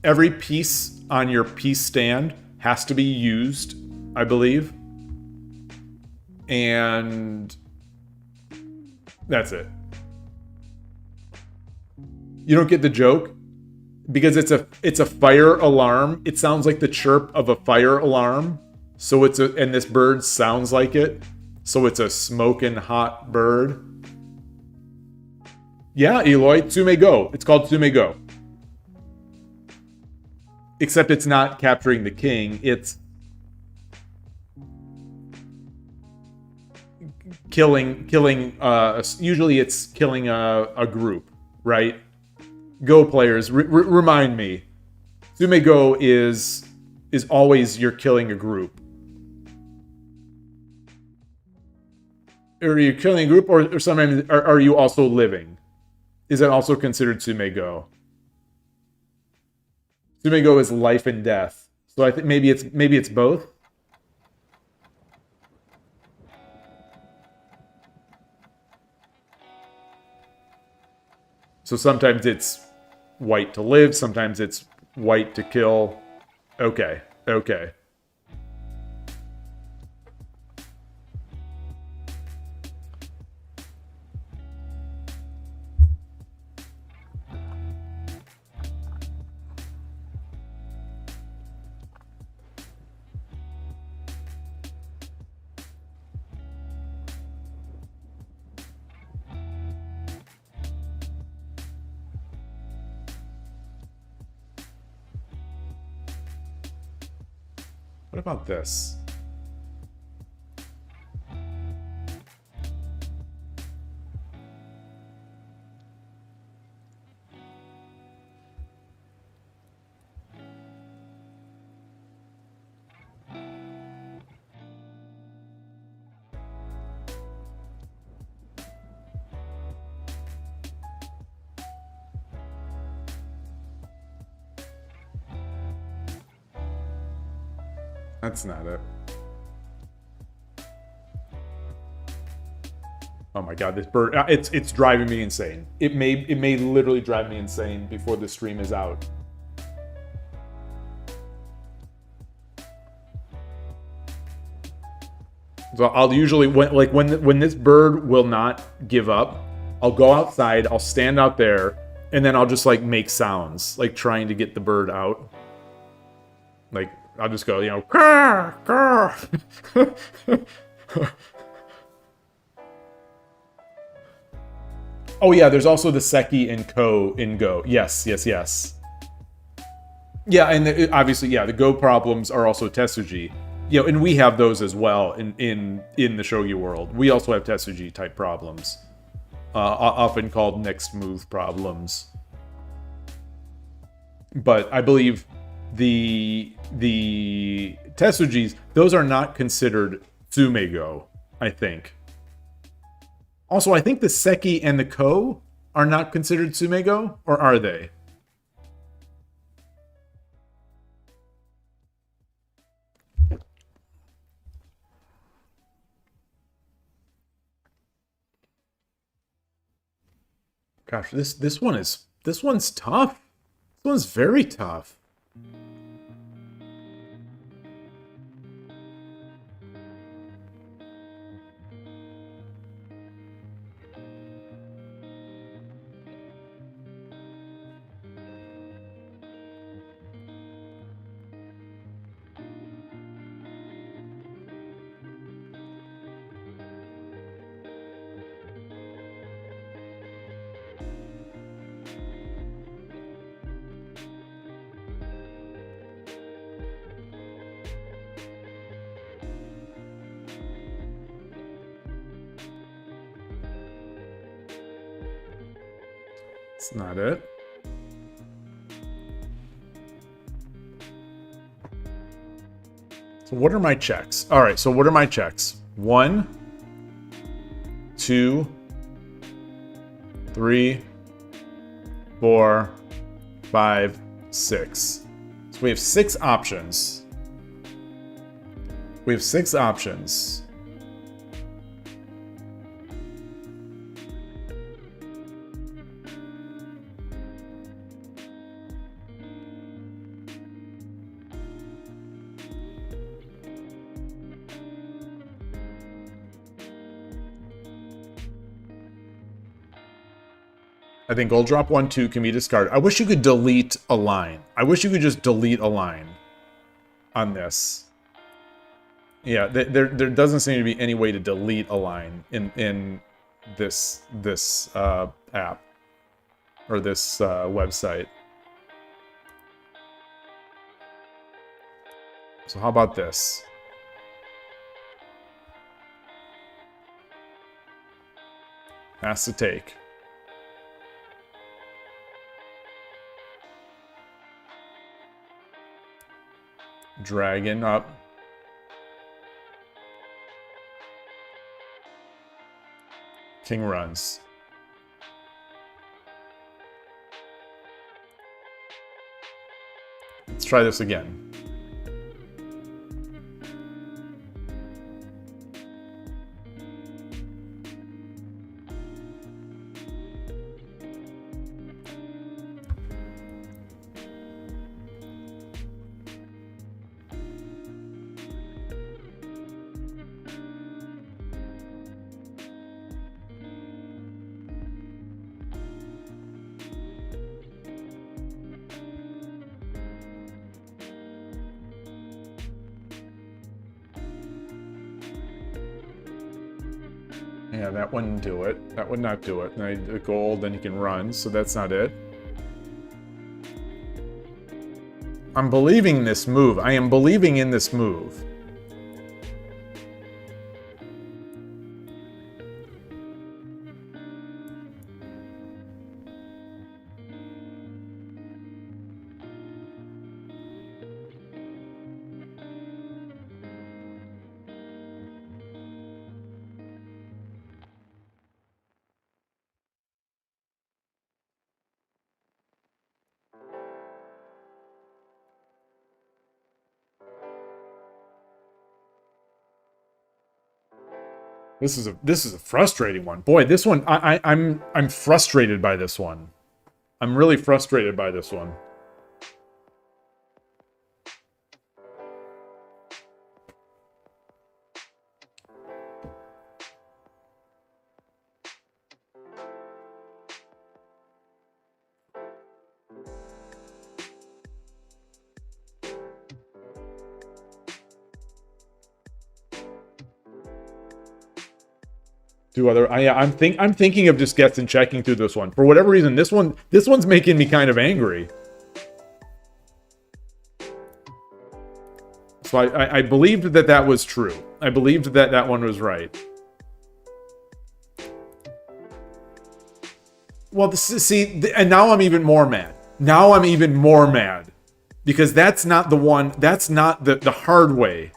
Speaker 1: every piece on your piece stand has to be used, I believe. And that's it. You don't get the joke because it's a fire alarm. It sounds like the chirp of a fire alarm. So and this bird sounds like it. So it's a smoking hot bird. Yeah, Yloigh, Tsume Go. It's called Tsume Go. Except it's not capturing the king. It's killing. Usually, it's killing a group, right? Go players, remind me. Tsume Go is always you're killing a group. Are you killing a group, or sometimes are you also living? Is that also considered Tsume Go? Tsume Go is life and death. So I think maybe it's both. So sometimes it's white to live, sometimes it's white to kill. Okay. What about this? That's not it. Oh my god, this bird, it's driving me insane. It may literally drive me insane before the stream is out. So I'll usually, when this bird will not give up, I'll go outside, I'll stand out there, and then I'll just like make sounds, like trying to get the bird out. Like, I'll just go, you know, caw, caw. Oh yeah, there's also the Seki and Ko in Go. Yes, yes, yes. Yeah, and obviously, yeah, the Go problems are also Tetsuji. You know, and we have those as well in the Shogi world. We also have Tetsuji type problems, often called next move problems. But I believe the Tetsujis, those are not considered Tsume Go, I think. Also, I think the Seki and the Ko are not considered Tsume Go, or are they? Gosh, this one's tough. This one's very tough. That's not it. So what are my checks? All right, so what are my checks? 1, 2, 3, 4, 5, 6. So we have 6 options. We have 6 options. I think gold drop 1, 2 can be discarded. I wish you could delete a line. I wish you could just delete a line on this. Yeah, there doesn't seem to be any way to delete a line in this app or this website. So how about this? Has to take. Dragon up. King runs. Let's try this again. Yeah, that wouldn't do it. That would not do it. And I gold, then he can run, so that's not it. I'm believing this move. I am believing in this move. This is a frustrating one. Boy, this one I'm frustrated by this one. I'm really frustrated by this one. I'm thinking of just guessing checking through this one. For whatever reason, this one's making me kind of angry. So I believed that was true. I believed that one was right. Well, see, and now I'm even more mad. Now I'm even more mad. Because that's not the one, that's not the hard way.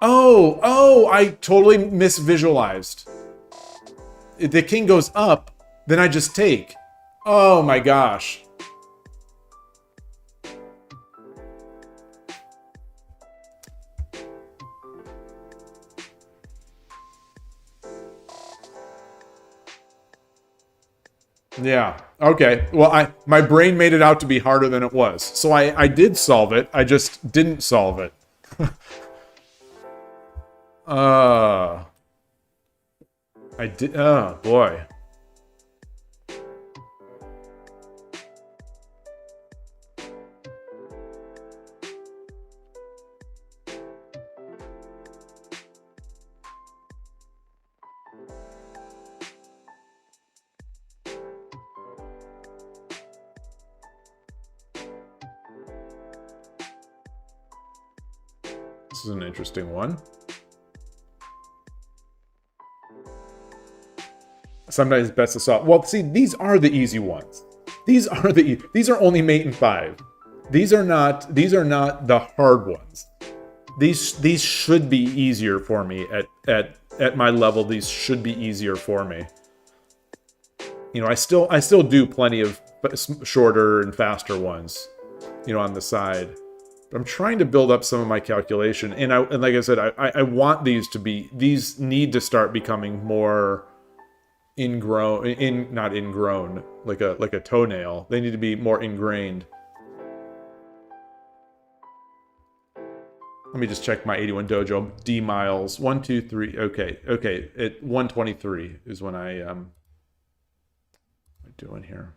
Speaker 1: Oh, I totally misvisualized. If the king goes up, then I just take. Oh my gosh. Yeah. Okay. Well, my brain made it out to be harder than it was. So I did solve it. I just didn't solve it. I did. Oh, boy. This is an interesting one. Sometimes it's best to solve. Well, see, these are the easy ones. These are only mate and 5. These are not the hard ones. These should be easier for me at my level. These should be easier for me. You know, I still do plenty of shorter and faster ones, you know, on the side. But I'm trying to build up some of my calculation, and like I said, I want these need to start becoming more not ingrown, like a toenail. They need to be more ingrained. Let me just check my 81 dojo D miles. 1, 2, 3. Okay. At 123 is when I'm doing here.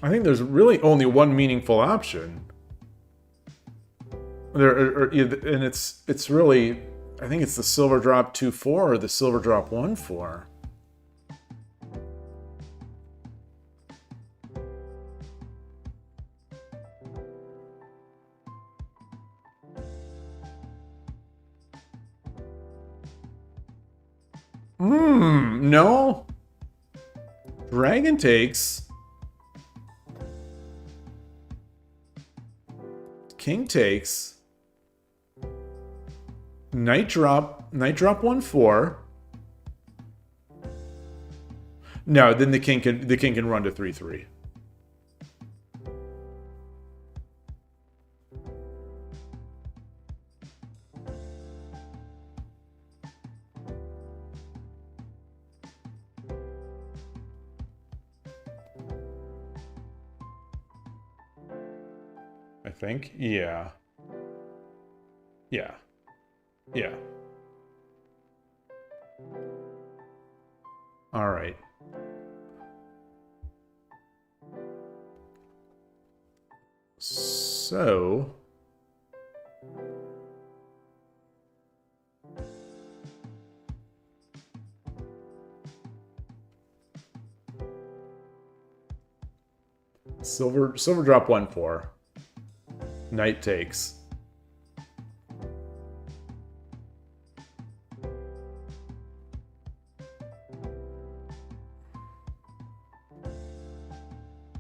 Speaker 1: I think there's really only one meaningful option. And it's really, I think it's the silver drop 2-4 or the silver drop 1-4. No. Dragon takes. King takes. Knight drop 1-4. No, then the king can run to 3-3. I think. Yeah. All right. So silver drop 1-4. Knight takes.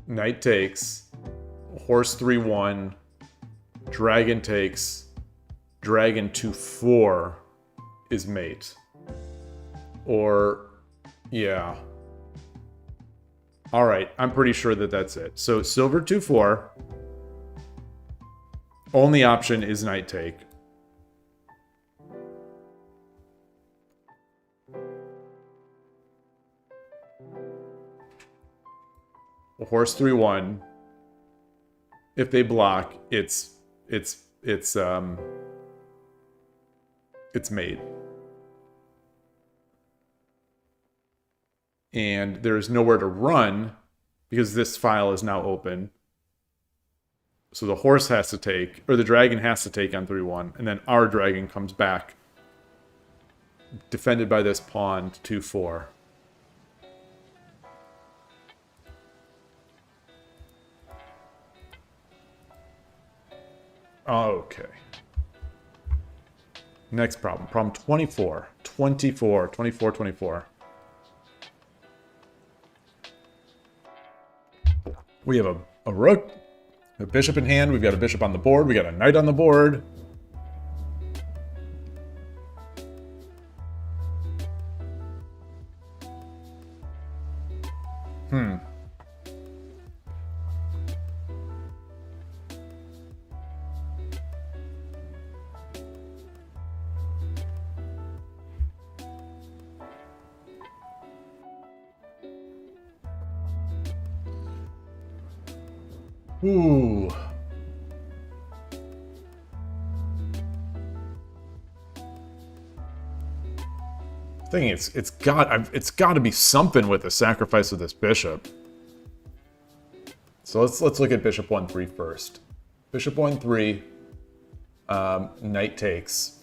Speaker 1: knight takes, horse 3-1, dragon takes, dragon 2-4 is mate. Or, yeah. All right, I'm pretty sure that that's it. So silver 2-4. Only option is knight take. Horse 3-1. If they block, it's mate. And there's nowhere to run because this file is now open. So the horse has to take, or the dragon has to take on 3-1, and then our dragon comes back, defended by this pawn to 2-4. Okay. Next problem. Problem 24. 24. 24, 24. We have a rook, a bishop in hand. We've got a bishop on the board. We got a knight on the board. Ooh. Thinking it's got to be something with the sacrifice of this bishop. So let's look at bishop 1-3 first. Bishop 1-3, knight takes.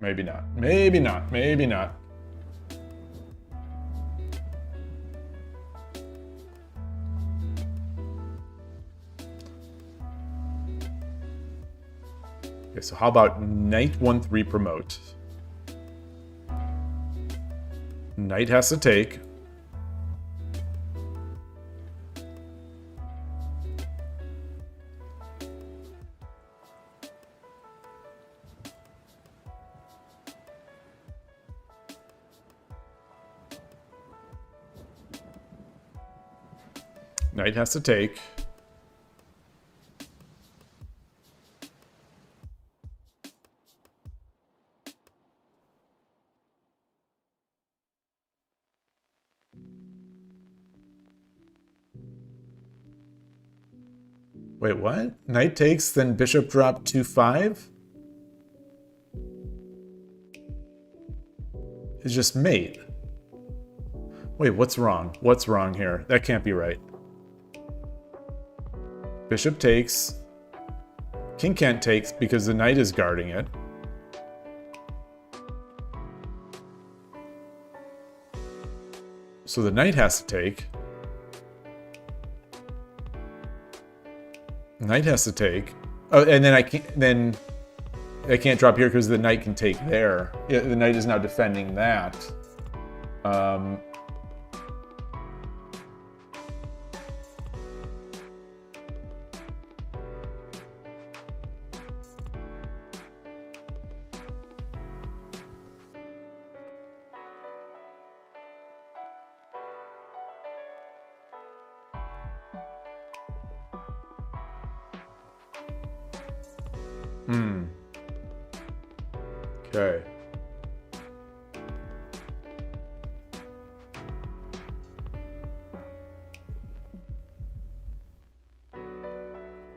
Speaker 1: Maybe not. Maybe not. Maybe not. Okay, so how about knight 1-3 promote? Knight has to take. Knight has to take. Wait, what? Knight takes, then bishop drop 2-5? It's just mate. Wait, what's wrong? What's wrong here? That can't be right. Bishop takes. King can't take because the knight is guarding it. So the knight has to take. Knight has to take. Oh, and then I can't drop here because the knight can take there. Yeah, the knight is now defending that. Okay.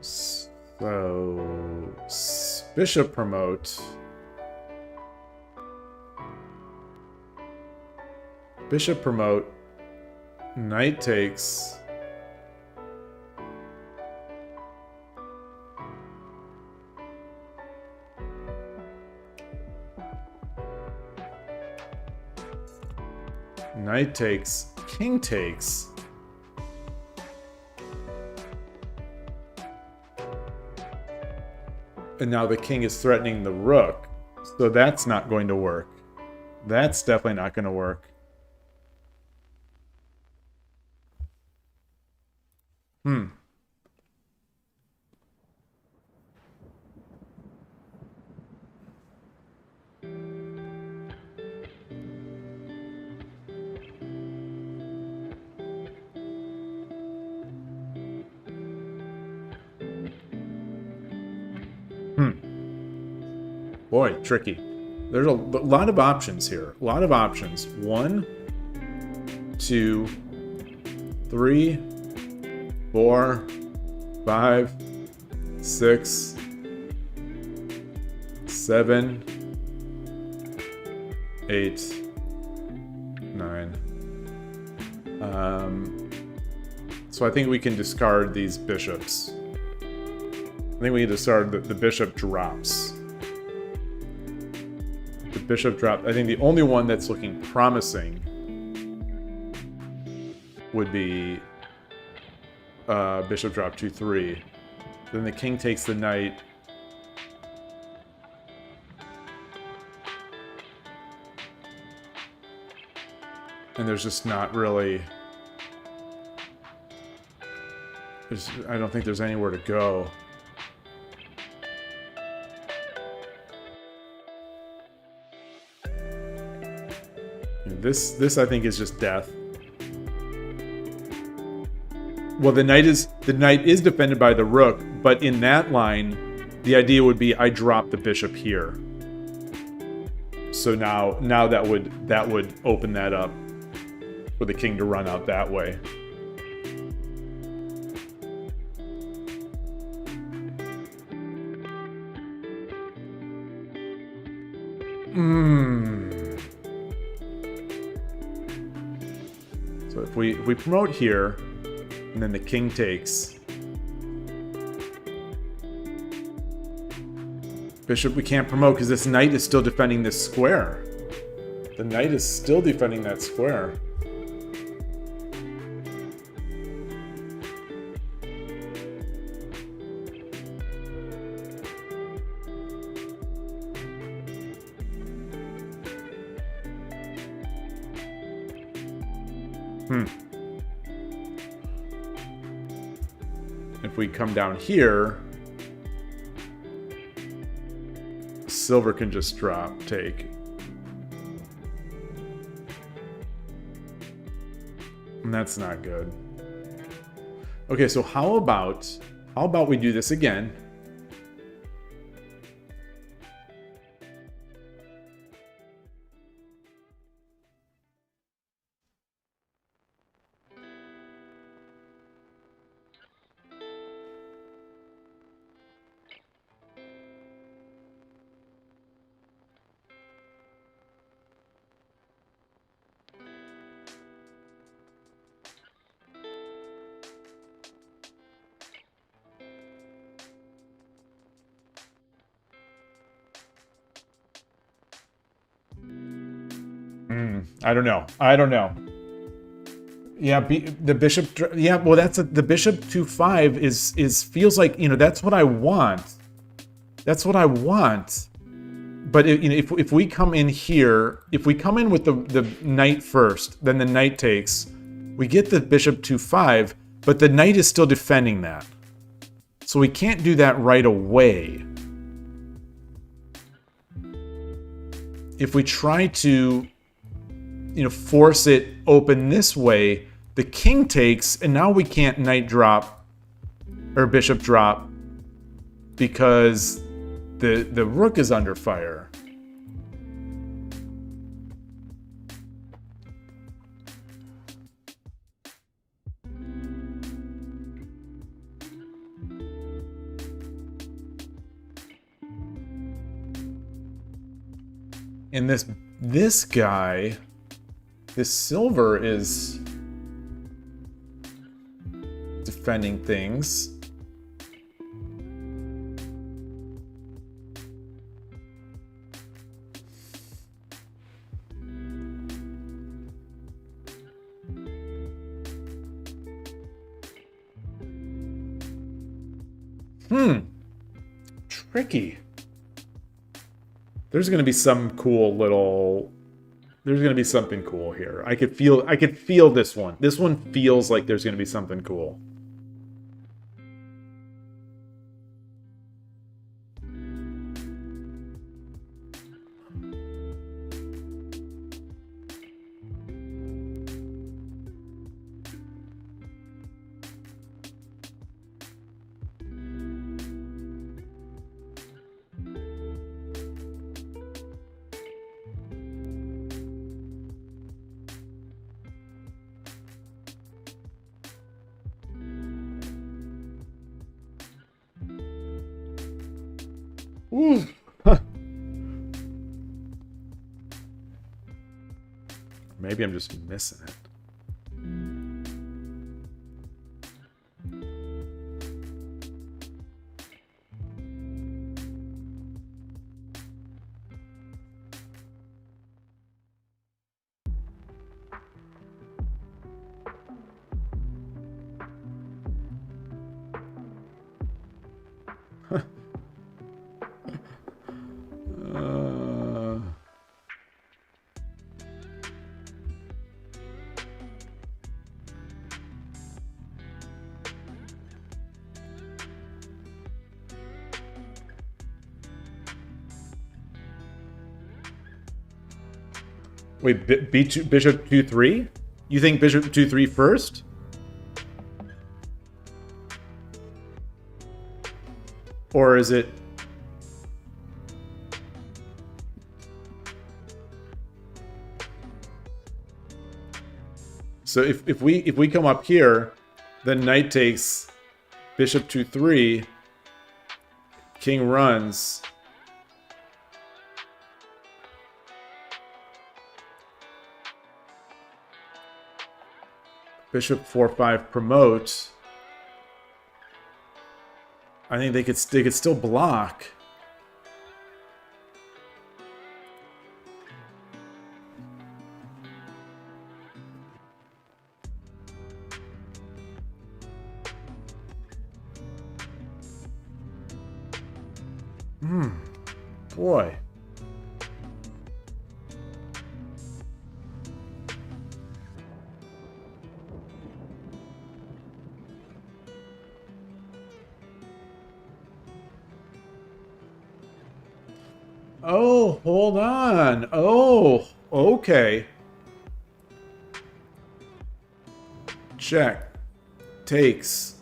Speaker 1: So, bishop promote. Bishop promote. Knight takes. Knight takes, king takes. And now the king is threatening the rook. So that's not going to work. That's definitely not going to work. Boy, tricky. There's a lot of options here. A lot of options. 1, 2, 3, 4, 5, 6, 7, 8, 9. So I think we can discard these bishops. I think we can discard the bishop drops. The bishop drop. I think the only one that's looking promising would be bishop drop 2-3. Then the king takes the knight. And there's just not really... I don't think there's anywhere to go. This I think is just death. Well, the knight is defended by the rook, but in that line, the idea would be I drop the bishop here. So now that would open that up for the king to run out that way. So if we promote here, and then the king takes. Bishop we can't promote because this knight is still defending this square. The knight is still defending that square. If we come down here, silver can just take. And that's not good. Okay, so how about we do this again? I don't know. Yeah, the bishop. Yeah, well, the bishop 2-5 is feels like, you know, that's what I want. That's what I want. But if we come in here, if we come in with the knight first, then the knight takes, we get the bishop 2-5, but the knight is still defending that. So we can't do that right away. If we try to, you know, force it open this way, the king takes, and now we can't knight drop or bishop drop because the rook is under fire. And this guy, this silver is defending things. Tricky. There's gonna be some cool little... There's gonna be something cool here. I could feel this one. This one feels like there's gonna be something cool. Ooh. Maybe I'm just missing it. Wait, bishop 2-3? You think bishop 2-3 first? Or is it... So if we come up here, then knight takes bishop 2-3, king runs. Bishop 4-5 promotes. I think they could still block. Boy. Oh, hold on. Oh, okay. Check. Takes.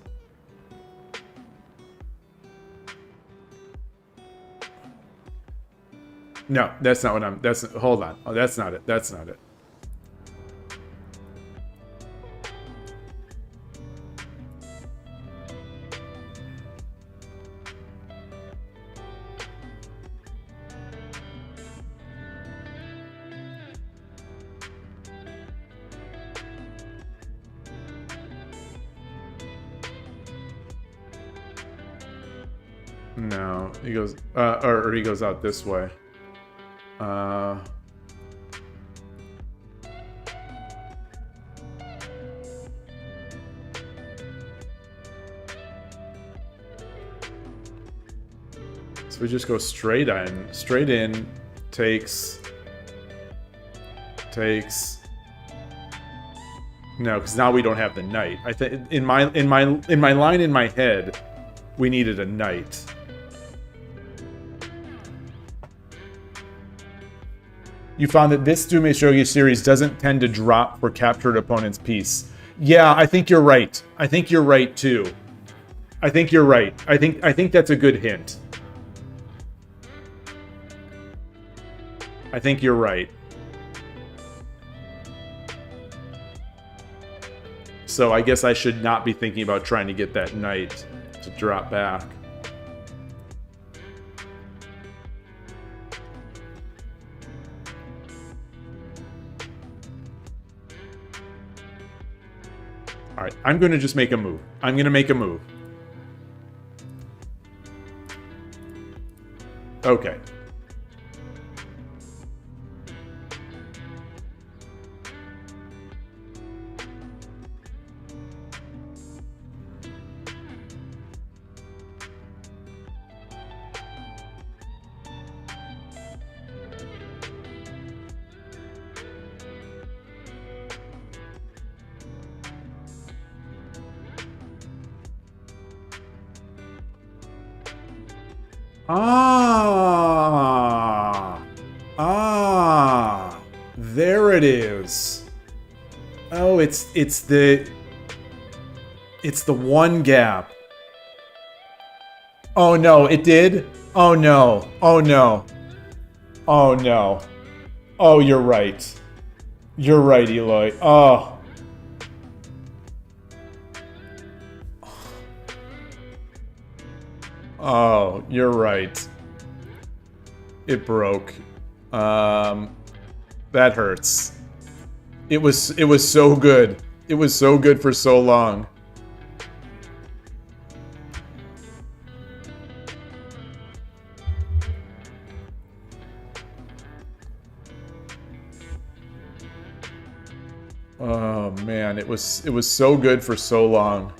Speaker 1: No, that's not what I'm... That's... Hold on. Oh, that's not it. That's not it. No, he goes, or he goes out this way. So we just go straight in, takes. No, because now we don't have the knight. I think in my line in my head, we needed a knight. You found that this Tsumeshogi series doesn't tend to drop for captured opponent's piece. Yeah, I think you're right. I think you're right too. I think you're right. I think that's a good hint. I think you're right. So I guess I should not be thinking about trying to get that knight to drop back. All right, I'm going to just make a move. I'm going to make a move. Okay. Ah! Ah! There it is. Oh, it's the one gap. Oh no, it did? Oh no. Oh no. Oh no. Oh, you're right. You're right, Yloigh. Oh. Oh, you're right. It broke. That hurts. It was so good. It was so good for so long. Oh man, it was so good for so long.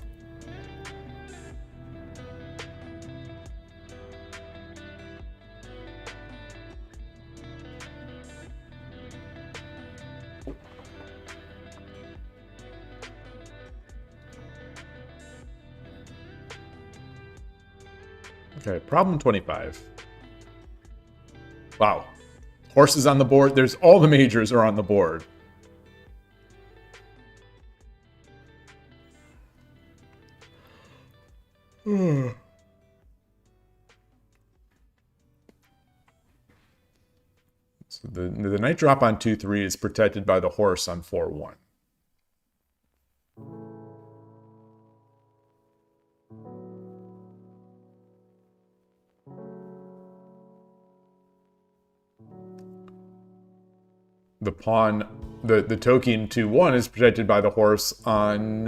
Speaker 1: Okay, problem 25. Wow. Horses on the board. There's all the majors are on the board. So the knight drop on 2-3 is protected by the horse on 4-1. The pawn, the token 2-1 is protected by the horse on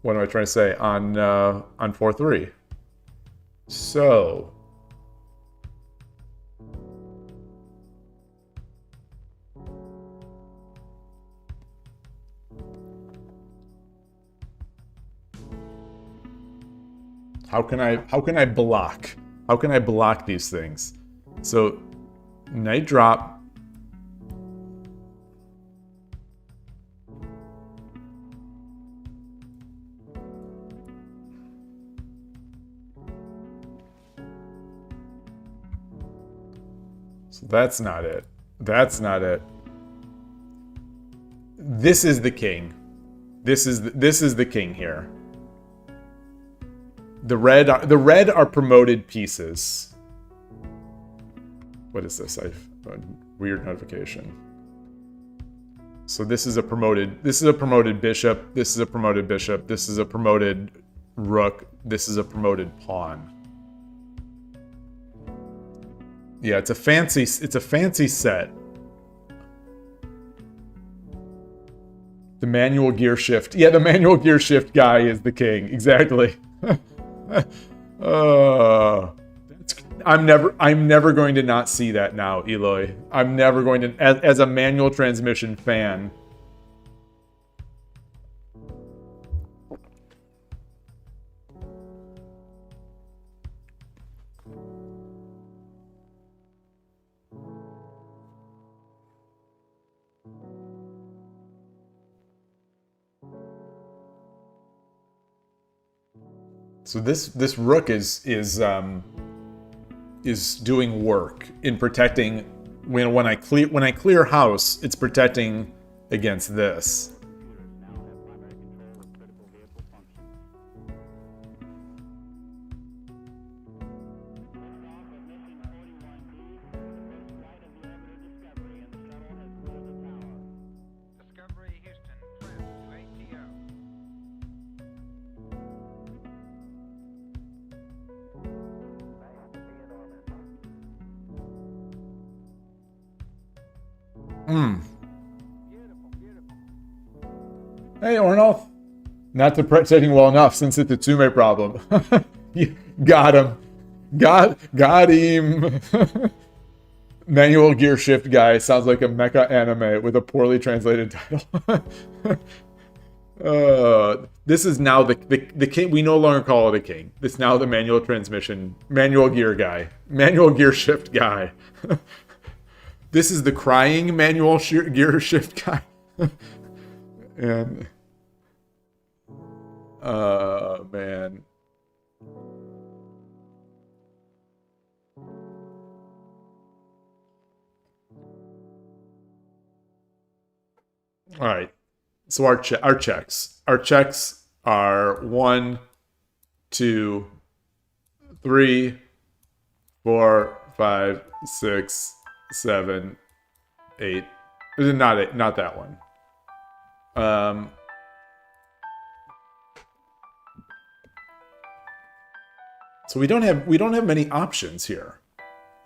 Speaker 1: what am I trying to say? On 4-3. So how can I block? How can I block these things? So knight drop. So that's not it. That's not it. This is the king. This is the king here. The red are promoted pieces. What is this? I've a weird notification. So this is a promoted bishop, this is a promoted bishop, this is a promoted rook, this is a promoted pawn. Yeah, it's a fancy set. The manual gear shift. Yeah, the manual gear shift guy is the king. Exactly. I'm never going to not see that now, Yloigh. I'm never going to, as a manual transmission fan. So this rook is doing work in protecting when I clear house, it's protecting against this. Hey, Ornolf. Not protecting well enough since it's a Tsume problem. You got him. Got him. Manual gear shift guy sounds like a mecha anime with a poorly translated title. This is now the king. We no longer call it a king. This is now the manual transmission, manual gear guy, manual gear shift guy. This is the crying manual gear shift guy. And man, All right. So our checks. Our checks are 1, 2, 3, 4, 5, 6, 7, 8. Not 8, not that one. So we don't have many options here.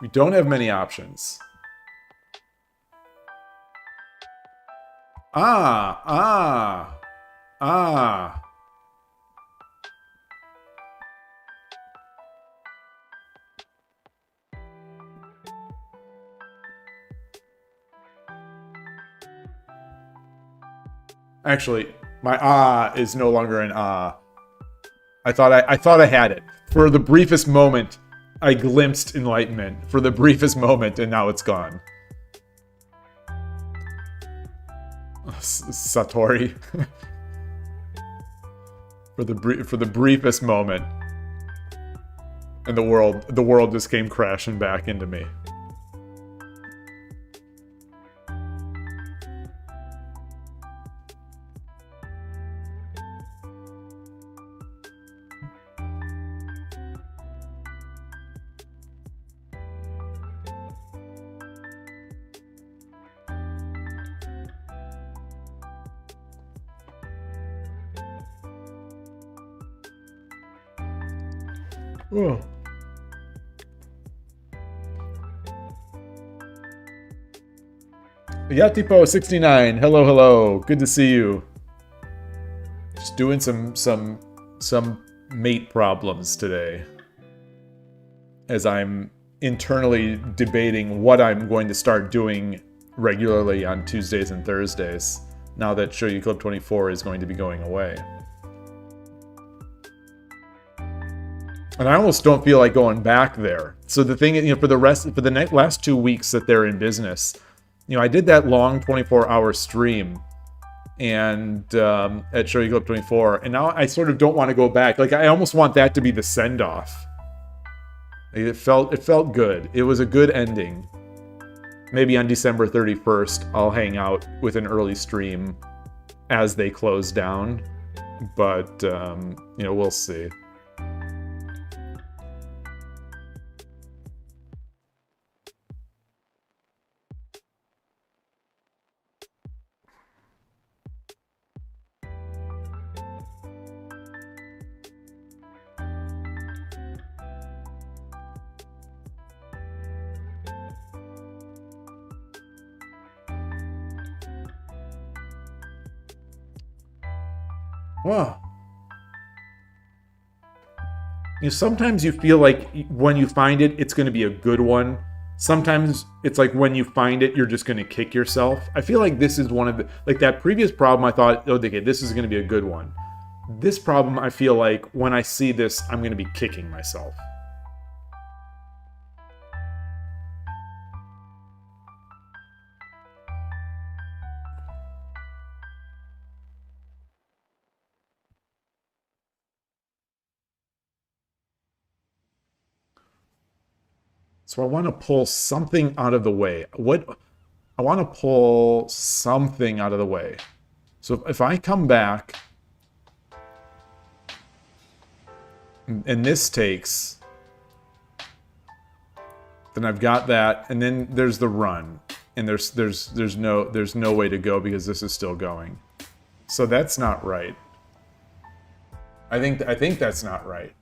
Speaker 1: We don't have many options. Ah. Actually, my is no longer an I thought I had it. For the briefest moment, I glimpsed enlightenment. For the briefest moment, and now it's gone. Satori. for the briefest moment, and the world just came crashing back into me. Oh. Yatipo69, hello, good to see you. Just doing some mate problems today, as I'm internally debating what I'm going to start doing regularly on Tuesdays and Thursdays, now that Shogi Club 24 is going to be going away. And I almost don't feel like going back there. So the thing, for the last 2 weeks that they're in business, I did that long 24-hour stream and at Shogi Club 24, and now I sort of don't want to go back. Like, I almost want that to be the send-off. It felt good. It was a good ending. Maybe on December 31st, I'll hang out with an early stream as they close down, but we'll see. Wow. Sometimes you feel like when you find it, it's going to be a good one. Sometimes it's like when you find it, you're just going to kick yourself. I feel like this is one of the... Like that previous problem, I thought, oh, okay, this is going to be a good one. This problem, I feel like when I see this, I'm going to be kicking myself. So I want to pull something out of the way. I want to pull something out of the way. So if I come back, and this takes, then I've got that, and then there's the run, and there's no way to go because this is still going. So that's not right. I think that's not right.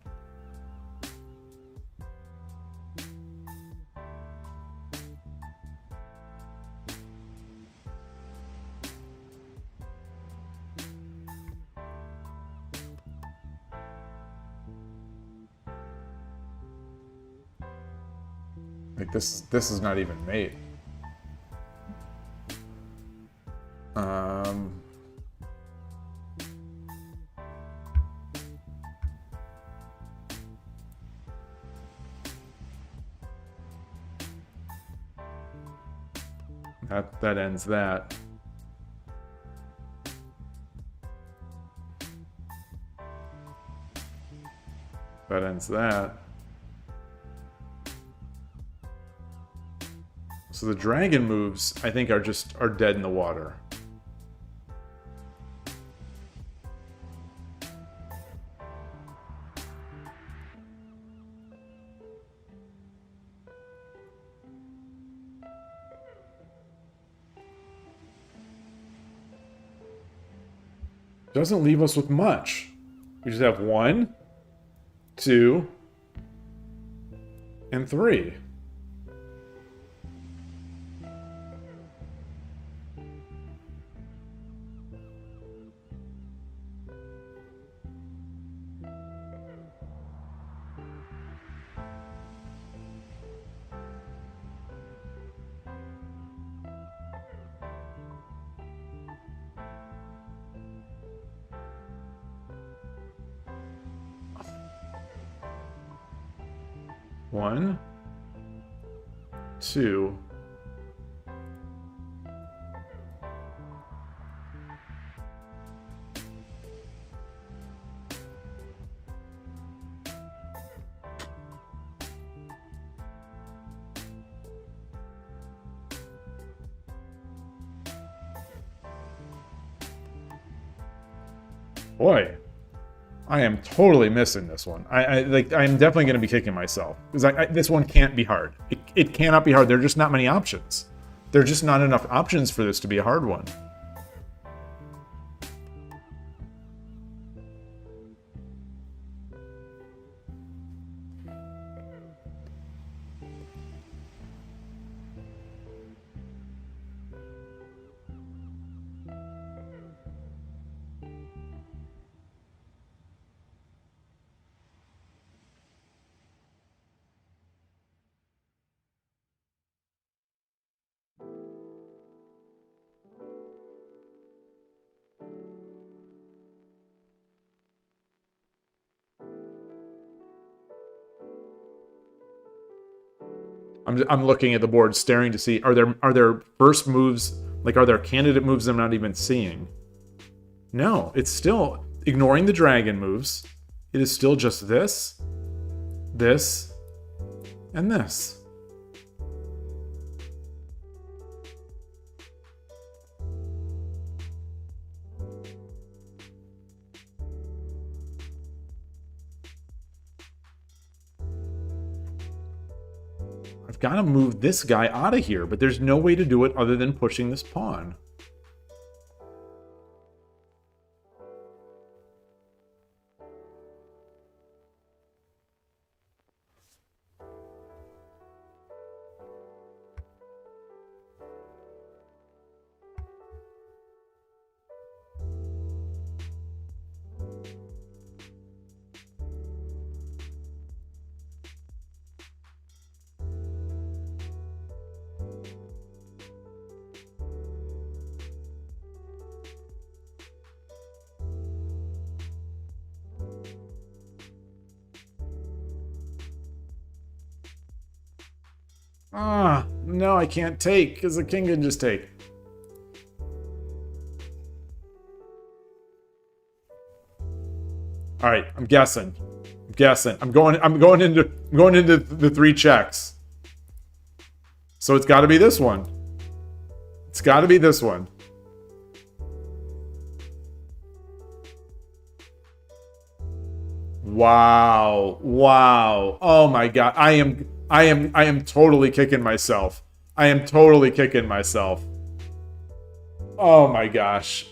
Speaker 1: Like this is not even mate. That ends that. That ends that. So the dragon moves, I think, are dead in the water. Doesn't leave us with much. We just have 1, 2, and 3. One, 2. Boy, I am totally missing this one. I'm definitely going to be kicking myself because this one can't be hard. It cannot be hard. There are just not many options. There are just not enough options for this to be a hard one. I'm looking at the board, staring to see are there first moves, like are there candidate moves I'm not even seeing? No, it's still ignoring the dragon moves. It is still just this, this, and this. I've got to move this guy out of here, but there's no way to do it other than pushing this pawn. Ah, no, I can't take, because the king can just take. All right, I'm guessing. I'm going into the 3 checks. So it's got to be this one. It's got to be this one. Wow. Wow. Oh my god. I am totally kicking myself. I am totally kicking myself. Oh my gosh.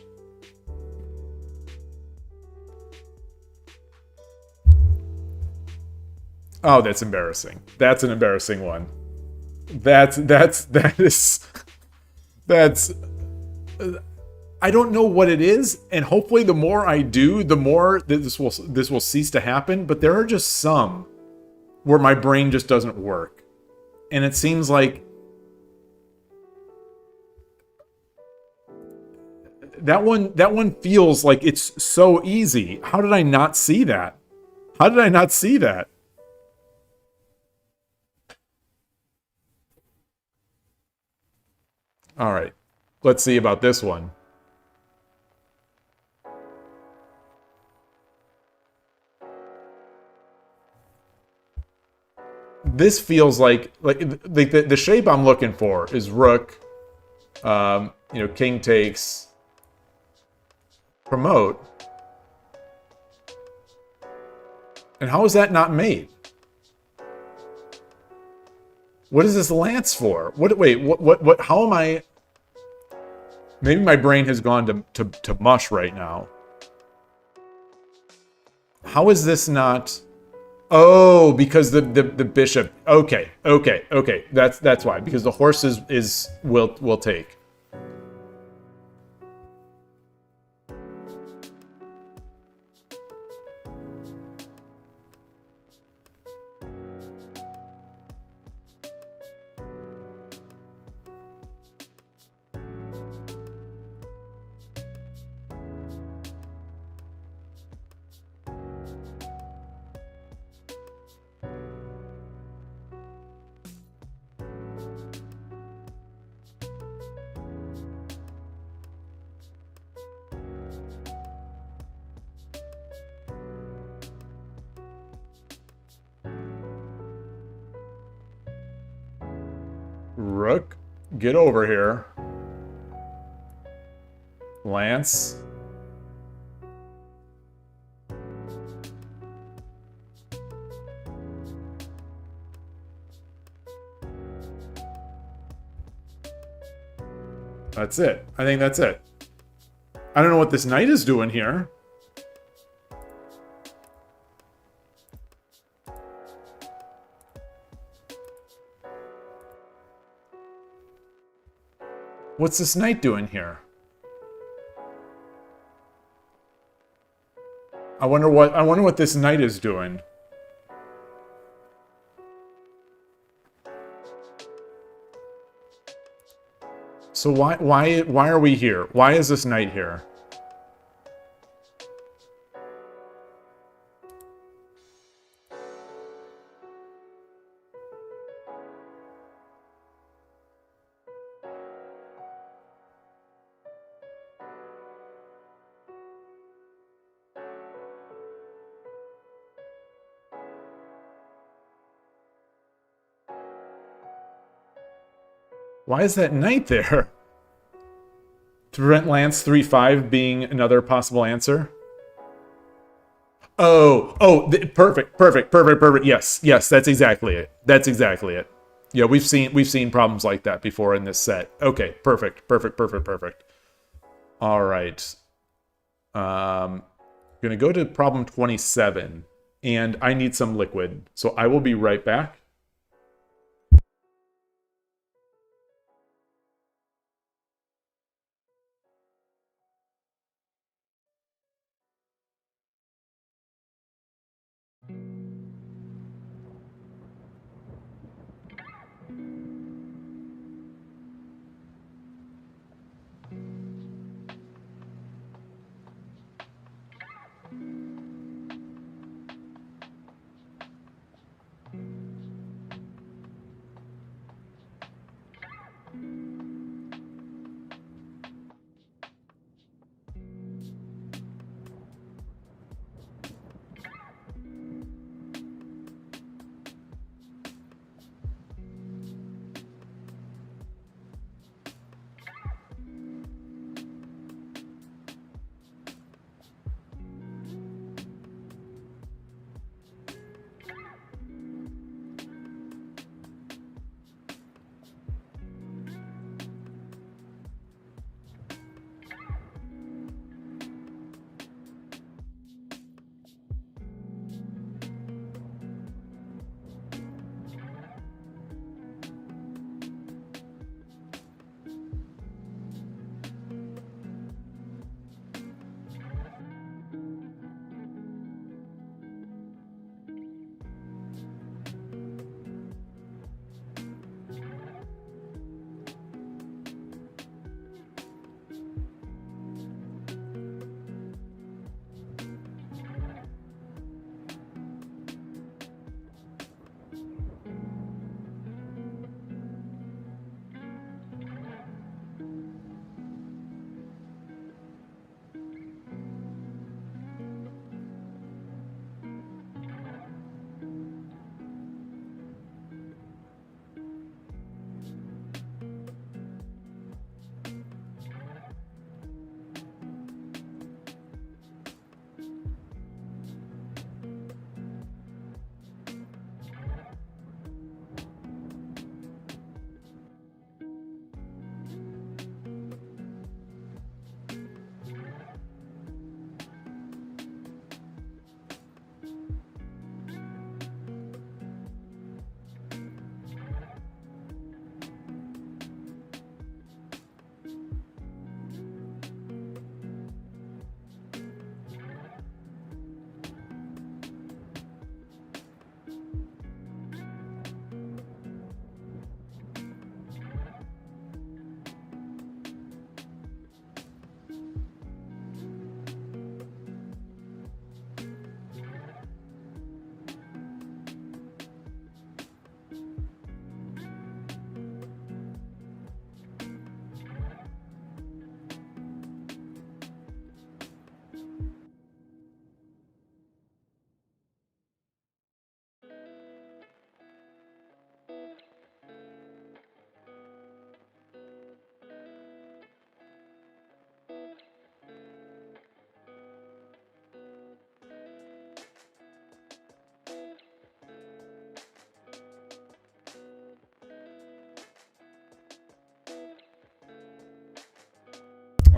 Speaker 1: Oh, that's embarrassing. That's an embarrassing one. That's I don't know what it is, and hopefully the more I do, the more this will cease to happen, but there are just some where my brain just doesn't work. And it seems like that one feels like it's so easy. How did I not see that? How did I not see that? All right. Let's see about this one. This feels like the shape I'm looking for is rook, king takes, promote. And how is that not mate? What is this lance for? What, how am I? Maybe my brain has gone to mush right now. How is this not? Oh, because the bishop. Okay, okay, okay. That's why. Because the horse will take. Rook, get over here. Lance. That's it. I think that's it. I don't know what this knight is doing here. What's this knight doing here? I wonder what this knight is doing. So why are we here? Why is this knight here? Why is that knight there? To prevent Lance 3-5 being another possible answer? Oh, perfect. Yes, that's exactly it. That's exactly it. Yeah, we've seen problems like that before in this set. Okay, perfect. All right. Gonna go to problem 27, and I need some liquid, so I will be right back.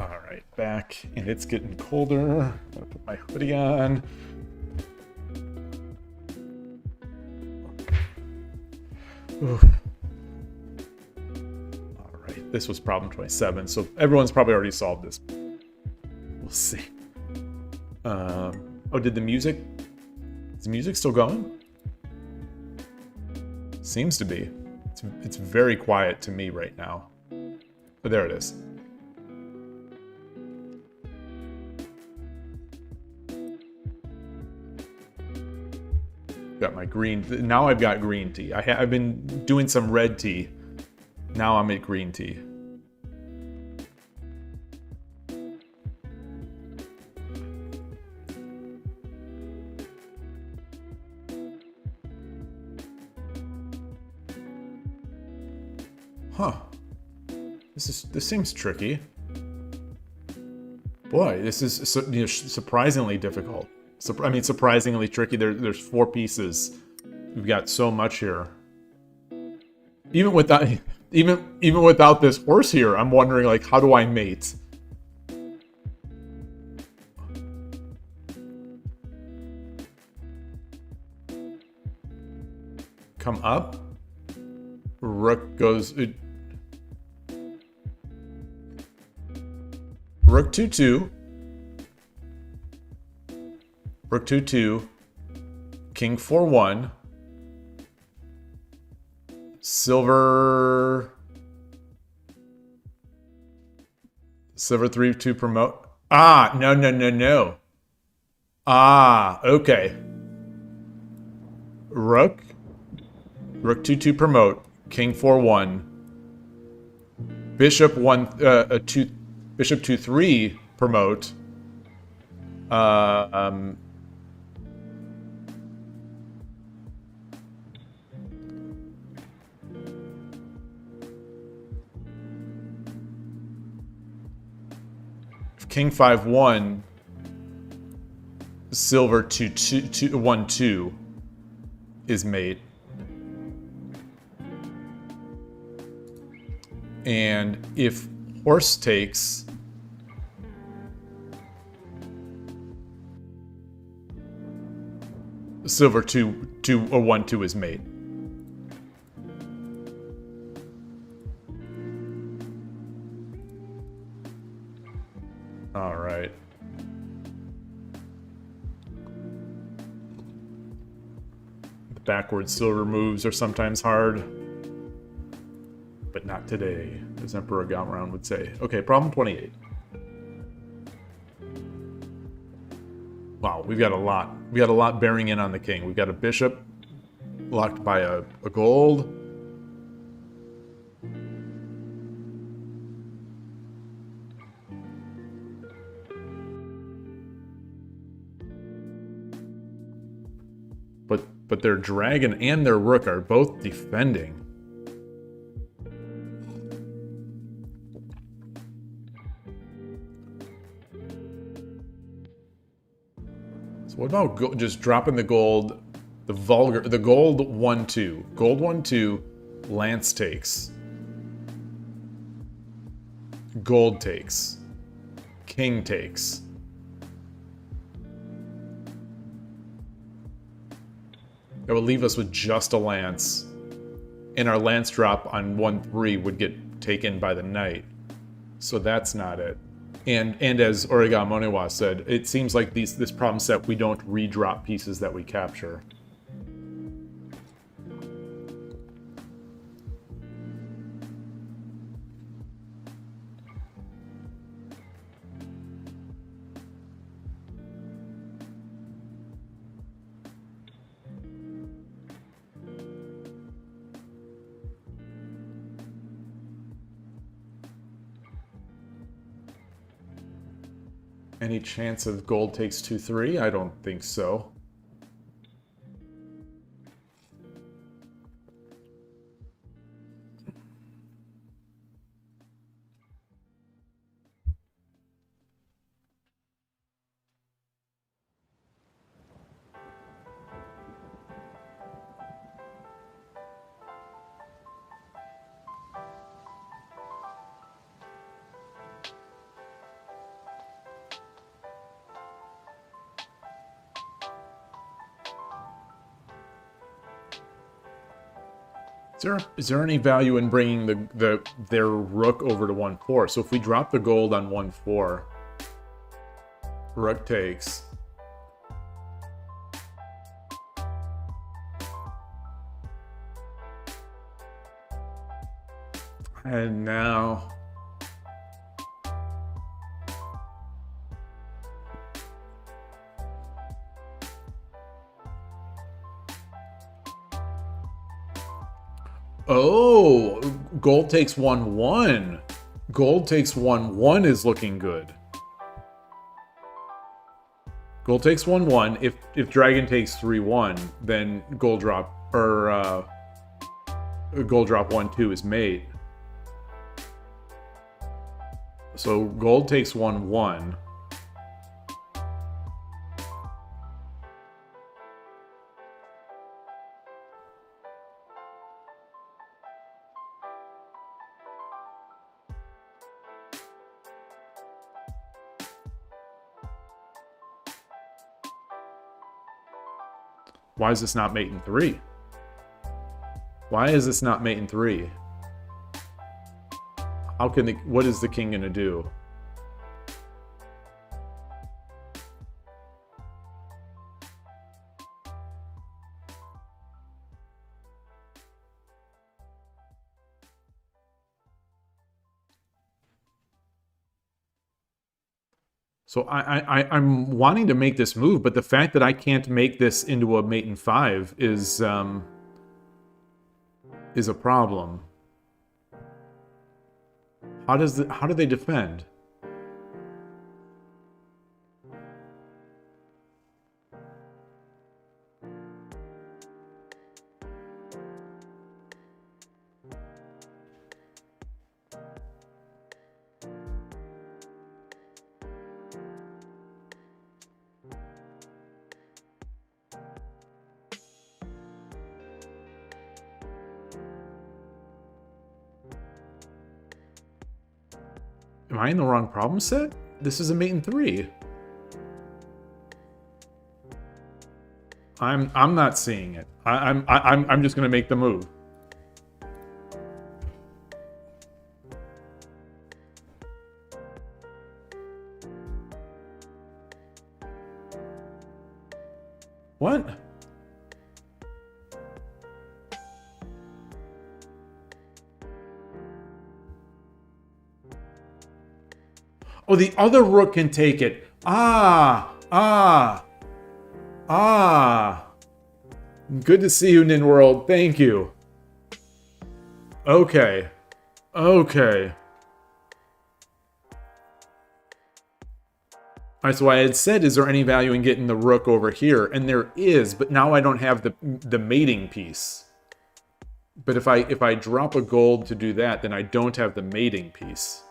Speaker 1: All right, back, and it's getting colder. I'm gonna put my hoodie on. Oof. All right, this was problem 27, so everyone's probably already solved this. We'll see. Oh, did the music... Is the music still going? Seems to be. It's very quiet to me right now. But there it is. Got my green... Now I've got green tea. I've been doing some red tea. Now I'm at green tea. Huh. This seems tricky. Boy, this is surprisingly difficult. I mean, surprisingly tricky. There's 4 pieces. We've got so much here. Even without this horse here, I'm wondering, like, how do I mate? Come up. Rook goes. Rook 2-2. Rook 2-2. King 4-1. Silver 3-2 promote. Ah, no. Ah, okay. Rook 2-2 promote. King 4-1. Bishop 2-3 promote. King 5-1. Silver 1-2 is mate. And if horse takes, silver 1-2 is mate. All right. The backward silver moves are sometimes hard. But not today, as Emperor Galround would say. Okay, problem 28. Wow, we've got a lot. We got a lot bearing in on the king. We've got a bishop blocked by a gold. But their dragon and their rook are both defending. What about just dropping the gold, the gold 1-2. Gold 1-2, lance takes. Gold takes. King takes. That would leave us with just a lance. And our lance drop on 1-3 would get taken by the knight. So that's not it. And as Origamonewa said, it seems like this problem set, we don't redrop pieces that we capture. Any chance of gold takes 2-3? I don't think so. Is there any value in bringing their rook over to 1-4? So if we drop the gold on 1-4, rook takes. And now... Oh, gold takes 1-1. Gold takes 1-1 is looking good. Gold takes 1-1. If dragon takes 3-1, then gold drop or gold drop 1-2 is mate. So gold takes 1-1. Why is this not mate in 3? Why is this not mate in 3? How can what is the king gonna do? So I'm wanting to make this move, but the fact that I can't make this into a mate in 5 is a problem. How do they defend? Am I in the wrong problem set? This is a mate in 3. I'm not seeing it. I'm just gonna make the move. What? Oh, the other rook can take it. Ah. Good to see you, NinWorld. Thank you. Okay. Alright, so I had said, is there any value in getting the rook over here? And there is, but now I don't have the mating piece. But if I drop a gold to do that, then I don't have the mating piece.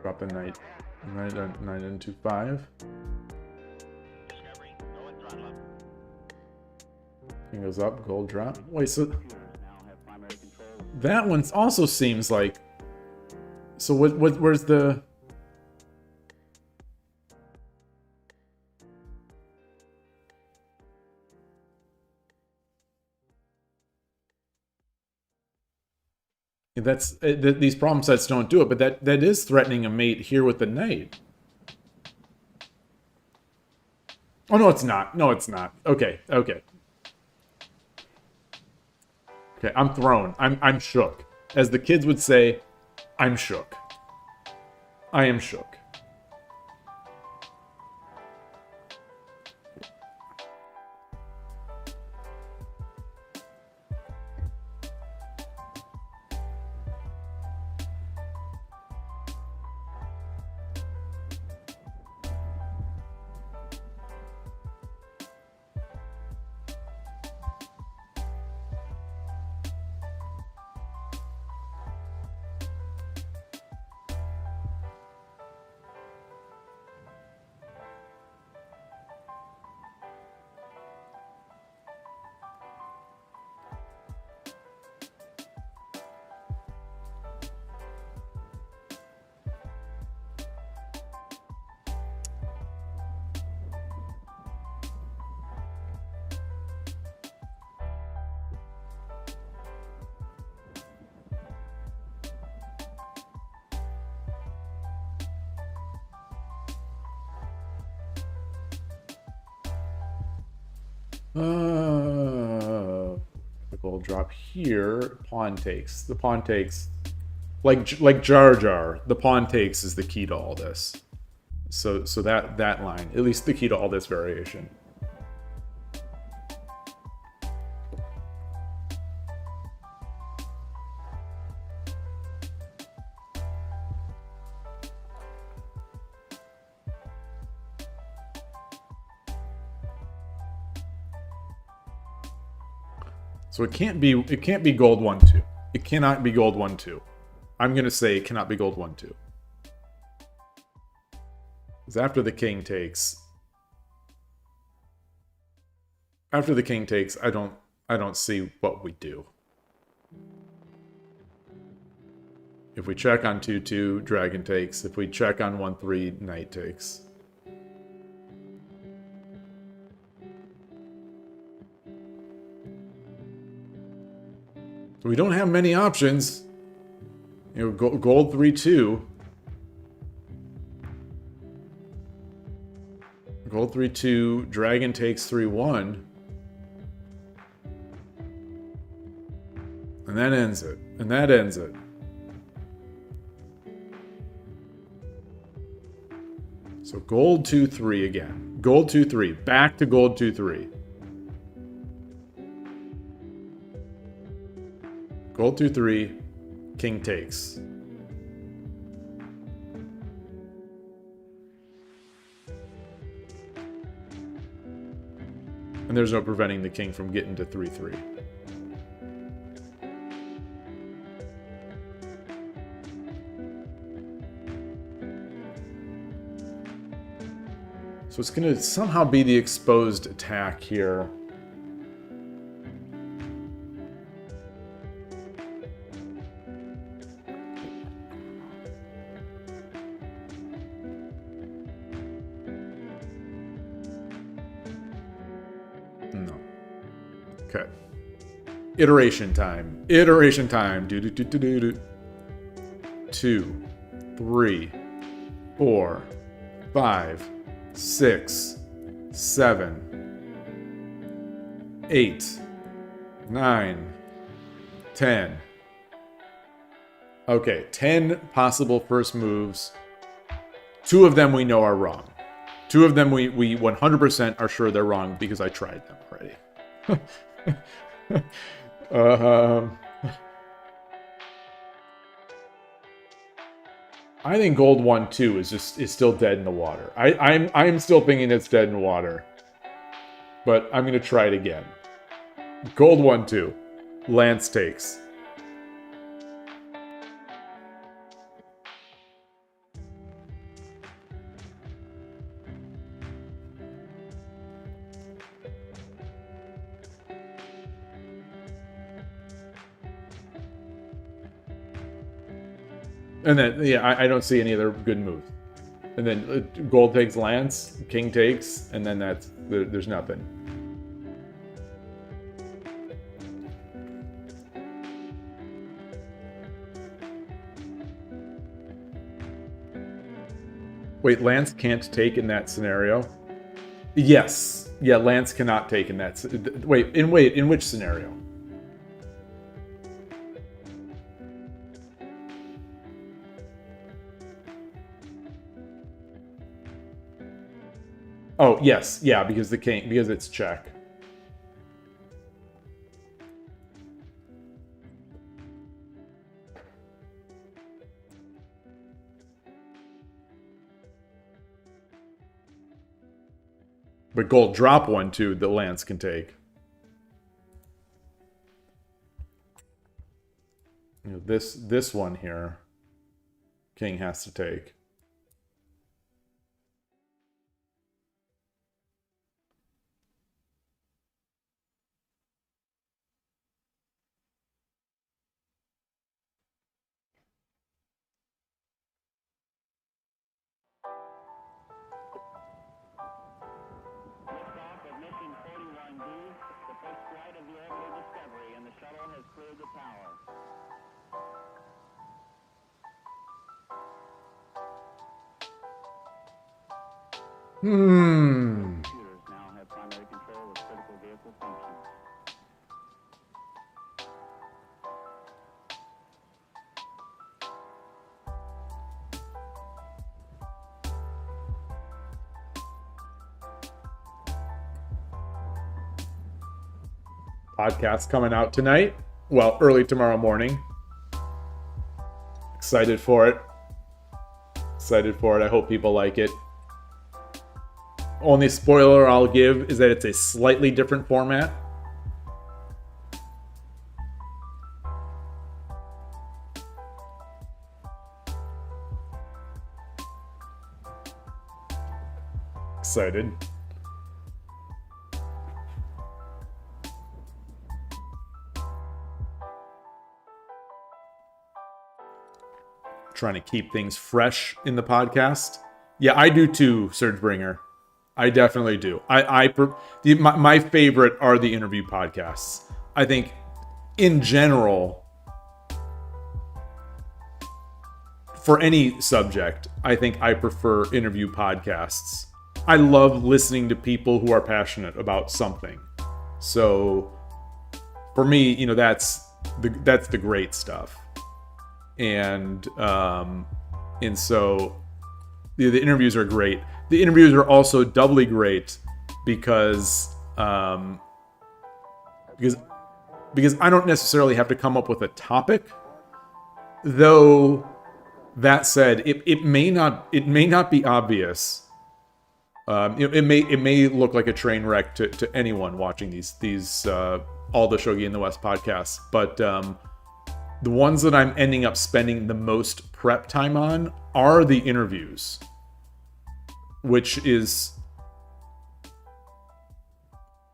Speaker 1: Drop the knight into 5. King goes up, gold drop. Wait, so that one also seems like. So where's the? That's these problem sets don't do it, but that is threatening a mate here with the knight. Oh no, it's not. No, it's not. Okay. I'm thrown. I'm shook. As the kids would say, I'm shook. I am shook. The gold drop here. Pawn takes. The pawn takes. Like Jar Jar, the pawn takes is the key to all this. So that line, at least the key to all this variation. So it can't be gold 1-2. It cannot be gold 1-2. I'm gonna say it cannot be gold 1-2. Because after the king takes, I don't see what we do. If we check on 2-2, dragon takes. If we check on 1-3, knight takes. So we don't have many options. You know, gold 3-2. Gold 3-2, dragon takes 3-1. And that ends it. And that ends it. So gold 2-3 again. Gold 2-3. Back to gold 2-3. Gold 2-3. King takes. And there's no preventing the king from getting to 3-3. So it's going to somehow be the exposed attack here. No. Okay. Iteration time. Iteration time. Do do do do do do. 2, 3, 4, 5, 6, 7, 8, 9, 10. Okay, 10 possible first moves. 2 of them we know are wrong. 2 of them we 100% are sure they're wrong because I tried them already. I think gold 1-2 is still dead in the water. I'm still thinking it's dead in the water. But I'm gonna try it again. Gold 1-2. Lance takes. And then, yeah, I don't see any other good moves. And then gold takes lance, king takes, and then there's nothing. Wait, lance can't take in that scenario? Yes. Yeah, lance cannot take in that. Wait, in which scenario? Oh, yes. Yeah, because because it's check. But gold drop 1-2, the lance can take. You know, this one here, king has to take. podcast coming out tonight. Well, early tomorrow morning. Excited for it. I hope people like it. Only spoiler I'll give is that it's a slightly different format. Excited. Trying to keep things fresh in the podcast. Yeah, I do too, Surgebringer. I definitely do. My favorite are the interview podcasts. I think, in general, for any subject, I think I prefer interview podcasts. I love listening to people who are passionate about something. So, for me, that's the great stuff. And so the interviews are great. The interviews are also doubly great because I don't necessarily have to come up with a topic. Though that said, it may not be obvious. It may look like a train wreck to anyone watching these all the Shogi in the West podcasts, but the ones that I'm ending up spending the most prep time on are the interviews, which was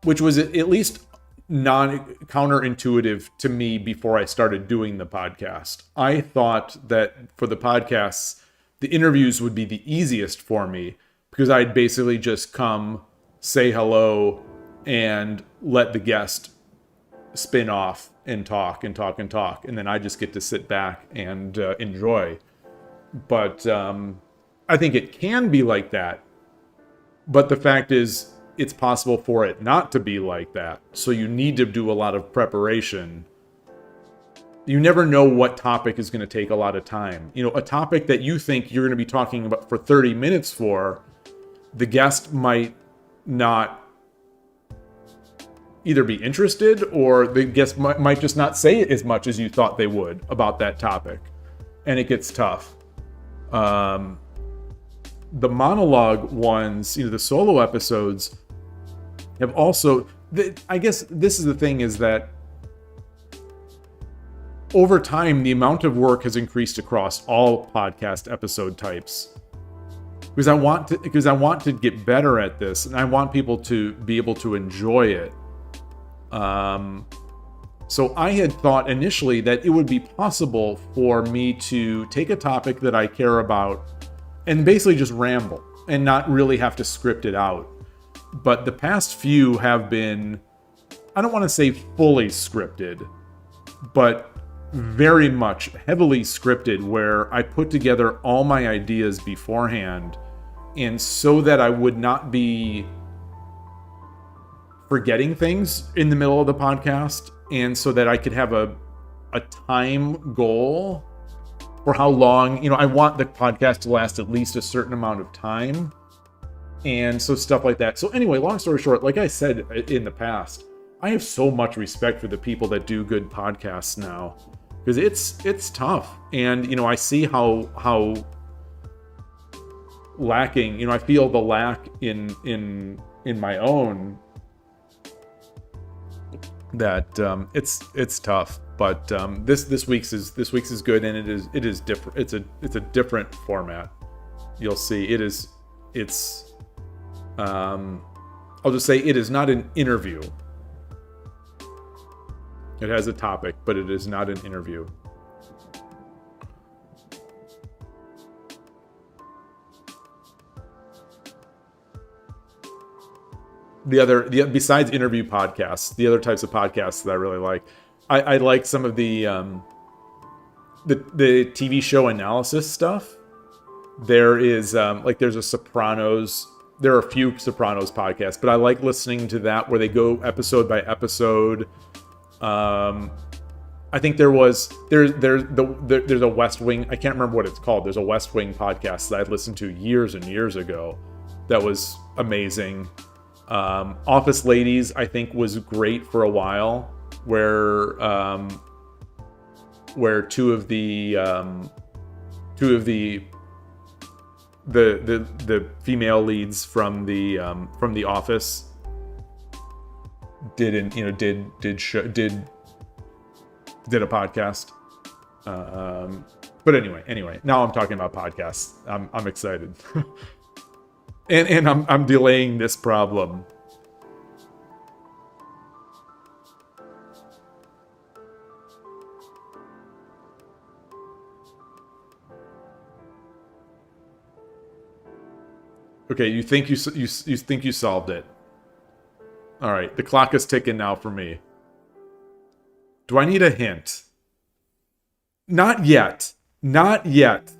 Speaker 1: at least counterintuitive to me before I started doing the podcast. I thought that for the podcasts, the interviews would be the easiest for me because I'd basically just come, say hello, and let the guest spin off and talk, and then I just get to sit back and enjoy. But I think it can be like that. But the fact is, it's possible for it not to be like that. So you need to do a lot of preparation. You never know what topic is going to take a lot of time. A topic that you think you're going to be talking about for 30 minutes for, the guest might not either be interested, or the guest might just not say as much as you thought they would about that topic. And it gets tough. The monologue ones, the solo episodes, have also... I guess this is the thing, is that over time, the amount of work has increased across all podcast episode types. Because I want to get better at this, and I want people to be able to enjoy it. So I had thought initially that it would be possible for me to take a topic that I care about and basically just ramble and not really have to script it out. But the past few have been, I don't want to say fully scripted, but very much heavily scripted, where I put together all my ideas beforehand, and so that I would not be forgetting things in the middle of the podcast, and so that I could have a time goal for how long, I want the podcast to last at least a certain amount of time, and so stuff like that. So anyway, long story short, like I said in the past, I have so much respect for the people that do good podcasts now, because it's tough, and I see how lacking, I feel the lack in my own, that it's tough. But this week's is good, and it is different. It's a different format. You'll see it's I'll just say it is not an interview. It has a topic, but it is not an interview. Besides interview podcasts, the other types of podcasts that I really like, I like some of the TV show analysis stuff. There is there's a Sopranos. There are a few Sopranos podcasts, but I like listening to that where they go episode by episode. I think there's a West Wing. I can't remember what it's called. There's a West Wing podcast that I listened to years and years ago. That was amazing. Office Ladies, I think, was great for a while. where two of the female leads from the Office did a podcast. But anyway, now I'm talking about podcasts. I'm excited, and I'm delaying this problem. Okay, you think you think you solved it. All right, the clock is ticking now for me. Do I need a hint? Not yet. Not yet.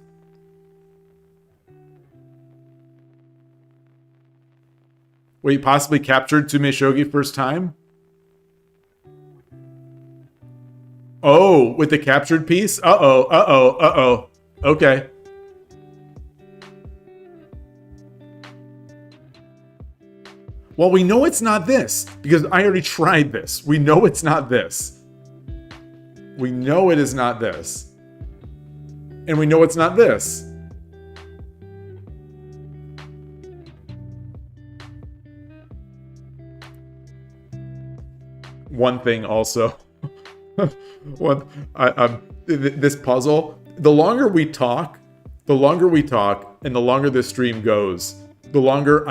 Speaker 1: Wait, possibly captured Tsumeshogi first time? Oh, with the captured piece? Uh-oh. Okay. Well, we know it's not this, because I already tried this. We know it's not this. We know it is not this. And we know it's not this. One thing also. This puzzle, the longer we talk, and the longer this stream goes, the longer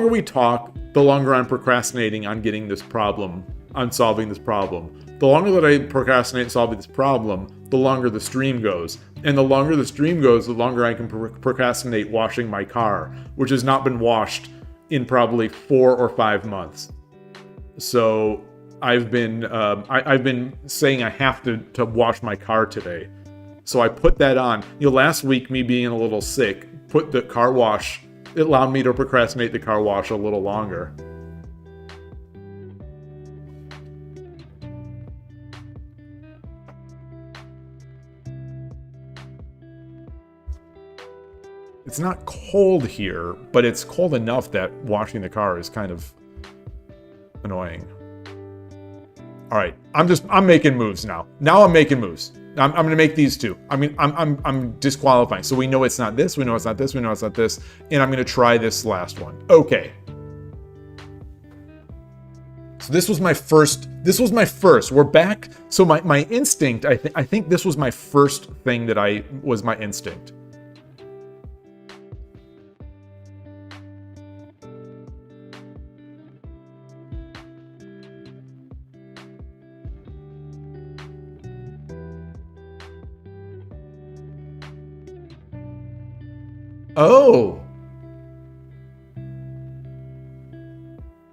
Speaker 1: we talk, the longer I'm procrastinating on getting this problem, on solving this problem. The longer that I procrastinate solving this problem, the longer the stream goes. And the longer the stream goes, the longer I can procrastinate washing my car, which has not been washed in probably 4 or 5 months. So I've been saying I have to wash my car today. So I put that on. Last week, me being a little sick, put the car wash. It allowed me to procrastinate the car wash a little longer. It's not cold here, but it's cold enough that washing the car is kind of annoying. All right, I'm making moves now. Now I'm making moves. I'm going to make these two. I mean, I'm disqualifying. So we know it's not this. We know it's not this. We know it's not this. And I'm going to try this last one. Okay. So this was my first. We're back. So my instinct. I think this was my first thing that was my instinct.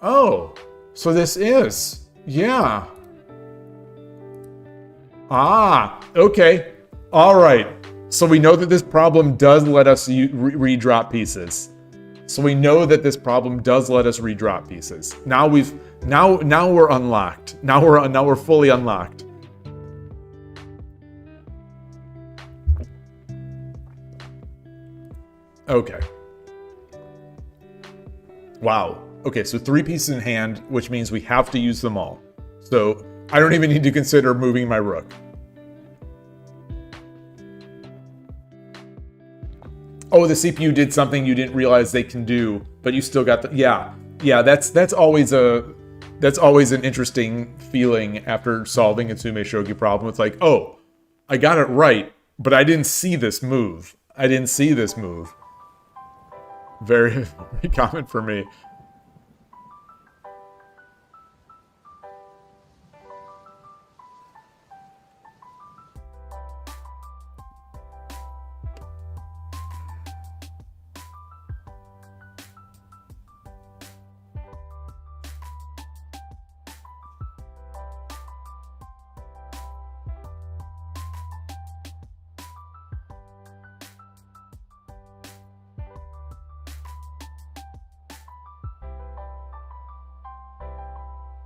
Speaker 1: Oh, so this is, yeah. Okay. All right. So we know that this problem does let us redrop pieces. Now we're unlocked. Now we're fully unlocked. Okay. Wow. Okay, so 3 pieces in hand, which means we have to use them all. So I don't even need to consider moving my rook. Oh, the CPU did something you didn't realize they can do, but you still got the yeah. That's always an interesting feeling after solving a Tsumeshogi problem. It's like, oh, I got it right, but I didn't see this move. Very, very common for me.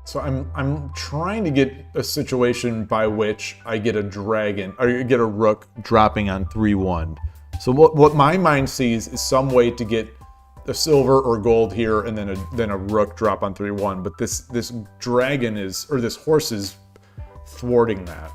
Speaker 1: So I'm trying to get a situation by which I get a dragon, or get a rook dropping on 3-1. So what my mind sees is some way to get the silver or gold here, and then a rook drop on 3-1. But this dragon is, or this horse is thwarting that.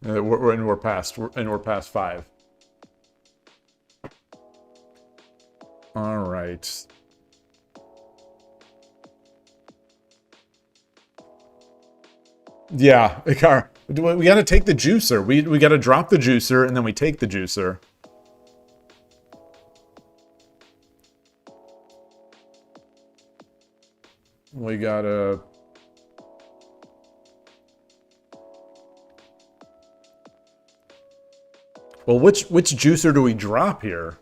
Speaker 1: We're past 5. All right. Yeah, we got to take the juicer. We got to drop the juicer, and then we take the juicer. We gotta. Well, which juicer do we drop here?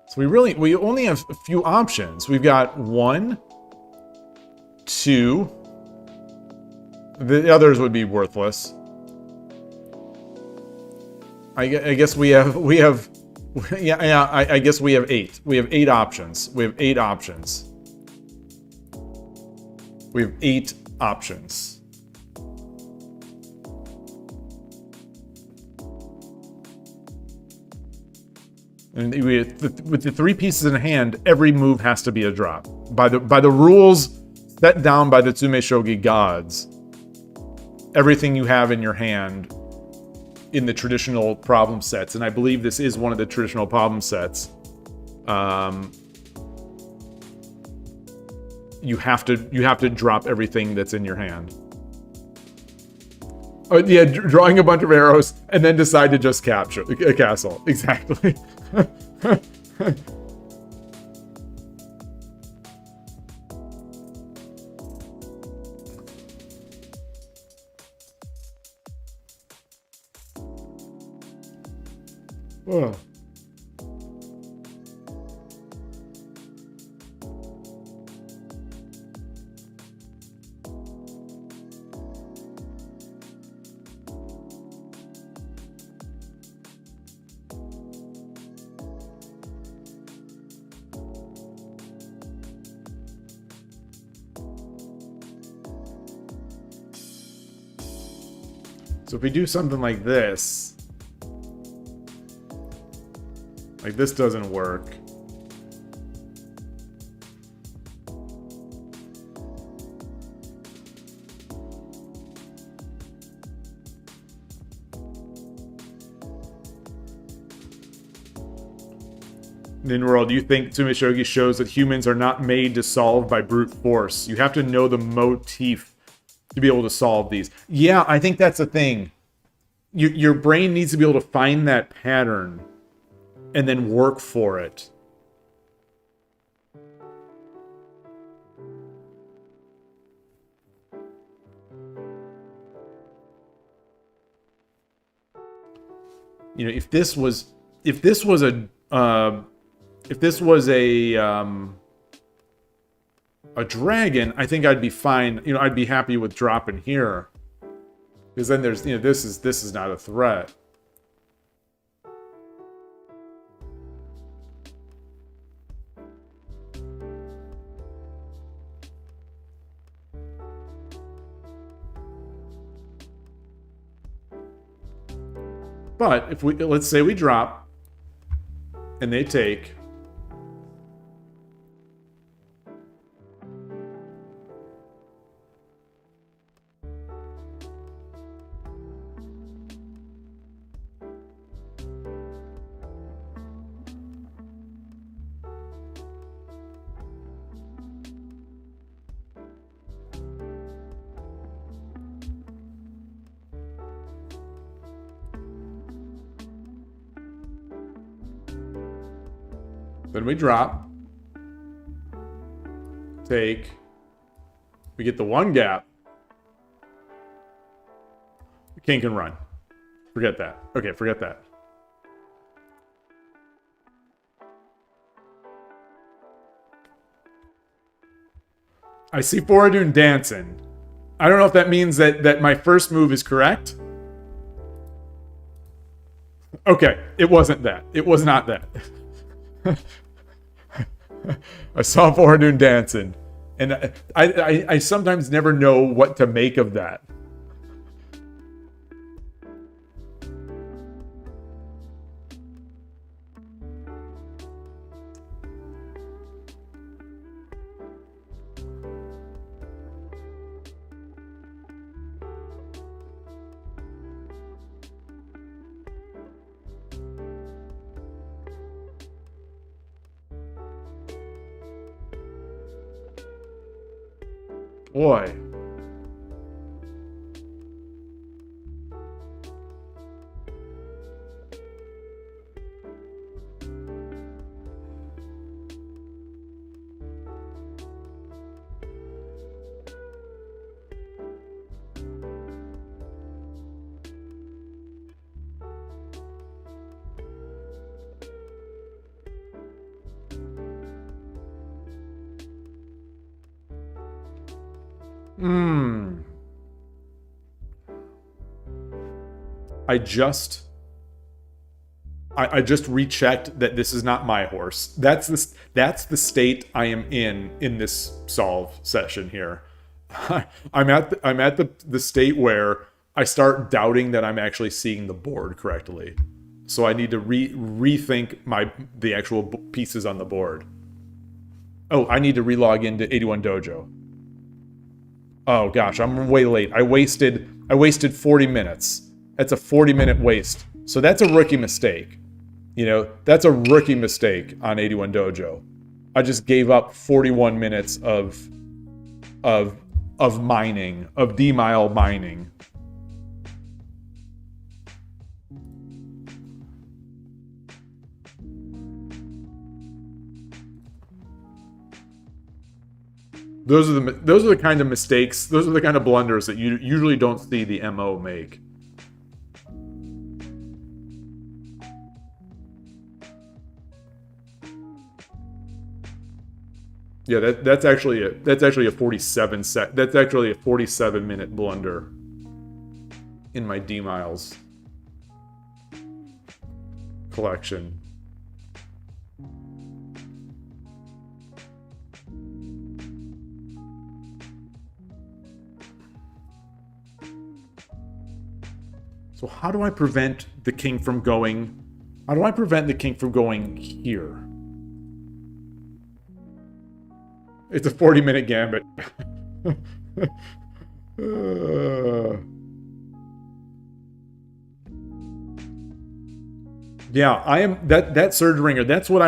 Speaker 1: So we only have a few options. We've got 1, 2. The others would be worthless. I guess we have yeah, I guess we have 8. We have 8 options. We have 8 options. We have 8 options. And with the 3 pieces in hand, every move has to be a drop. By the rules set down by the Tsumeshogi gods, everything you have in your hand in the traditional problem sets, and I believe this is one of the traditional problem sets, you have to drop everything that's in your hand. Oh, yeah, drawing a bunch of arrows and then decide to just capture a castle. Exactly. Oh. So if we do something like this doesn't work. NinWorld, you think Tsumeshogi shows that humans are not made to solve by brute force? You have to know the motif to be able to solve these. Yeah, I think that's the thing. Your brain needs to be able to find that pattern and then work for it. You know, if this was a dragon, I think I'd be fine. You know, I'd be happy with dropping here, because then there's, you know, this is not a threat. But if we, let's say we drop and they take, then we drop, take, we get the one gap. The king can run. Forget that. Okay, forget that. I see Foradun dancing. I don't know if that means that my first move is correct. Okay, it wasn't that. It was not that. I saw Foradun dancing, and I sometimes never know what to make of that. Boy. I just rechecked that this is not my horse. That's the state I am in this solve session here. I'm at the state where I start doubting that I'm actually seeing the board correctly. So I need to rethink the actual pieces on the board. Oh, I need to relog into 81 Dojo. Oh gosh, I'm way late. I wasted 40 minutes. That's a 40-minute waste. So that's a rookie mistake. You know, that's a rookie mistake on 81 Dojo. I just gave up 41 minutes of mining, of D-mile mining. Those are the kind of mistakes, those are the kind of blunders that you usually don't see the MO make. Yeah, that's actually a 47-minute blunder in my D miles collection. So how do I prevent the king from going? How do I prevent the king from going here? It's a 40-minute gambit. Yeah, I am that surge ringer. That's what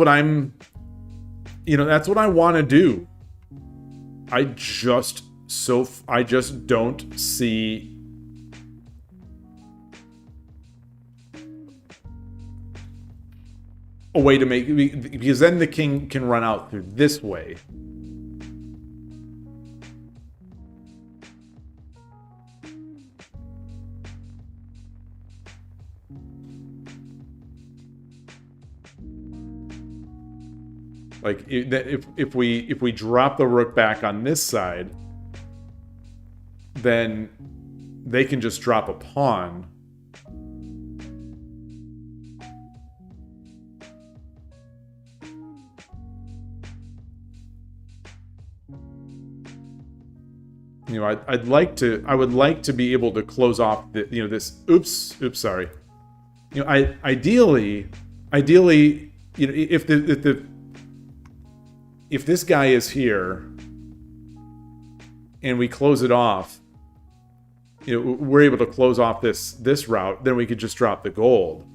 Speaker 1: I'm. You know, that's what I want to do. I just don't see. A way to make, because then the king can run out through this way. Like if we drop the rook back on this side, then they can just drop a pawn. You know, I would like to be able to close off the, you know, this, oops, sorry. You know, ideally, you know, if this guy is here and we close it off, you know, we're able to close off this route, then we could just drop the gold.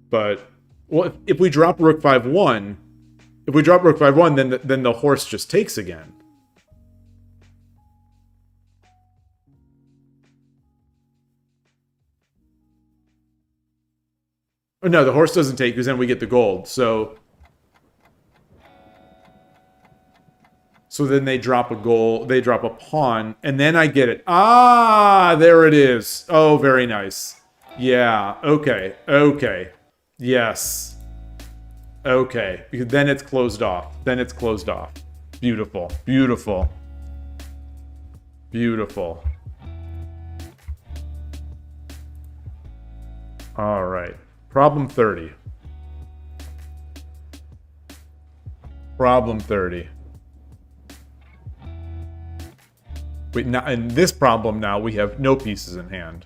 Speaker 1: But well, if we drop Rook 5-1, then the horse just takes again. Oh, no, the horse doesn't take because then we get the gold. So then they drop a gold, they drop a pawn, and then I get it. Ah, there it is. Oh, very nice. Yeah, okay, okay. Yes. Okay, because then it's closed off. Then it's closed off. Beautiful, beautiful. Beautiful. All right. Problem 30. Problem 30. Wait, now in this problem now we have no pieces in hand.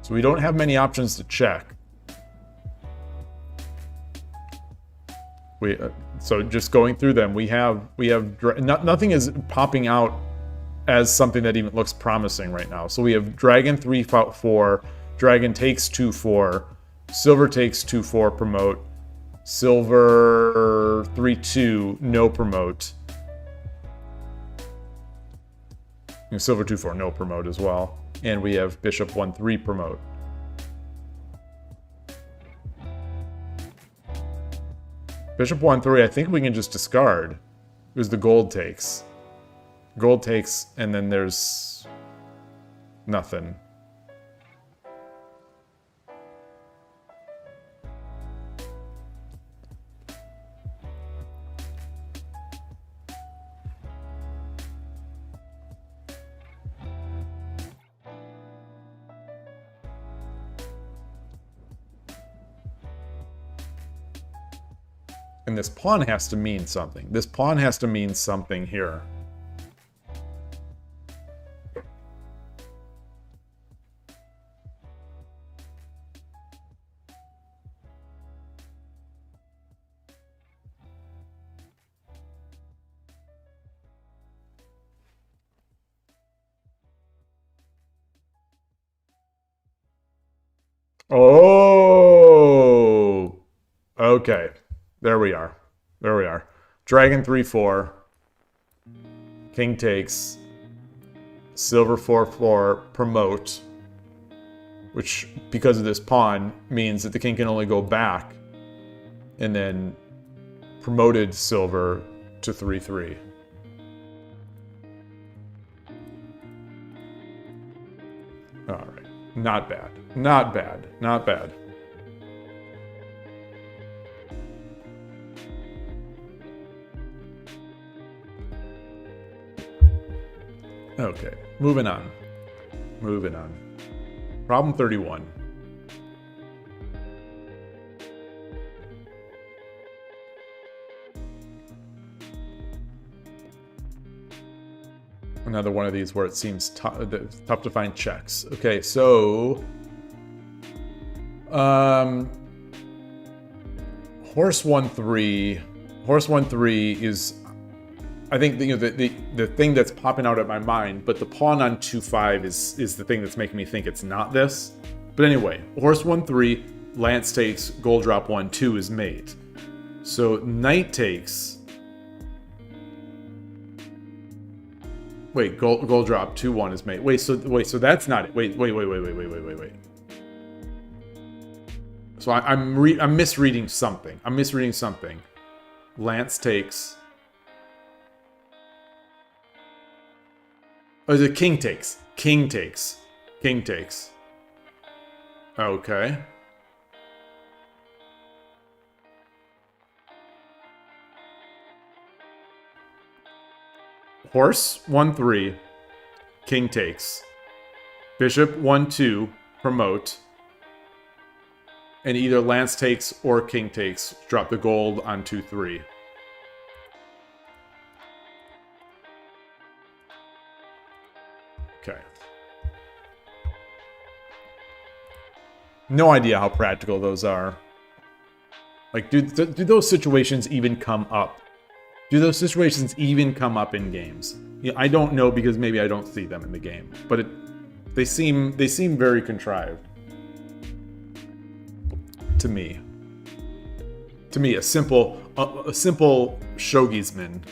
Speaker 1: So we don't have many options to check. So just going through them, we have nothing is popping out as something that even looks promising right now. So we have dragon 3-4, dragon takes 2-4, silver takes 2-4 promote, silver 3-2 no promote, and silver 2-4 no promote as well. And we have bishop 1-3 promote. Bishop 1-3, I think we can just discard. Because the gold takes. Gold takes, and then there's nothing. And this pawn has to mean something. This pawn has to mean something here. Oh, okay. There we are. There we are. Dragon 3-4. King takes. Silver 4-4. Promote. Which, because of this pawn, means that the king can only go back. And then promoted silver to 3-3. Alright. Not bad. Not bad. Not bad. Okay, moving on. Moving on. Problem 31. Another one of these where it seems tough to find checks. Okay, so horse 1-3. Horse 1-3 is, I think, you know, the thing that's popping out at my mind, but the pawn on 2-5 is the thing that's making me think it's not this. But anyway, horse 1-3, lance takes, gold drop 1-2 is mate. So knight takes. Wait, gold drop 2-1 is mate. Wait, so that's not it. Wait. So I'm misreading something. I'm misreading something. Lance takes. Oh, the king takes. King takes. King takes. Okay. Horse 1-3, king takes. Bishop 1-2, promote. And either lance takes or king takes. Drop the gold on 2-3. Okay. No idea how practical those are. Like, do those situations even come up? Do those situations even come up in games? Yeah, I don't know because maybe I don't see them in the game. But they seem very contrived. To me. To me, a simple shogisman.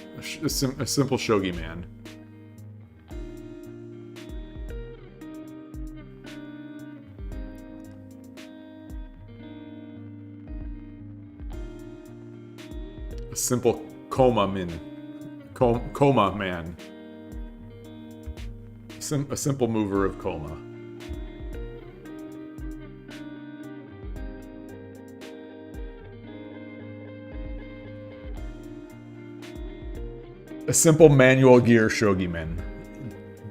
Speaker 1: A simple shogi man. A simple coma man. A simple mover of coma. A simple manual gear shogi man.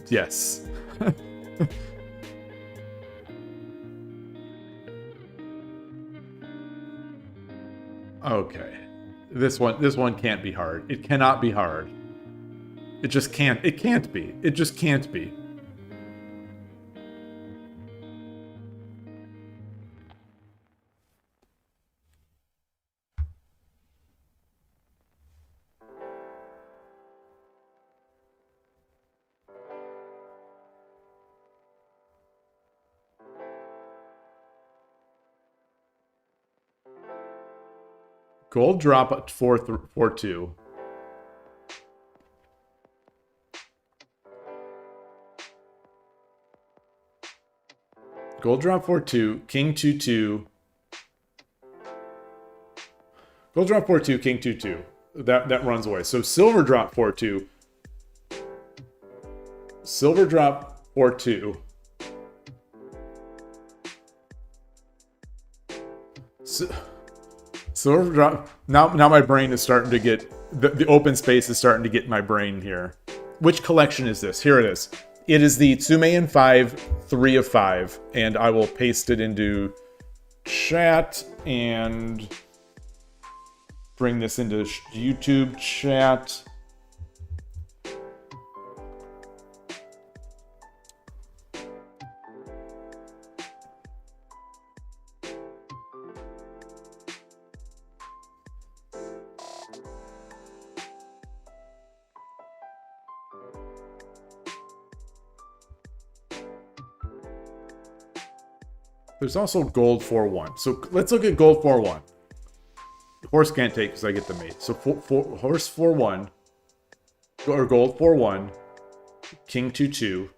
Speaker 1: Yes. Okay. This one can't be hard. It cannot be hard. It just can't. It can't be. It just can't be. Gold drop at 4-2. Gold drop 4-2. King 2-2. Gold drop 4-2. King 2-2. That runs away. So silver drop 4-2. Silver drop 4-2. Silver drop. Now my brain is starting to get... The open space is starting to get my brain here. Which collection is this? Here it is. It is the Tsume and 5, 3 of 5. And I will paste it into chat and bring this into YouTube chat. There's also gold 4-1. So let's look at gold 4-1. Horse can't take because I get the mate. So horse 4-1. Or gold 4-1. King 2-2.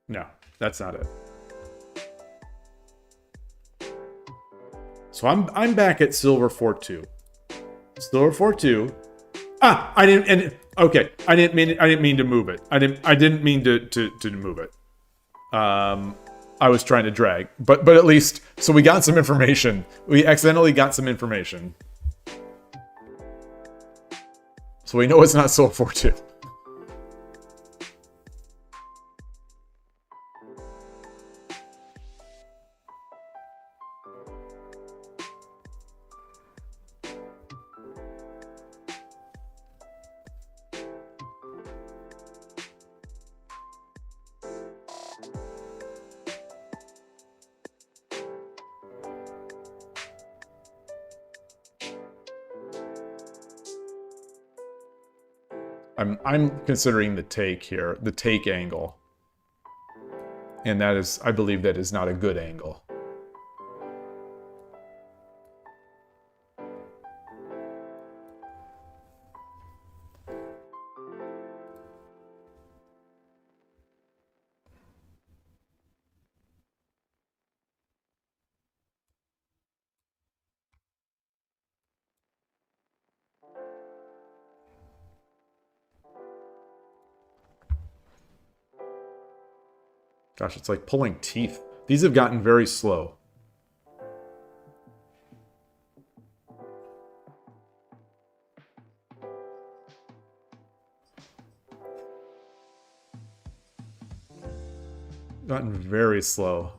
Speaker 1: No, that's not it. So I'm back at silver 4-2. Silver 4-2. Ah, I didn't. Okay, I didn't mean to move it. I didn't mean to move it. I was trying to drag, but at least so we got some information. We accidentally got some information, so we know it's not silver 4-2. I'm considering the take here, the take angle. And that is, I believe that is not a good angle. Gosh, it's like pulling teeth. These have gotten very slow. Gotten very slow.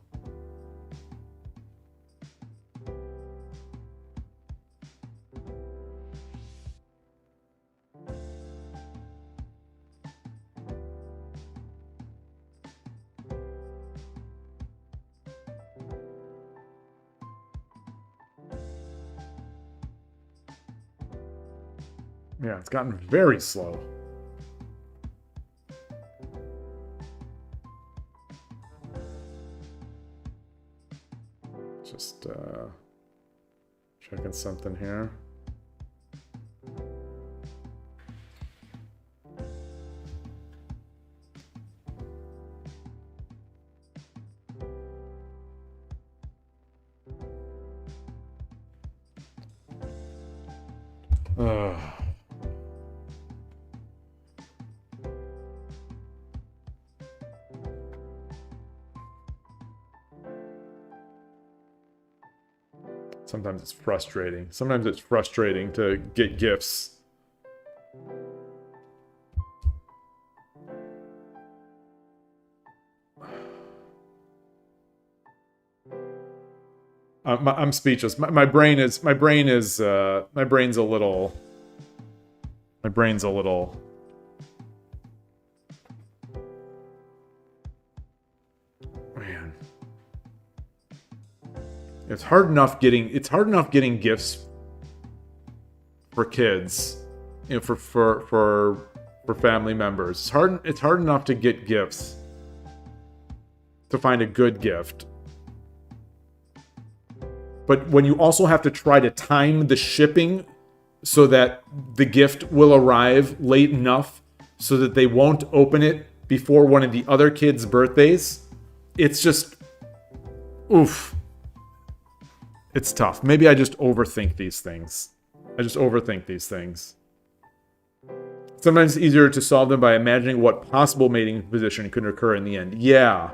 Speaker 1: Yeah, it's gotten very slow. Just checking something here. Sometimes it's frustrating. Sometimes it's frustrating to get gifts. I'm speechless. My brain's a little. Man. It's hard enough getting gifts for kids, you know, for family members. It's hard enough to get gifts, to find a good gift. But when you also have to try to time the shipping so that the gift will arrive late enough so that they won't open it before one of the other kids' birthdays, it's just oof. It's tough. Maybe I just overthink these things. Sometimes it's easier to solve them by imagining what possible mating position could occur in the end. Yeah.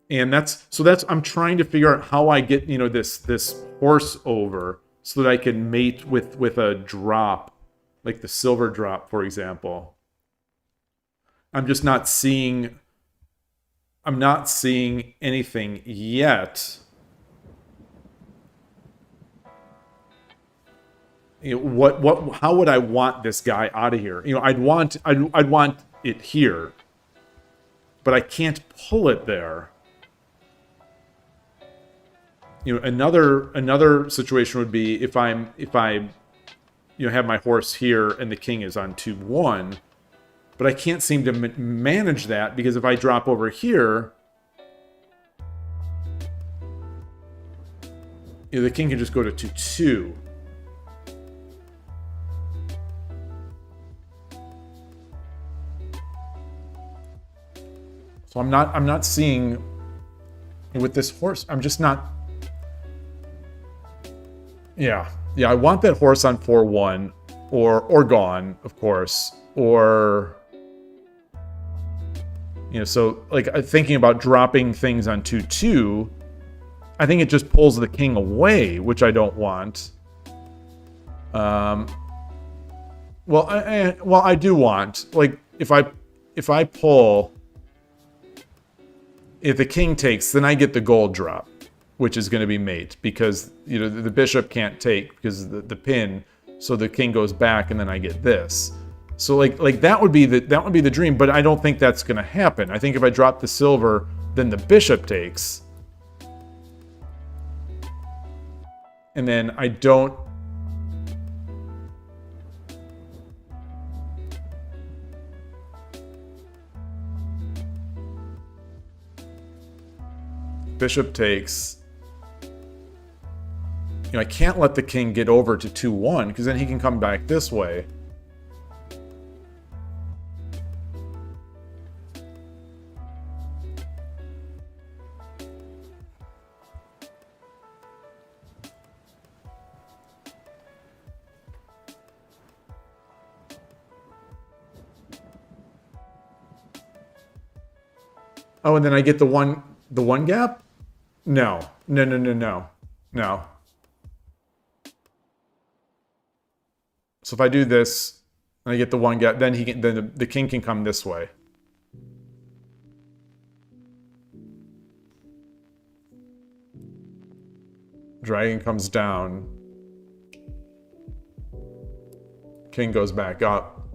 Speaker 1: And I'm trying to figure out how I get, you know, this horse over so that I can mate with a drop, like the silver drop, for example. I'm not seeing anything yet. You know, how would I want this guy out of here? You know, I'd want it here, but I can't pull it there. You know, another situation would be if I you know, have my horse here and the king is on 2-1, but I can't seem to manage that because if I drop over here, you know, the king can just go to 2-2. So I'm not seeing with this horse. I'm just not. Yeah, I want that horse on 4-1 or gone, of course, or you know. So like thinking about dropping things on 2-2, I think it just pulls the king away, which I don't want. Well, I do want, like, if I pull. If the king takes, then I get the gold drop, which is going to be mate, because you know the bishop can't take because the pin, so the king goes back, and then I get this. So like that would be the dream, but I don't think that's going to happen. I think if I drop the silver, then the bishop takes, and then I don't. Bishop takes. You know, I can't let the king get over to 2-1 because then he can come back this way. Oh, and then I get the one gap? No. So if I do this, and I get the one gap, then the king can come this way. Dragon comes down. King goes back up.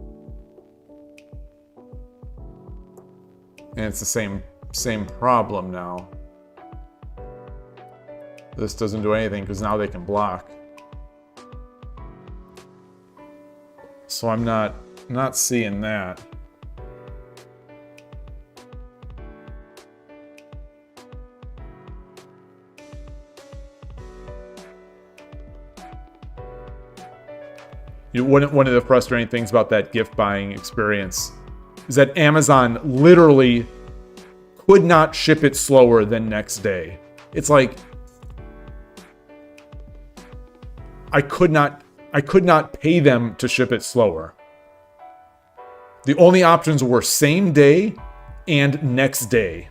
Speaker 1: And it's the same problem now. This doesn't do anything because now they can block. So I'm not seeing that. One of the frustrating things about that gift buying experience is that Amazon literally could not ship it slower than next day. It's like I could not pay them to ship it slower. The only options were same day and next day.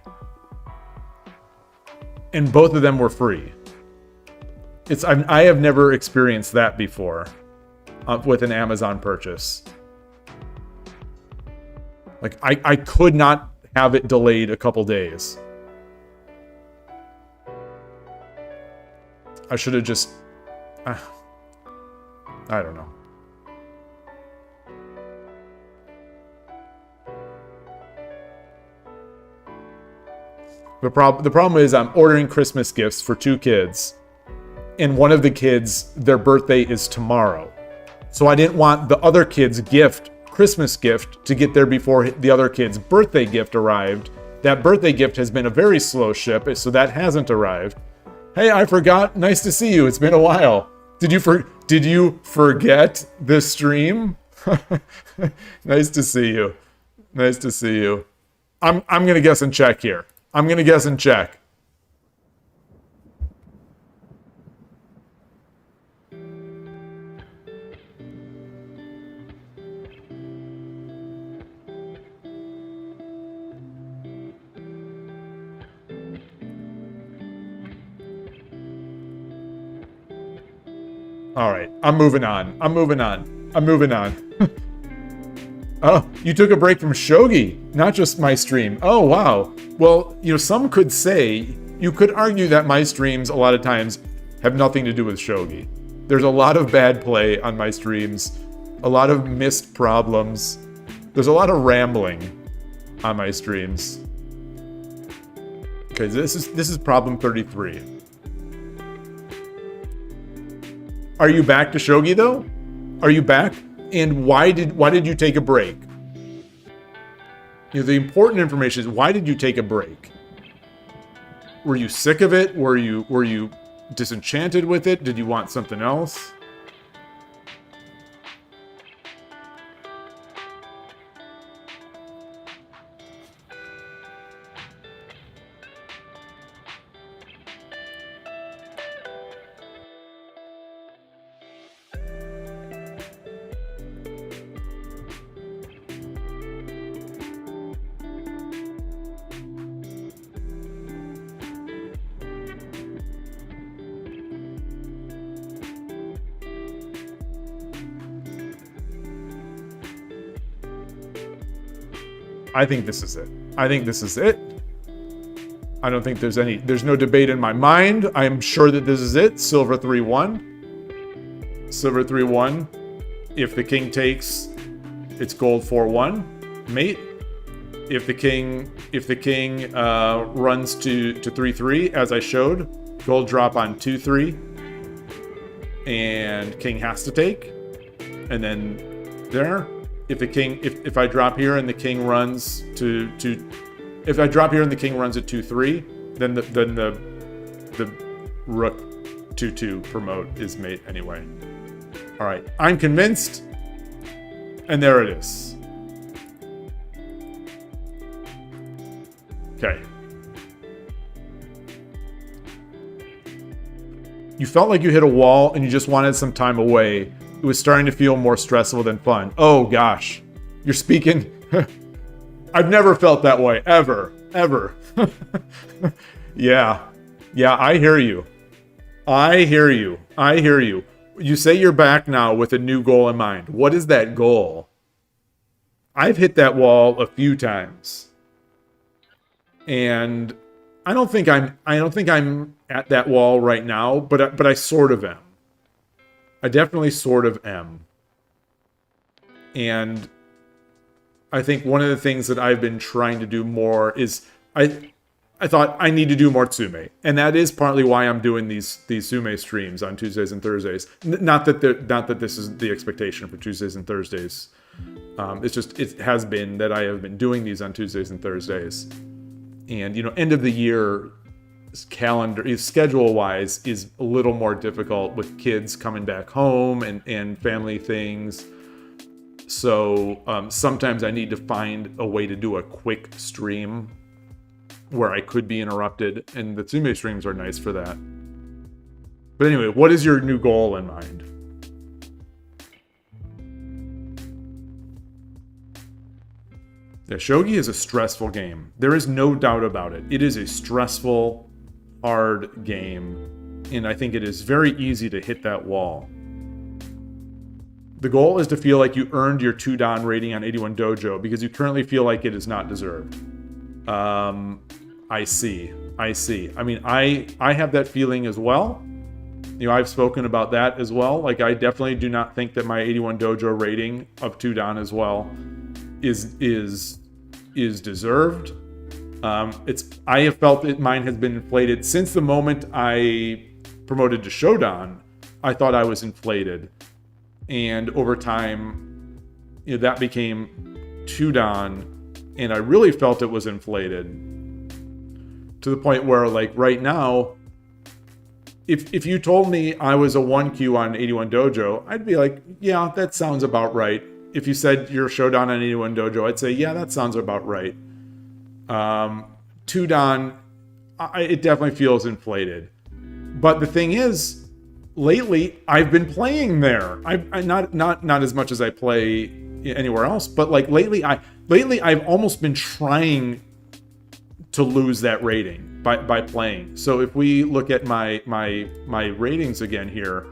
Speaker 1: And both of them were free. I have never experienced that before with an Amazon purchase. Like, I could not have it delayed a couple days. I should have just... I don't know. The problem is I'm ordering Christmas gifts for 2 kids. And one of the kids, their birthday is tomorrow. So I didn't want the other kid's Christmas gift, to get there before the other kid's birthday gift arrived. That birthday gift has been a very slow ship, so that hasn't arrived. Hey, I forgot. Nice to see you. It's been a while. Did you forget this stream? Nice to see you. Nice to see you. I'm gonna guess and check here. I'm gonna guess and check. All right, I'm moving on. Oh, you took a break from Shogi, not just my stream. Oh, wow. Well, some could say, you could argue that my streams a lot of times have nothing to do with Shogi. There's a lot of bad play on my streams, a lot of missed problems. There's a lot of rambling on my streams. Okay, this is problem 33. Are you back to Shogi though? Are you back? And why did you take a break? The important information is, why did you take a break? Were you sick of it? Were you disenchanted with it? Did you want something else? I think this is it. I don't think there's no debate in my mind. I am sure that this is it. Silver 3-1. Silver 3-1. If the king takes, it's gold 4-1. Mate. If the king runs to 3-3, as I showed, gold drop on 2-3. And king has to take. And then there. If I drop here and the king runs if I drop here and the king runs at 2-3, then the rook 2-2 promote is mate anyway. All right, I'm convinced, and there it is. Okay. You felt like you hit a wall and you just wanted some time away. It was starting to feel more stressful than fun. Oh gosh, you're speaking. I've never felt that way, ever. Yeah, I hear you. You say you're back now with a new goal in mind. What is that goal? I've hit that wall a few times. And I don't think I'm at that wall right now, but I sort of am. I definitely sort of am. And I think one of the things that I've been trying to do more is I thought I need to do more Tsume. And that is partly why I'm doing these Tsume streams on Tuesdays and Thursdays. Not that this is the expectation for Tuesdays and Thursdays. It's just, it has been that I have been doing these on Tuesdays and Thursdays. And, you know, end of the year calendar, schedule-wise, is a little more difficult with kids coming back home and family things. So sometimes I need to find a way to do a quick stream where I could be interrupted, and the Tsume streams are nice for that. But anyway, what is your new goal in mind? Yeah, Shogi is a stressful game. There is no doubt about it. It is a stressful, hard game, and I think it is very easy to hit that wall. The goal is to feel like you earned your 2 Dan rating on 81 Dojo because you currently feel like it is not deserved. I see. I mean, I have that feeling as well. You know, I've spoken about that as well. Like, I definitely do not think that my 81 Dojo rating of 2 Dan as well is deserved. I have felt that mine has been inflated since the moment I promoted to Shodan. I thought I was inflated, and over time, you know, that became 2 Dan, and I really felt it was inflated. To the point where, like, right now, if you told me I was a 1Q on 81 Dojo, I'd be like, yeah, that sounds about right. If you said you're Shodan on 81 Dojo, I'd say, yeah, that sounds about right. 2 Dan, it definitely feels inflated. But the thing is, lately, I've been playing there. I not as much as I play anywhere else, but like lately I've almost been trying to lose that rating by playing. So if we look at my ratings again here,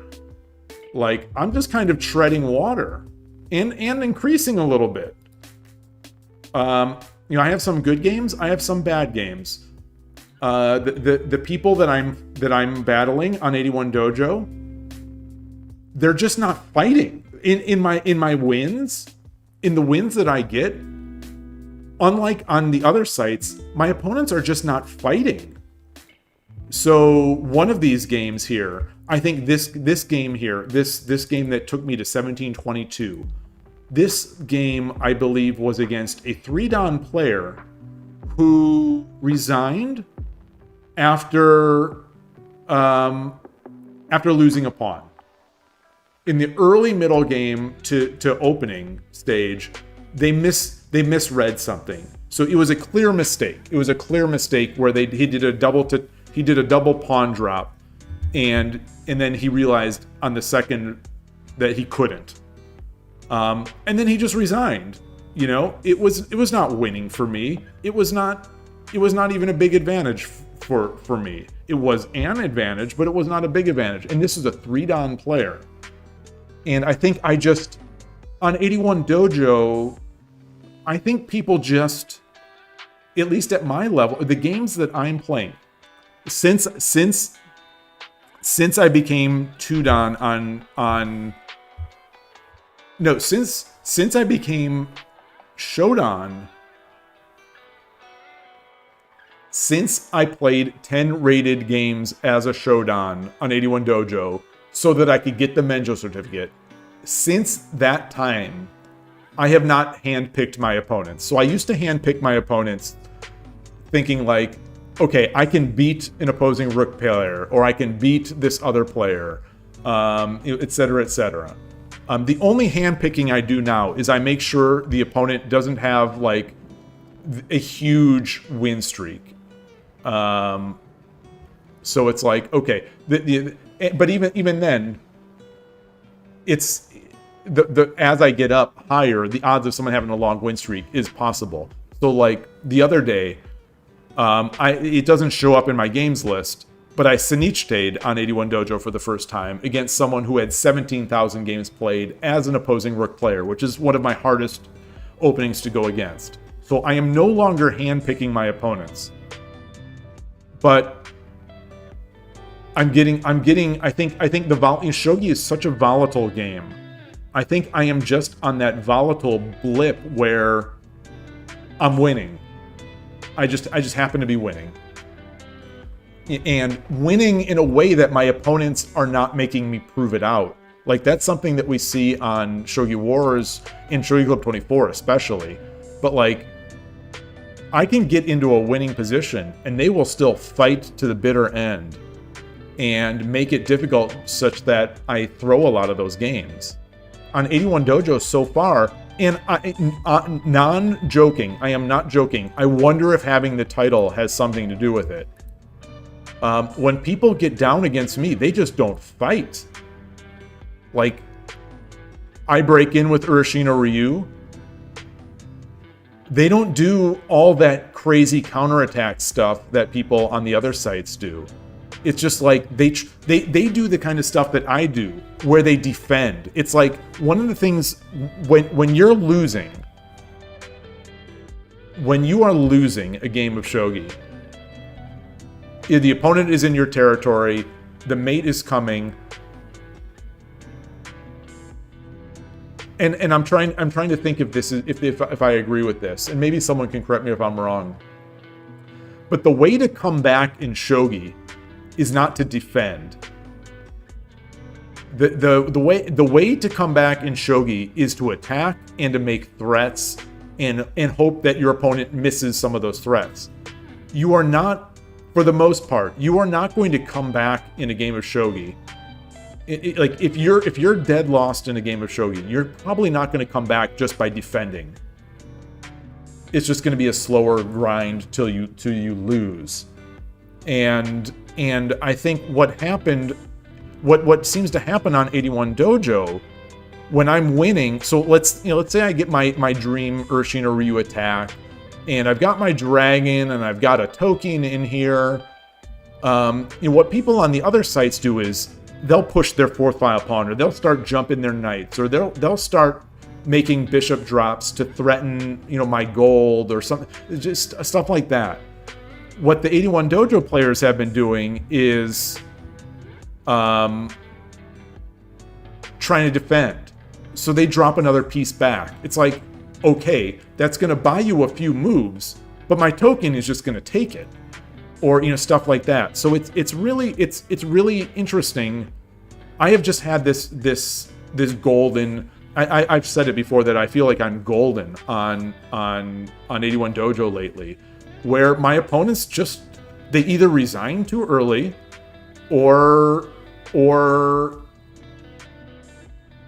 Speaker 1: like, I'm just kind of treading water and increasing a little bit. You know, I have some good games, I have some bad games. The people that I'm battling on 81 Dojo, they're just not fighting. In my wins, in the wins that I get, unlike on the other sites, my opponents are just not fighting. So one of these games here, I think this game here, this game that took me to 1722, this game, I believe, was against a 3 Dan player who resigned after losing a pawn. In the early middle game to opening stage, they misread something. So it was a clear mistake. It was a clear mistake where he did a double pawn drop, and then he realized on the second that he couldn't. And then he just resigned. You know, it was not winning for me. It was not even a big advantage for me. It was an advantage, but it was not a big advantage. And this is a 3 Dan player. And I think on 81 Dojo, I think people just, at least at my level, the games that I'm playing, since I became 2 Dan since I became Shodan, since I played 10 rated games as a Shodan on 81 Dojo so that I could get the Menjo certificate, since that time, I have not handpicked my opponents. So I used to handpick my opponents thinking like, okay, I can beat an opposing rook player, or I can beat this other player, etc., etc. The only handpicking I do now is I make sure the opponent doesn't have like a huge win streak. So it's like, okay, but even then, it's as I get up higher, the odds of someone having a long win streak is possible. So like the other day, it doesn't show up in my games list, but I Senichta'd on 81 Dojo for the first time against someone who had 17,000 games played as an opposing rook player, which is one of my hardest openings to go against. So I am no longer handpicking my opponents. But I think Shogi is such a volatile game. I think I am just on that volatile blip where I'm winning. I just happen to be winning. And winning in a way that my opponents are not making me prove it out. Like, that's something that we see on Shogi Wars, in Shogi Club 24 especially. But like, I can get into a winning position and they will still fight to the bitter end and make it difficult such that I throw a lot of those games. On 81 Dojo so far, and non-joking, I am not joking, I wonder if having the title has something to do with it. When people get down against me, they just don't fight. Like, I break in with Urashino Ryu. They don't do all that crazy counterattack stuff that people on the other sites do. It's just like they do the kind of stuff that I do, where they defend. It's like one of the things when you're losing, when you are losing a game of shogi, the opponent is in your territory, the mate is coming, and I'm trying to think if this is if I agree with this, and maybe someone can correct me if I'm wrong. But the way to come back in shogi is not to defend. The way to come back in shogi is to attack and to make threats and hope that your opponent misses some of those threats. You are not, for the most part, you are not going to come back in a game of shogi. Like, if you're dead lost in a game of shogi, you're probably not going to come back just by defending. It's just going to be a slower grind till you lose. And I think what seems to happen on 81 Dojo, when I'm winning, so let's say I get my dream Urashino Ryu attack, and I've got my dragon, and I've got a token in here. What people on the other sites do is they'll push their fourth file pawn, or they'll start jumping their knights, or they'll start making bishop drops to threaten my gold or something, just stuff like that. What the 81 Dojo players have been doing is trying to defend. So they drop another piece back. It's like, okay, that's going to buy you a few moves, but my token is just going to take it, or stuff like that. So it's really interesting. I have just had this golden. I've said it before that I feel like I'm golden on 81 Dojo lately, where my opponents they either resign too early, or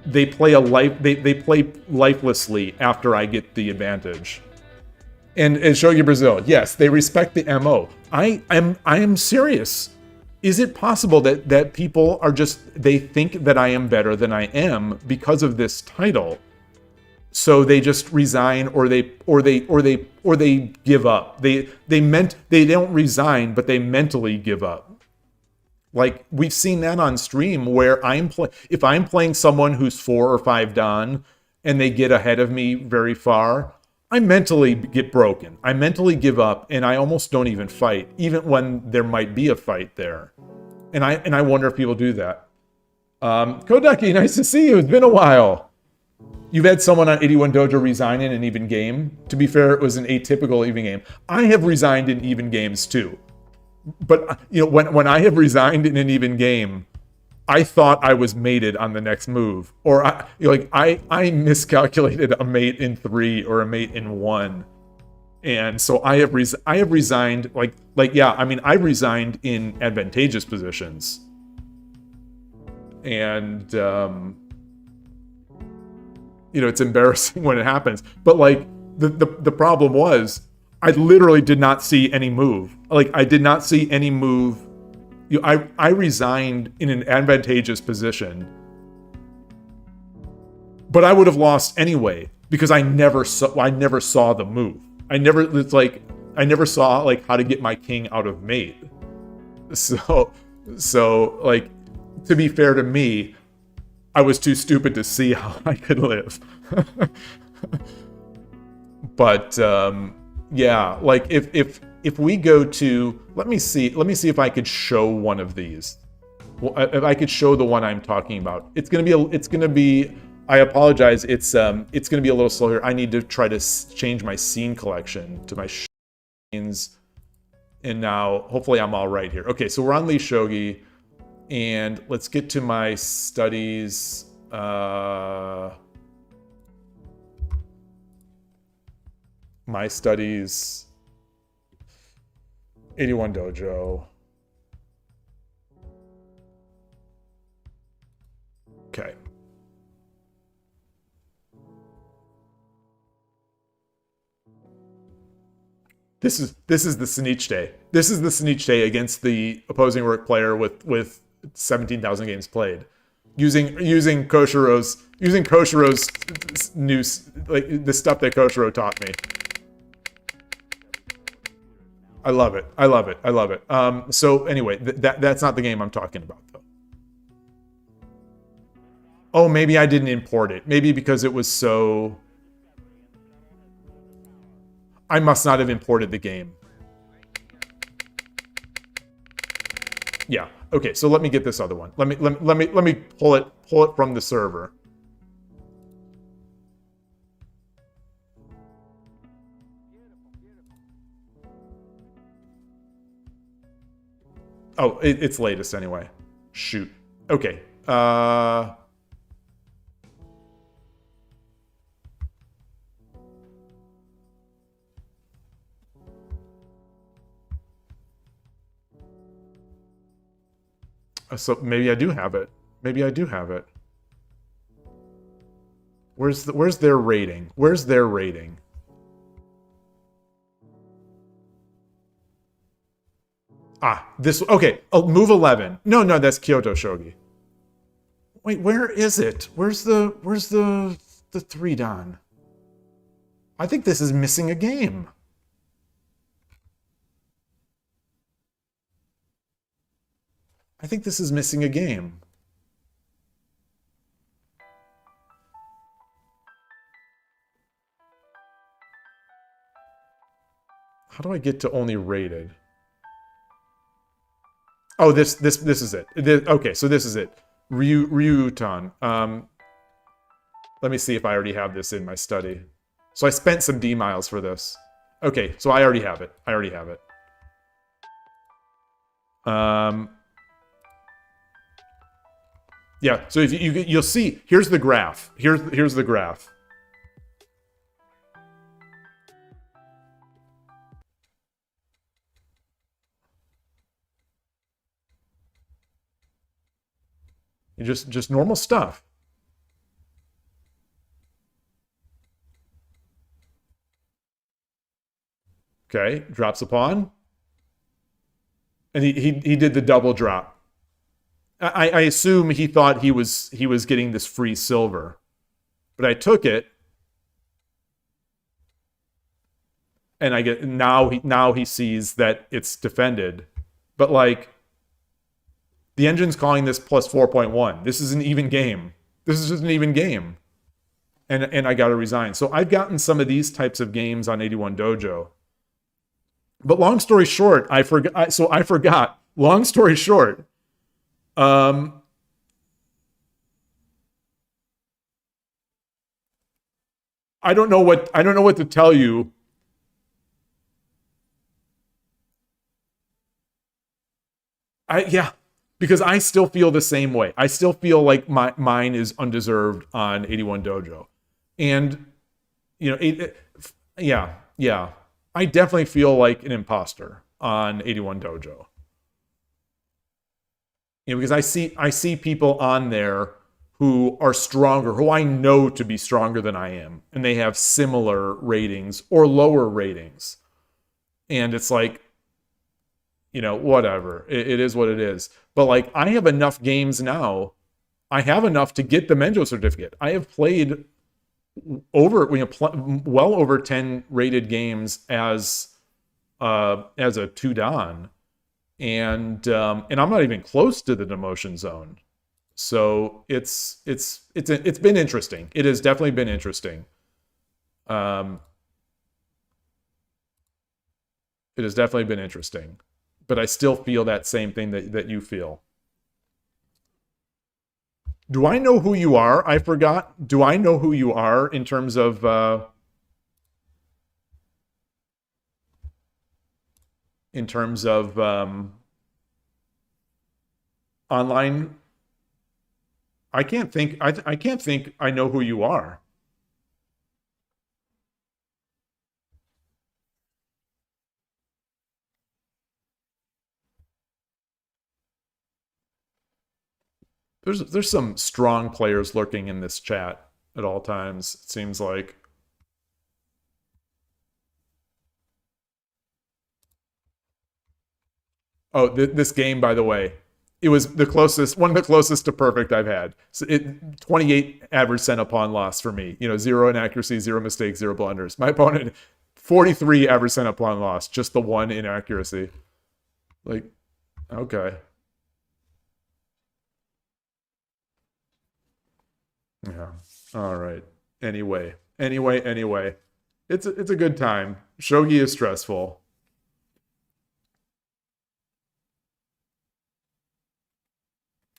Speaker 1: they play they play lifelessly after I get the advantage. And Shogi Brazil, yes, they respect the MO. I am serious. Is it possible that people are they think that I am better than I am because of this title? So they just resign, or they give up. They don't resign, but they mentally give up. Like, we've seen that on stream, where if I'm playing someone who's 4 or 5 dan and they get ahead of me very far, I mentally get broken. I mentally give up, and I almost don't even fight, even when there might be a fight there. And I wonder if people do that. Kodaki, nice to see you. It's been a while. You've had someone on 81 Dojo resign in an even game. To be fair, it was an atypical even game. I have resigned in even games too. But when I have resigned in an even game, I thought I was mated on the next move, or I miscalculated a mate in 3 or a mate in 1, and so I have resigned. I resigned in advantageous positions, and it's embarrassing when it happens. But the problem was, I literally did not see any move. I did not see any move. I resigned in an advantageous position, but I would have lost anyway because I never saw the move. I never saw how to get my king out of mate. So to be fair to me, I was too stupid to see how I could live. But yeah, if we go to, let me see if I could show one of these. if I could show the one I'm talking about. It's gonna be. I apologize. It's gonna be a little slow here. I need to try to change my scene collection to my scenes, and now hopefully I'm all right here. Okay, so we're on PlayShogi, and let's get to my studies. My studies. 81 Dojo. Okay. This is the Tsumeshogi. This is the Tsumeshogi against the opposing rook player with 17,000 games played, using Koshiro's new, like the stuff that Koshiro taught me. I love it. I love it. I love it. So anyway, that's not the game I'm talking about though. Oh, maybe I didn't import it. Maybe because it was so. I must not have imported the game. Yeah. Okay. So let me get this other one. Let me pull it from the server. Oh, it's latest anyway. Shoot. Okay. So maybe I do have it. Maybe I do have it. Where's their rating? Where's their rating? Ah, this, okay. Oh, move 11. No, that's Kyoto Shogi. Wait, where is it? Where's the 3 Dan? I think this is missing a game. I think this is missing a game. How do I get to only rated? Oh, this is it. Okay, so this is it. Ryutan. Let me see if I already have this in my study. So I spent some D miles for this. Okay, so I already have it. I already have it. Yeah, so if you'll see, here's the graph. Here's the graph. Just normal stuff. Okay, drops upon. And he did the double drop. I assume he thought he was getting this free silver. But I took it. And I get now he sees that it's defended. But like the engine's calling this plus 4.1. This is an even game. This is just an even game. And I got to resign. So I've gotten some of these types of games on 81 Dojo. But long story short, I forgot. Long story short, I don't know what to tell you. Yeah, because I still feel the same way. I still feel like mine is undeserved on 81 Dojo. And you know, yeah. I definitely feel like an imposter on 81 Dojo. You know, because I see people on there who are stronger, who I know to be stronger than I am, and they have similar ratings or lower ratings. And it's like, you know, whatever. It is what it is. But like, I have enough games now. I have enough to get the Menjo certificate. I have played well over 10 rated games as a 2 Dan, and I'm not even close to the demotion zone. So it's been interesting. It has definitely been interesting. It has definitely been interesting, but I still feel that same thing that you feel. Do I know who you are? I forgot. Do I know who you are in terms of online? I can't think. I can't think. I know who you are. There's some strong players lurking in this chat at all times. It seems like. Oh, this game, by the way, it was the closest, one of the closest to perfect I've had. So 28 average cent upon loss for me. You know, 0 inaccuracy, 0 mistakes, 0 blunders. My opponent, 43 average cent upon loss, just the 1 inaccuracy. Like, okay. Yeah. All right. Anyway. It's a good time. Shogi is stressful.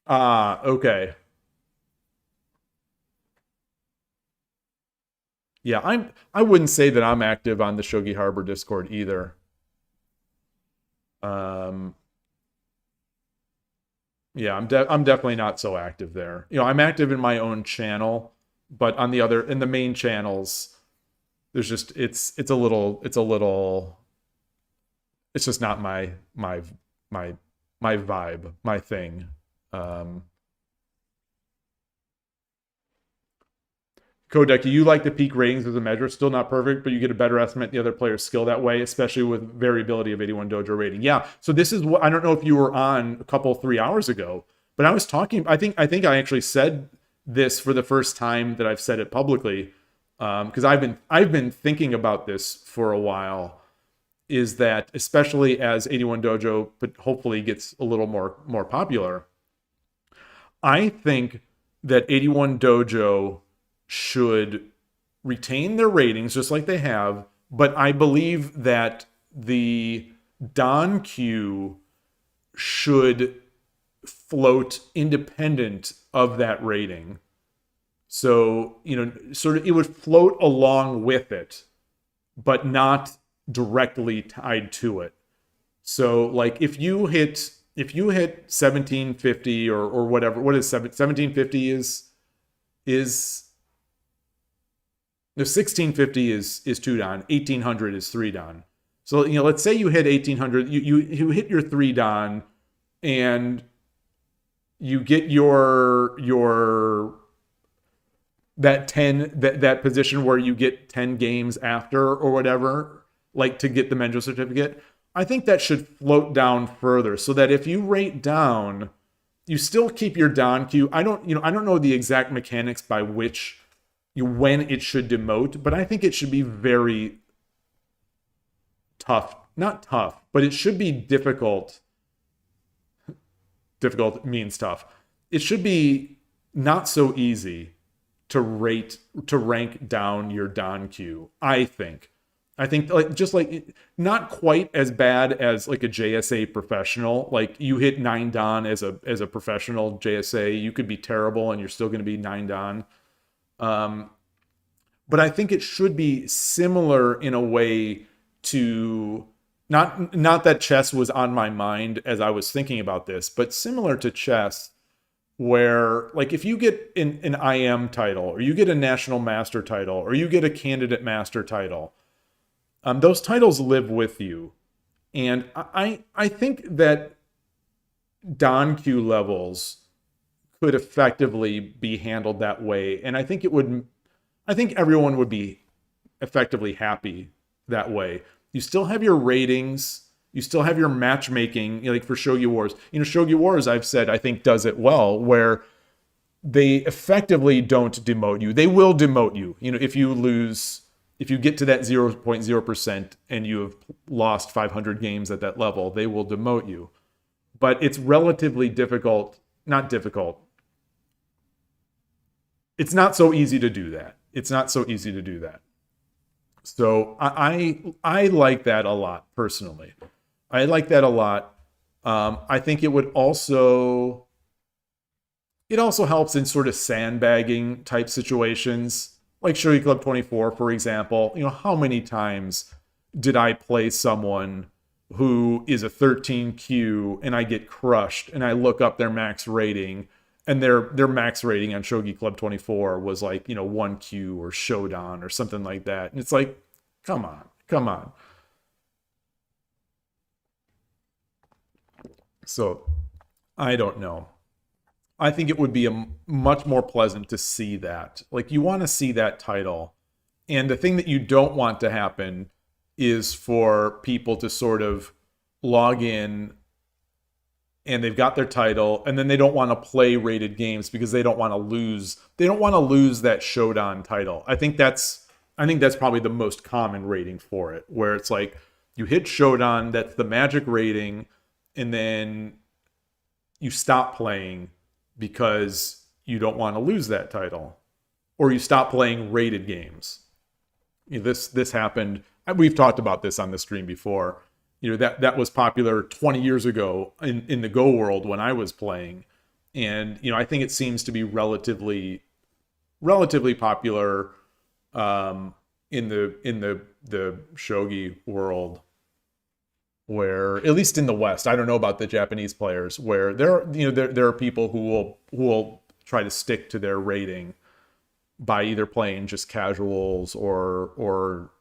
Speaker 1: Ah, okay. Yeah, I wouldn't say that I'm active on the Shogi Harbor Discord either. Um, yeah, I'm definitely not so active there. You know, I'm active in my own channel, but on the other in the main channels, there's just it's just not my my vibe, my thing. Um, Kodek, you like the peak ratings as a measure. Still not perfect, but you get a better estimate of the other player's skill that way, especially with variability of 81 dojo rating. Yeah. So this is what I don't know if you were on a couple 3 hours ago, but I was talking. I think I actually said this for the first time that I've said it publicly, because I've been thinking about this for a while. Is that especially as 81 dojo, but hopefully gets a little more popular. I think that 81 dojo should retain their ratings just like they have, but I believe that the Don Q should float independent of that rating. So, you know, sort of it would float along with it, but not directly tied to it. So, like if you hit 1750 or whatever, what is 1750 is no, 1650 is 2 dan, 1800 is 3 dan. So, you know, let's say you hit 1800, you hit your 3 dan and you get your that 10 that position where you get 10 games after or whatever, like to get the Menjo certificate. I think that should float down further so that if you rate down, you still keep your Don Q. I don't know the exact mechanics by which when it should demote, but I think it should be very tough. Not tough, but it should be difficult. Difficult means tough. It should be not so easy to rank down your Don Q, I think. I think like not quite as bad as like a JSA professional. Like you hit 9 dan as a professional JSA, you could be terrible and you're still going to be 9 dan. But I think it should be similar in a way to not that chess was on my mind as I was thinking about this, but similar to chess, where like if you get an IM title or you get a national master title or you get a candidate master title, those titles live with you. And I think that Don Q levels could effectively be handled that way. And I think everyone would be effectively happy that way. You still have your ratings, you still have your matchmaking, like for Shogi Wars. You know, Shogi Wars, I've said, I think does it well, where they effectively don't demote you. They will demote you. You know, if you get to that 0.0% and you have lost 500 games at that level, they will demote you. But it's relatively difficult, not difficult. It's not so easy to do that. So I like that a lot personally. I like that a lot. I think it would also it also helps in sort of sandbagging type situations, like Shogi Club 24, for example. You know, how many times did I play someone who is a 13Q and I get crushed and I look up their max rating and their max rating on Shogi Club 24 was like, you know, 1Q or Shodan or something like that. And it's like, come on, come on. So, I don't know. I think it would be much more pleasant to see that. Like, you want to see that title. And the thing that you don't want to happen is for people to sort of log in and they've got their title and then they don't want to play rated games because they don't want to lose that Shodan title. I think that's probably the most common rating for it, where it's like you hit Shodan, that's the magic rating, and then you stop playing because you don't want to lose that title, or you stop playing rated games. You know, this happened. We've talked about this on the stream before. You know, that was popular 20 years ago in the Go world when I was playing, and you know, I think it seems to be relatively popular in the shogi world, where at least in the West, I don't know about the Japanese players, where there are people who will try to stick to their rating by either playing just casuals or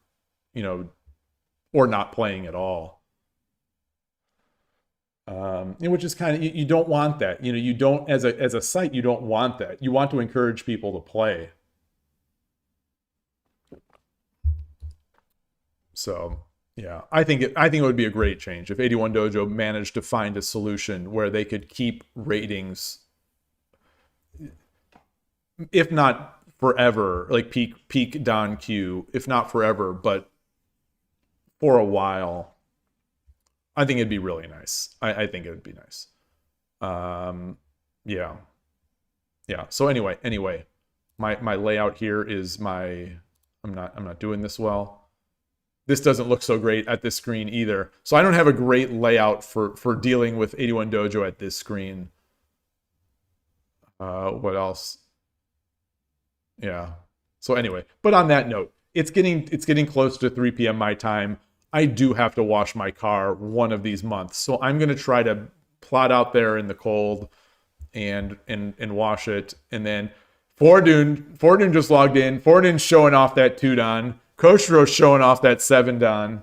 Speaker 1: you know, or not playing at all. Which is kind of, you don't want that. You know, you don't, as a site, you don't want that. You want to encourage people to play. So yeah, I think it would be a great change if 81 Dojo managed to find a solution where they could keep ratings, if not forever, like peak Don Q, if not forever, but for a while. I think it'd be really nice. I think it would be nice. Yeah. So anyway, my layout here is I'm not doing this well. This doesn't look so great at this screen either. So I don't have a great layout for dealing with 81 Dojo at this screen. What else? Yeah. So anyway, but on that note, it's getting close to 3 p.m. my time. I do have to wash my car one of these months. So I'm going to try to plot out there in the cold and wash it. And then Fordun just logged in. Fordun's showing off that 2 Dan. Koshiro's showing off that 7 Dan.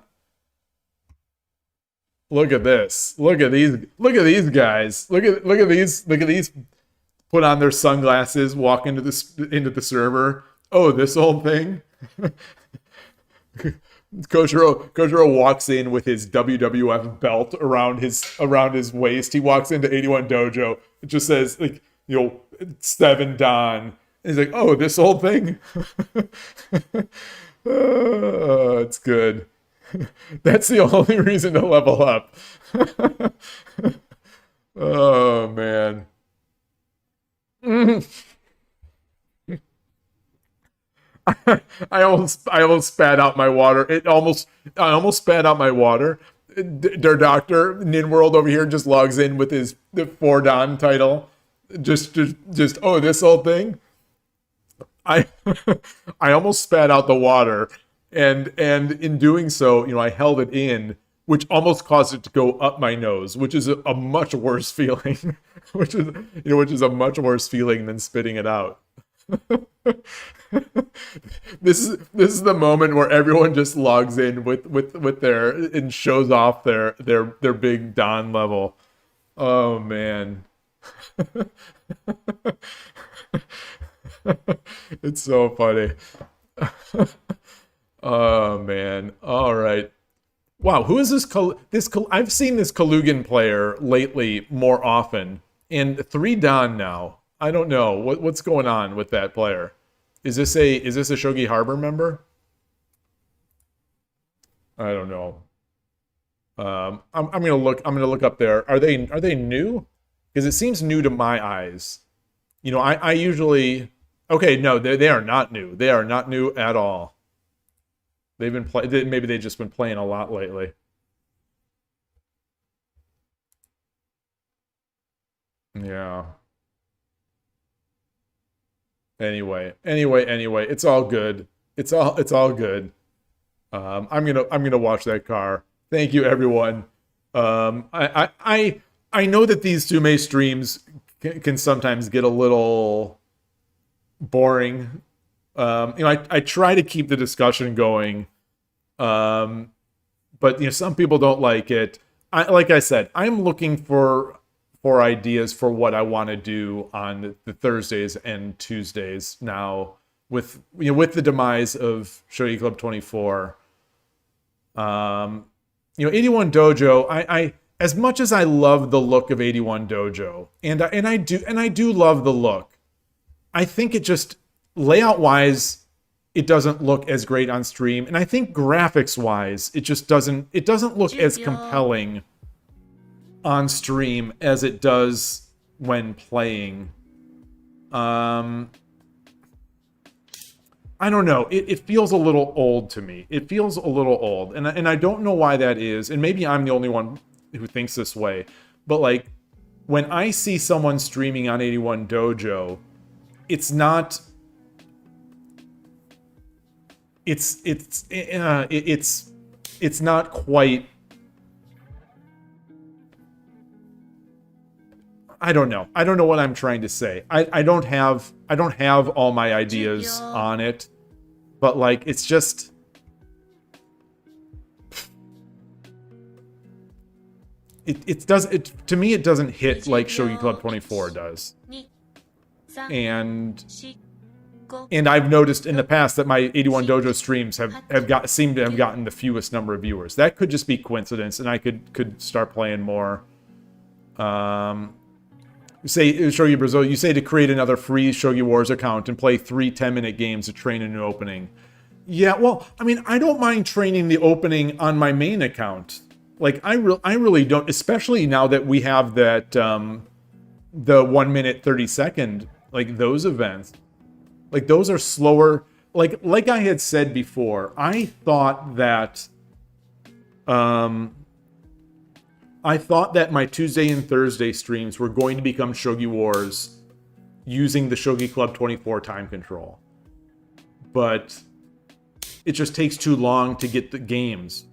Speaker 1: Look at this. Look at these guys. Look at these put on their sunglasses, walk into the server. Oh, this old thing. Kojiro walks in with his WWF belt around his waist. He walks into 81 Dojo. It just says, like, you know, 7 Dan. And he's like, oh, this old thing? It's good. That's the only reason to level up. Oh, man. I almost spat out my water. I almost spat out my water. Their doctor, NinWorld over here, just logs in with the 4 Dan title. Just oh, this old thing. I almost spat out the water, and in doing so, you know, I held it in, which almost caused it to go up my nose, which is a much worse feeling. which is a much worse feeling than spitting it out. This is the moment where everyone just logs in with their and shows off their big Dan level. Oh man. It's so funny. Oh man. All right. Wow, who is this? I've seen this Kalugan player lately more often, and 3 Dan now. I don't know what's going on with that player. Is this a Shogi Harbor member? I don't know. I'm gonna look up there. Are they new? Because it seems new to my eyes. You know, I usually, okay, no, they are not new. They are not new at all. They've been maybe they've just been playing a lot lately. Yeah. Anyway, it's all good. It's all good. I'm gonna watch that car. Thank you, everyone. I know that these Tsume streams can sometimes get a little boring. I try to keep the discussion going, but some people don't like it. Like I said, I'm looking for ideas for what I want to do on the Thursdays and Tuesdays now with the demise of Shogi Club 24. 81 Dojo, I as much as I love the look of 81 Dojo, and I do love the look, I think it just layout wise it doesn't look as great on stream, and I think graphics wise it just doesn't look as compelling on stream as it does when playing. I don't know. It feels a little old to me. It feels a little old, and I don't know why that is. And maybe I'm the only one who thinks this way. But like when I see someone streaming on 81 Dojo, it's not. It's not quite. I don't know. I don't know what I'm trying to say. I don't have all my ideas on it, but like it's just to me it doesn't hit like Shogi Club 24 does. And I've noticed in the past that my 81 Dojo streams seem to have gotten the fewest number of viewers. That could just be coincidence, and I could start playing more. Say, Shogi Brazil, you say to create another free Shogi Wars account and play 3 10-minute games to train a new opening. Yeah, well, I mean, I don't mind training the opening on my main account. Like, I really don't, especially now that we have that, the 1 minute 30 second, like, those events. Like, those are slower. Like I had said before, I thought that my Tuesday and Thursday streams were going to become Shogi Wars using the Shogi Club 24 time control. But it just takes too long to get the games.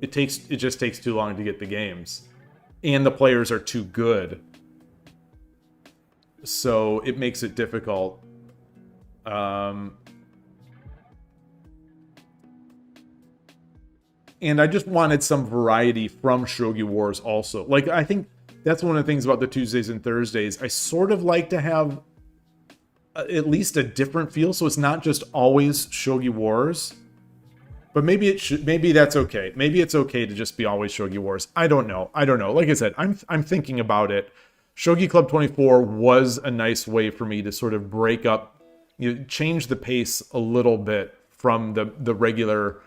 Speaker 1: It just takes too long to get the games. And the players are too good. So it makes it difficult. And I just wanted some variety from Shogi Wars also. Like, I think that's one of the things about the Tuesdays and Thursdays. I sort of like to have at least a different feel, so it's not just always Shogi Wars. But maybe that's okay. Maybe it's okay to just be always Shogi Wars. I don't know. Like I said, I'm thinking about it. Shogi Club 24 was a nice way for me to sort of break up, change the pace a little bit from the regular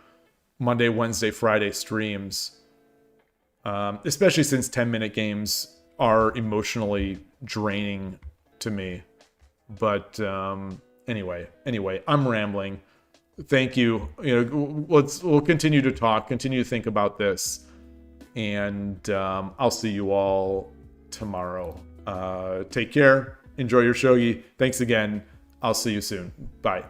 Speaker 1: Monday, Wednesday, Friday streams, especially since 10-minute games are emotionally draining to me. But anyway, I'm rambling. Thank you. We'll continue to talk, continue to think about this, and I'll see you all tomorrow. Take care. Enjoy your shogi. Thanks again. I'll see you soon. Bye.